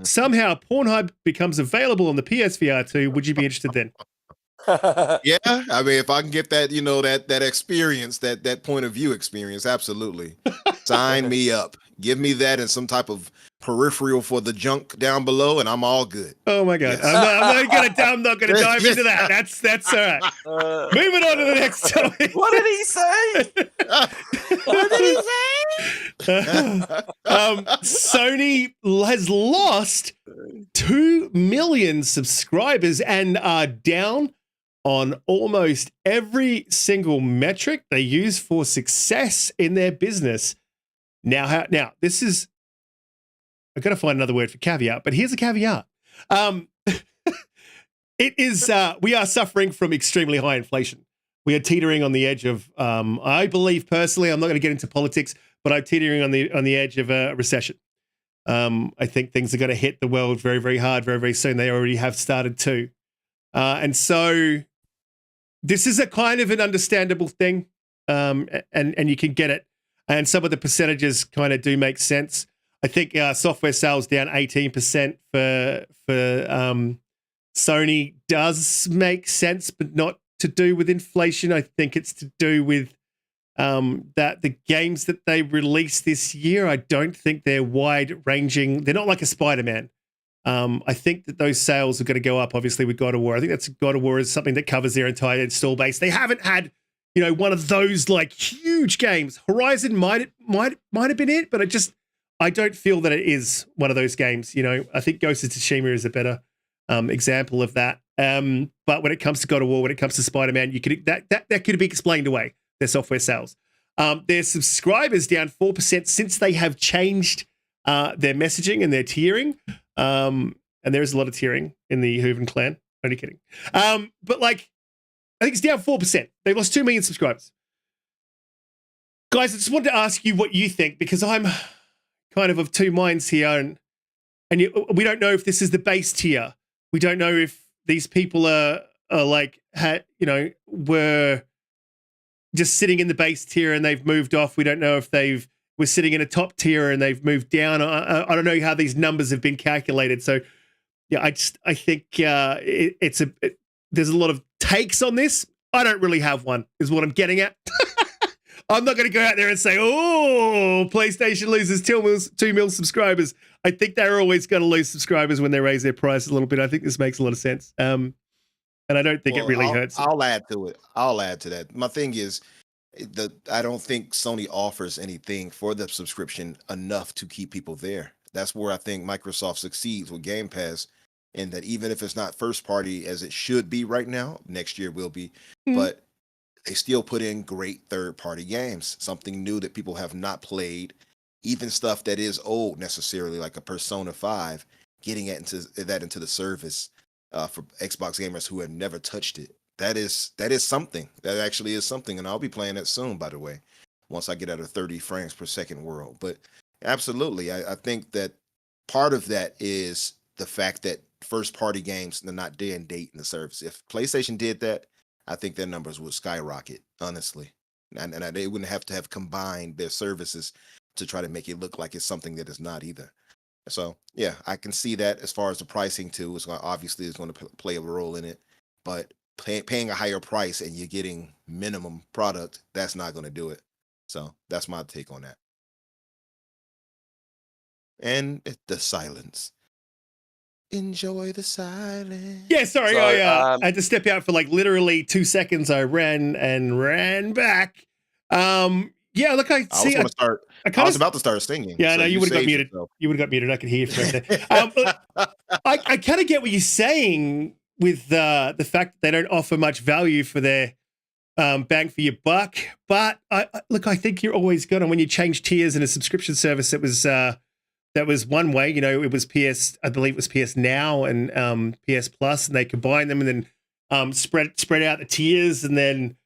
somehow Pornhub becomes available on the PSVR 2, would you be interested then? Yeah, I mean, if I can get that, you know, that experience, that point of view experience, absolutely. Sign me up. Give me that and some type of peripheral for the junk down below, and I'm all good. Oh my god, yes. I'm not gonna dive into that. That's all right. Moving on to the next topic. What did he say? What did he say? Sony has lost 2 million subscribers and are down on almost every single metric they use for success in their business. Now this is, I've got to find another word for caveat, but here's a caveat. It is, we are suffering from extremely high inflation. We are teetering on the edge of, I believe personally, I'm not going to get into politics, but I'm teetering on the edge of a recession. I think things are going to hit the world very, very hard, very, very soon. They already have started to. And so this is a kind of an understandable thing, and you can get it. And some of the percentages kind of do make sense. I think software sales down 18% for Sony does make sense, but not to do with inflation. I think it's to do with that the games that they released this year, I don't think they're wide-ranging. They're not like a Spider-Man. I think that those sales are going to go up, obviously, with God of War. I think that's God of War is something that covers their entire install base. They haven't had, you know, one of those like huge games. Horizon might have been it, but I don't feel that it is one of those games. You know, I think Ghost of Tsushima is a better example of that. But when it comes to God of War, when it comes to Spider-Man, you could that could be explained away. Their software sales, their subscribers down 4% since they have changed their messaging and their tiering. And there is a lot of tiering in the Hooven clan. Only kidding. But like, I think it's down 4%. They lost 2 million subscribers. Guys, I just wanted to ask you what you think, because I'm kind of two minds here, and we don't know if this is the base tier. We don't know if these people are like, were just sitting in the base tier and they've moved off. We don't know if were sitting in a top tier and they've moved down. I don't know how these numbers have been calculated. So yeah, I think there's a lot of takes on this. I don't really have one, is what I'm getting at. I'm not going to go out there and say, oh, PlayStation loses 2 million subscribers. I think they're always going to lose subscribers when they raise their price a little bit. I think this makes a lot of sense. And I don't think it really hurts. I'll add to it. I'll add to that. My thing is, I don't think Sony offers anything for the subscription enough to keep people there. That's where I think Microsoft succeeds with Game Pass, in that even if it's not first party as it should be right now, next year will be, but they still put in great third-party games, something new that people have not played, even stuff that is old necessarily, like a Persona 5, getting it into the service for Xbox gamers who have never touched it. That is something. That actually is something, and I'll be playing that soon, by the way, once I get out of 30 frames per second world. But absolutely, I think that part of that is the fact that first-party games are not day and date in the service. If PlayStation did that, I think their numbers would skyrocket, honestly. And they wouldn't have to have combined their services to try to make it look like it's something that is not either. So, yeah, I can see that as far as the pricing, too. Obviously, it's going to play a role in it. But paying a higher price and you're getting minimum product, that's not going to do it. So that's my take on that. And the silence. Enjoy the silence. Yeah, sorry, I had to step out for like literally 2 seconds. I ran back. Yeah, look, I see. I was about to start singing. Yeah, so no, you would have got muted. Yourself. You would have got muted. I could hear you for a second. I kind of get what you're saying with the fact that they don't offer much value for their bang for your buck. But I think you're always good. And when you change tiers in a subscription service, that was one way. It was I believe it was PS Now and PS Plus, and they combine them and then spread out the tiers. And then,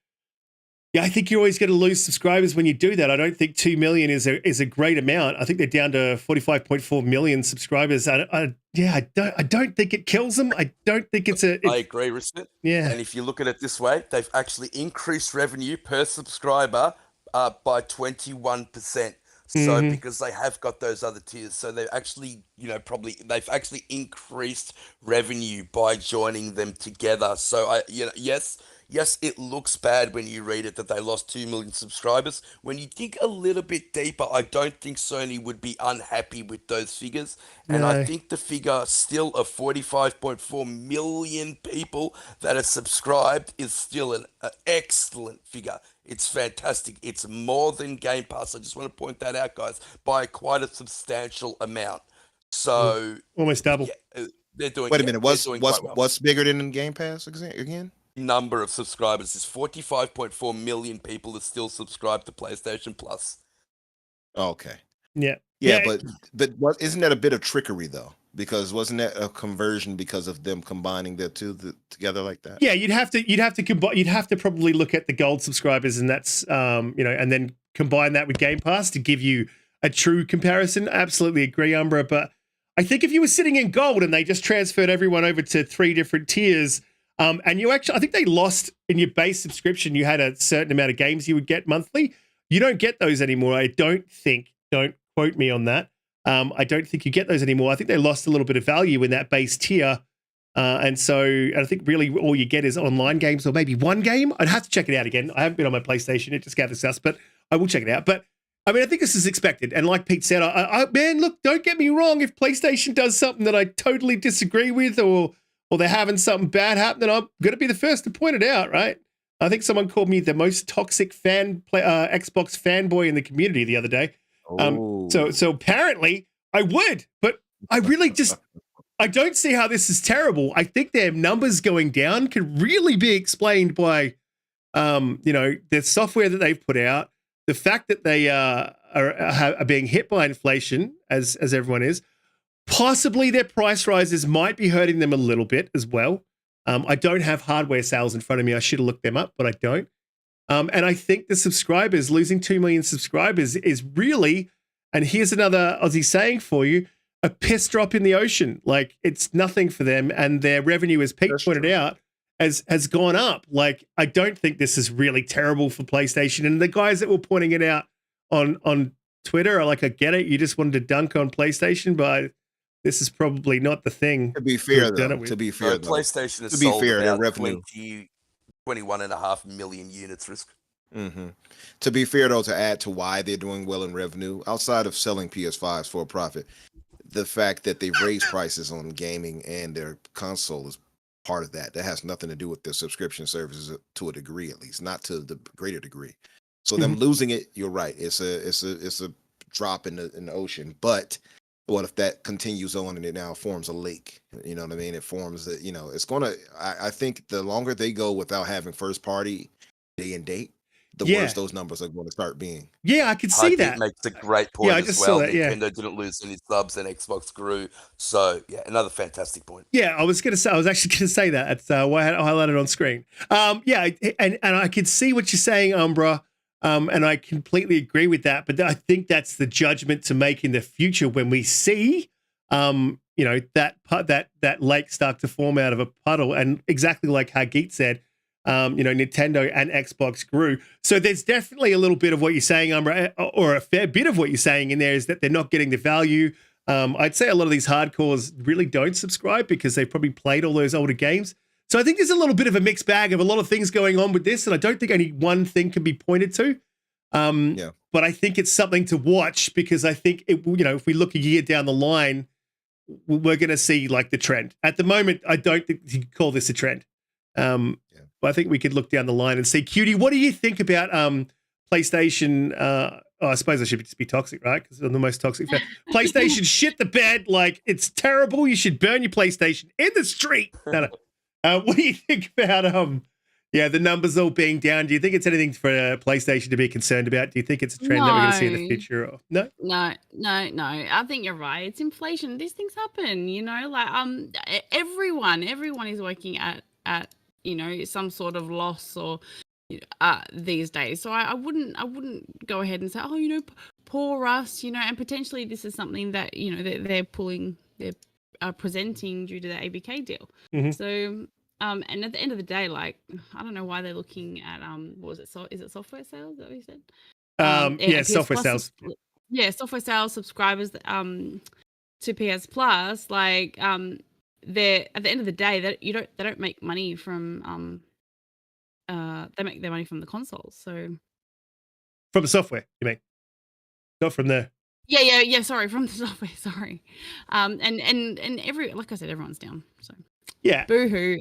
yeah, I think you're always going to lose subscribers when you do that. I don't think 2 million is a great amount. I think they're down to 45.4 million subscribers. I don't think it kills them. I don't think it's I agree, Riskit. Yeah. And if you look at it this way, they've actually increased revenue per subscriber by 21%. So because they have got those other tiers, so they've actually, they've actually increased revenue by joining them together. So yes, it looks bad when you read it that they lost 2 million subscribers. When you dig a little bit deeper, I don't think Sony would be unhappy with those figures. And I think the figure still of 45.4 million people that are subscribed is still an excellent figure. It's fantastic. It's more than Game Pass. I just want to point that out, guys, by quite a substantial amount. So almost double. Yeah, they're doing. Wait a minute. What's what's bigger than Game Pass again? Number of subscribers is 45.4 million people that still subscribe to PlayStation Plus. Okay. Yeah. But what isn't that a bit of trickery though? Because wasn't that a conversion because of them combining the two together like that? Yeah, you'd have to probably look at the gold subscribers, and that's and then combine that with Game Pass to give you a true comparison. Absolutely agree, Umbra. But I think if you were sitting in gold and they just transferred everyone over to 3 different tiers, and I think they lost in your base subscription, you had a certain amount of games you would get monthly. You don't get those anymore. I don't think. Don't quote me on that. I don't think you get those anymore. I think they lost a little bit of value in that base tier. And I think really all you get is online games or maybe one game. I'd have to check it out again. I haven't been on my PlayStation. It just gathers dust, but I will check it out. But I mean, I think this is expected. And like Pete said, man, look, don't get me wrong. If PlayStation does something that I totally disagree with or they're having something bad happen, then I'm going to be the first to point it out, right? I think someone called me the most toxic Xbox fanboy in the community the other day. So apparently I would, but I really I don't see how this is terrible. I think their numbers going down could really be explained by, the software that they've put out, the fact that they are being hit by inflation, as everyone is. Possibly their price rises might be hurting them a little bit as well. I don't have hardware sales in front of me. I should have looked them up, but I don't. And I think the subscribers, losing 2 million subscribers is really, and here's another Aussie saying for you, a piss drop in the ocean. Like, it's nothing for them, and their revenue, as Pete pointed out, has gone up. Like, I don't think this is really terrible for PlayStation. And the guys that were pointing it out on Twitter are like, I get it, you just wanted to dunk on PlayStation, but this is probably not the thing. To be fair, though, PlayStation has sold about 21.5 million units. Risk. Mm-hmm. To be fair, though, to add to why they're doing well in revenue, outside of selling PS5s for a profit, the fact that they've raised prices on gaming and their console is part of that. That has nothing to do with their subscription services, to a degree, at least, not to the greater degree. So them losing it, you're right. It's a drop in the ocean. But what if that continues on and it now forms a lake? You know what I mean? It forms that, it's gonna. I think the longer they go without having first party day and date, the worse those numbers are going to start being. Yeah, I could see that. Makes a great point I just as well. saw that, Nintendo didn't lose any subs and Xbox grew. So, yeah, another fantastic point. Yeah, I was actually going to say that. That's why I had it highlighted on screen. Yeah, and I could see what you're saying, Umbra, and I completely agree with that. But I think that's the judgment to make in the future when we see, that lake start to form out of a puddle. And exactly like Hagit said, Nintendo and Xbox grew. So there's definitely a little bit of what you're saying, Umbra, or a fair bit of what you're saying in there is that they're not getting the value. I'd say a lot of these hardcores really don't subscribe because they've probably played all those older games. So I think there's a little bit of a mixed bag of a lot of things going on with this, and I don't think any one thing can be pointed to. But I think it's something to watch because I think, if we look a year down the line, we're going to see like the trend. At the moment, I don't think you can call this a trend. But I think we could look down the line and see. Cutie, what do you think about PlayStation? I suppose I should just be toxic, right? Because I'm the most toxic fan. PlayStation shit the bed. Like, it's terrible. You should burn your PlayStation in the street. No. What do you think about the numbers all being down? Do you think it's anything for PlayStation to be concerned about? Do you think it's a trend that we're going to see in the future? Or no? No. I think you're right. It's inflation. These things happen. Everyone is working at some sort of loss or these days. So I wouldn't go ahead and say, poor us, and potentially this is something that they're presenting due to the ABK deal. So and at the end of the day, like, I don't know why they're looking at what was it? So is it software sales? Is that what you said? Software sales. Yeah, software sales subscribers to PS Plus, like they're at the end of the day that they don't make money from they make their money from the consoles. So from the software, you mean? Not from the Yeah, sorry, from the software, sorry. And like I said, everyone's down. So yeah. Boo-hoo.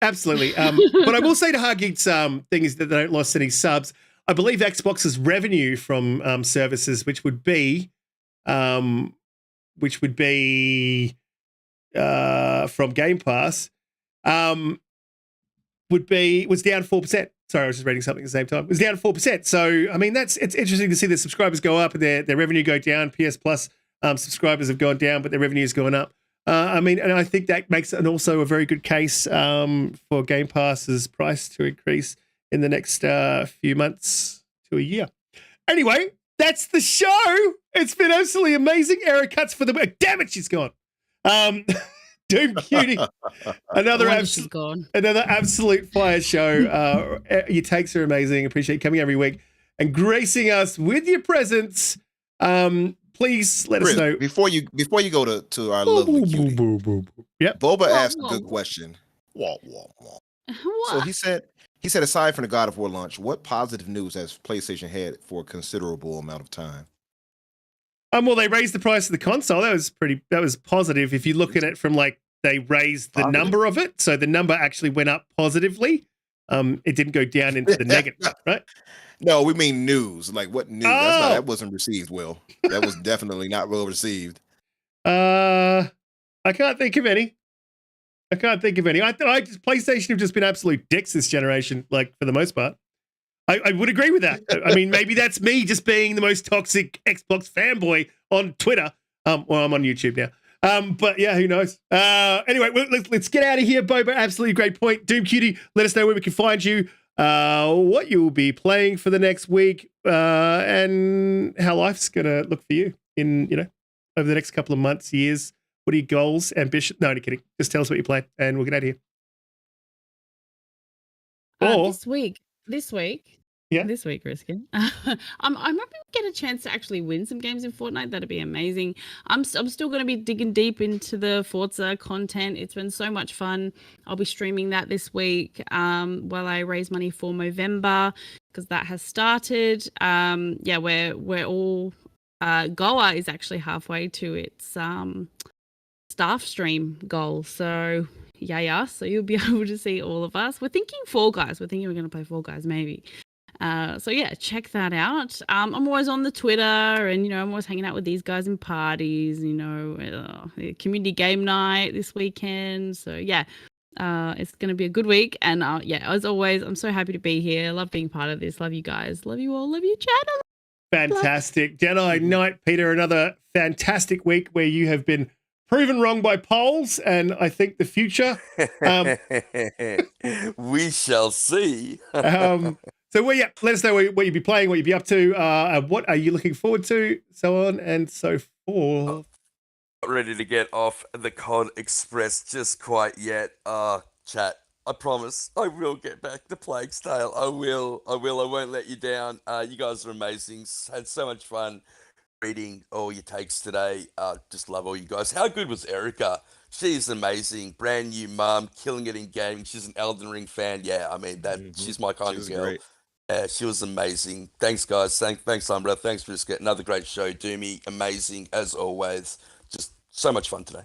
Absolutely. But I will say to Hagit's thing is that they don't lost any subs. I believe Xbox's revenue from services, which would be from Game Pass, was down 4%. Sorry, I was just reading something at the same time. It was down 4%. So I mean, it's interesting to see the subscribers go up and their revenue go down. PS Plus subscribers have gone down, but their revenue is going up. And I think that makes it also a very good case for Game Pass's price to increase in the next few months to a year. Anyway, that's the show. It's been absolutely amazing. Error cuts for the week. Damn it, she's gone. Doom Cutie, another absolute fire show. Your takes are amazing. Appreciate you coming every week and gracing us with your presence. Please let us know before you go to our lovely Cutie. Yep. Boba asked a good question. What? So he said aside from the God of War launch, what positive news has PlayStation had for a considerable amount of time? Well, they raised the price of the console. That was positive. If you look at it from like they raised the number of it, so the number actually went up positively. It didn't go down into the negative, right? No, we mean news. Like what news? That wasn't received well. That was definitely not well received. I can't think of any. I PlayStation have just been absolute dicks this generation, like for the most part. I would agree with that. I mean, maybe that's me just being the most toxic Xbox fanboy on Twitter. Well, I'm on YouTube now. But yeah, who knows? Anyway, let's get out of here, Boba. Absolutely great point. Doom Cutie, let us know where we can find you, what you'll be playing for the next week, and how life's gonna look for you in, over the next couple of months, years. What are your goals, ambitions? No, I'm kidding. Just tell us what you're playing, and we'll get out of here. This week, Yeah. this week, Riskit. I'm hoping we get a chance to actually win some games in Fortnite. That'd be amazing. I'm still going to be digging deep into the Forza content. It's been so much fun. I'll be streaming that this week while I raise money for Movember, because that has started. Yeah, we're all Goa is actually halfway to its staff stream goal. So so you'll be able to see all of us. We're thinking Fall Guys. We're thinking we're going to play Fall Guys maybe. So yeah, check that out. I'm always on the Twitter, and I'm always hanging out with these guys in parties. Community game night this weekend. So yeah, it's going to be a good week. And as always, I'm so happy to be here. Love being part of this. Love you guys. Love you all. Love your channel. Fantastic. JediKnightPeter, another fantastic week where you have been proven wrong by polls, and I think the future. We shall see. So let us know what you'll be playing, what you'll be up to, what are you looking forward to, so on and so forth. Not ready to get off the COD Express just quite yet. Chat, I promise I will get back to Plague Tale. I will. I won't let you down. You guys are amazing. Had so much fun reading all your takes today. Just love all you guys. How good was Erica? She's amazing. Brand new mum, killing it in gaming. She's an Elden Ring fan. Yeah, I mean she's my kind of girl. She was amazing. Thanks, guys. Thanks, Umbra. Thanks, Riskit. Another great show. Doomy, amazing as always. Just so much fun today.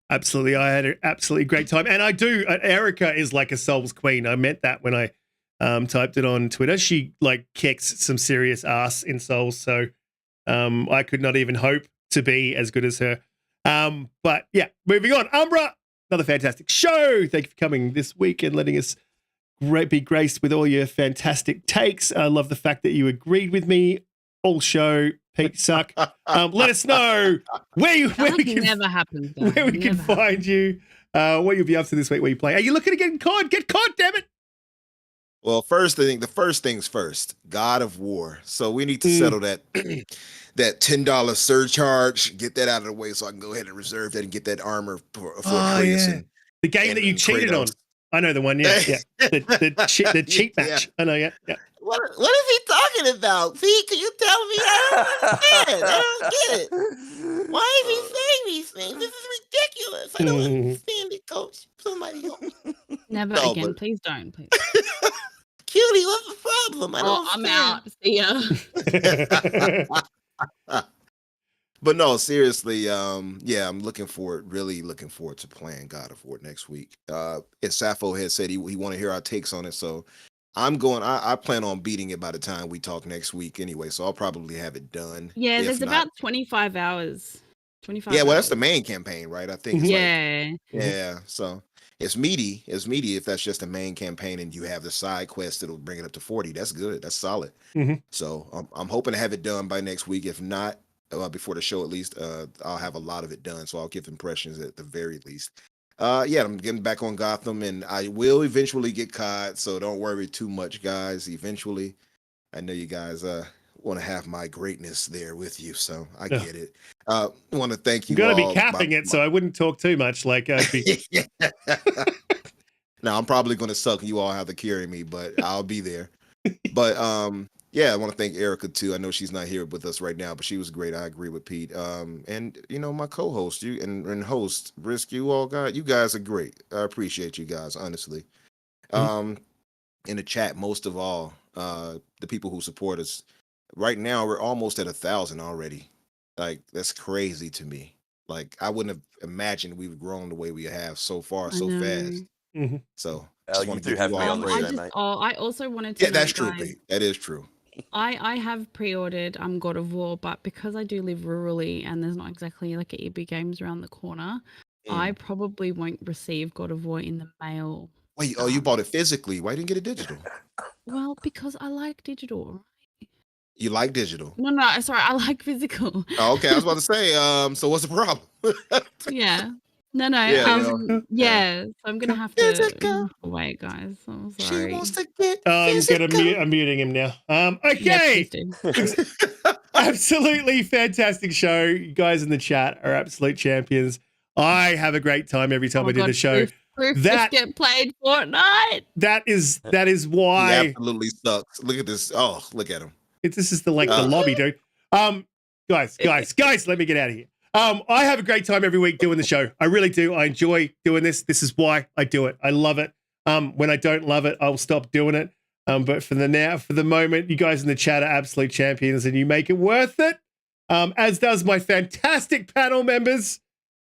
Absolutely. I had an absolutely great time. And I do. Erica is like a Souls queen. I meant that when I typed it on Twitter. She kicks some serious ass in Souls. So I could not even hope to be as good as her. But yeah, moving on. Umbra, another fantastic show. Thank you for coming this week and letting us be graced with all your fantastic takes. I love the fact that you agreed with me all show. Pete suck. Let us know where we can find you, what you'll be up to this week, where you play. Are you looking to get COD? Get COD, damn it! Well, first, I think the first things first, God of War. So we need to settle that that $10 surcharge, get that out of the way so I can go ahead and reserve that and get that armor for Kratos. Yeah. The game that you cheated on. I know the one, yeah. The cheat match. I know, yeah. What is he talking about? Pete, can you tell me? I don't understand. I don't get it. Why is he saying these things? This is ridiculous. I don't understand it, Coach. Somebody help me. Never again. Please don't. Please. Cutie, what's the problem? I'm out. See ya. But no, seriously, I'm really looking forward to playing God of War next week. And Sappho had said he want to hear our takes on it, so I plan on beating it by the time we talk next week anyway, so I'll probably have it done. Yeah, there's about 25 hours. 25 Yeah, well, hours. that's the main campaign, right? I think it's so it's meaty if that's just the main campaign and you have the side quest that'll bring it up to 40. That's good. That's solid. So I'm hoping to have it done by next week. If not, before the show at least, I'll have a lot of it done, so I'll give impressions at the very least. I'm getting back on Gotham, and I will eventually get COD, so don't worry too much, guys. Eventually, I know you guys want to have my greatness there with you, so I get it. I want to thank you. You're going to be capping it, so I wouldn't talk too much. Now I'm probably going to suck, and you all have to carry me, but I'll be there. But I want to thank Erica too. I know she's not here with us right now, but she was great. I agree with Pete. And my co-host, you and host Risk, you guys are great. I appreciate you guys, honestly. In the chat, most of all, the people who support us. Right now, we're almost at 1,000 already. Like, that's crazy to me. Like, I wouldn't have imagined we've grown the way we have so far, so fast. So you do have me on the show, mate. I also wanted to. Yeah, that's true, Pete. That is true. I have pre-ordered God of War, but because I do live rurally and there's not exactly like a EB Games around the corner, I probably won't receive God of War in the mail. Wait, you bought it physically? Why didn't you get it digital? Well, because I like digital. You like digital? No, sorry, I like physical. Oh, okay, I was about to say. So what's the problem? Yeah. No, Yeah, yeah. yeah. So I'm gonna have Physical. to wait, guys. I'm She sorry. wants to get I'm physical. I'm muting him now. Yeah, Okay. please do. Absolutely fantastic show. You guys in the chat are absolute champions. I have a great time every time Oh I do God, the show. Proof That- just get played Fortnite. That is He why absolutely sucks. Look at this. Oh, look at him. this is the lobby, dude. Guys, let me get out of here. I have a great time every week doing the show. I really do. I enjoy doing this. This is why I do it. I love it. When I don't love it, I'll stop doing it. But for the moment, you guys in the chat are absolute champions and you make it worth it. As does my fantastic panel members.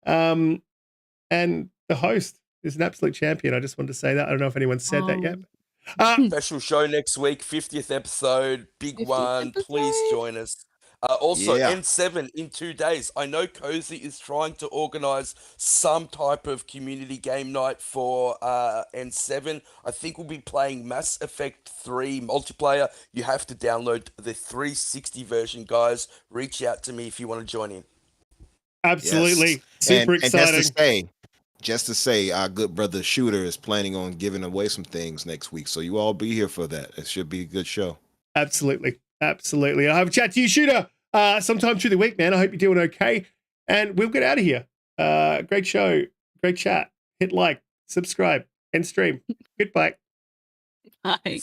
And the host is an absolute champion. I just wanted to say that. I don't know if anyone said that yet. Special show next week, 50th episode, big 50th one. Please episode. join us. Also, Yeah. N7 in 2 days. I know Cozy is trying to organize some type of community game night for N7. I think we'll be playing Mass Effect 3 multiplayer. You have to download the 360 version, guys. Reach out to me if you want to join in. Absolutely. Yes. Super And exciting. just to say, our good brother Shooter is planning on giving away some things next week. So you all be here for that. It should be a good show. Absolutely. Absolutely. I'll have a chat to you, Shooter, sometime through the week, man. I hope you're doing okay. And we'll get out of here. Great show. Great chat. Hit like, subscribe, and stream. Goodbye. Bye.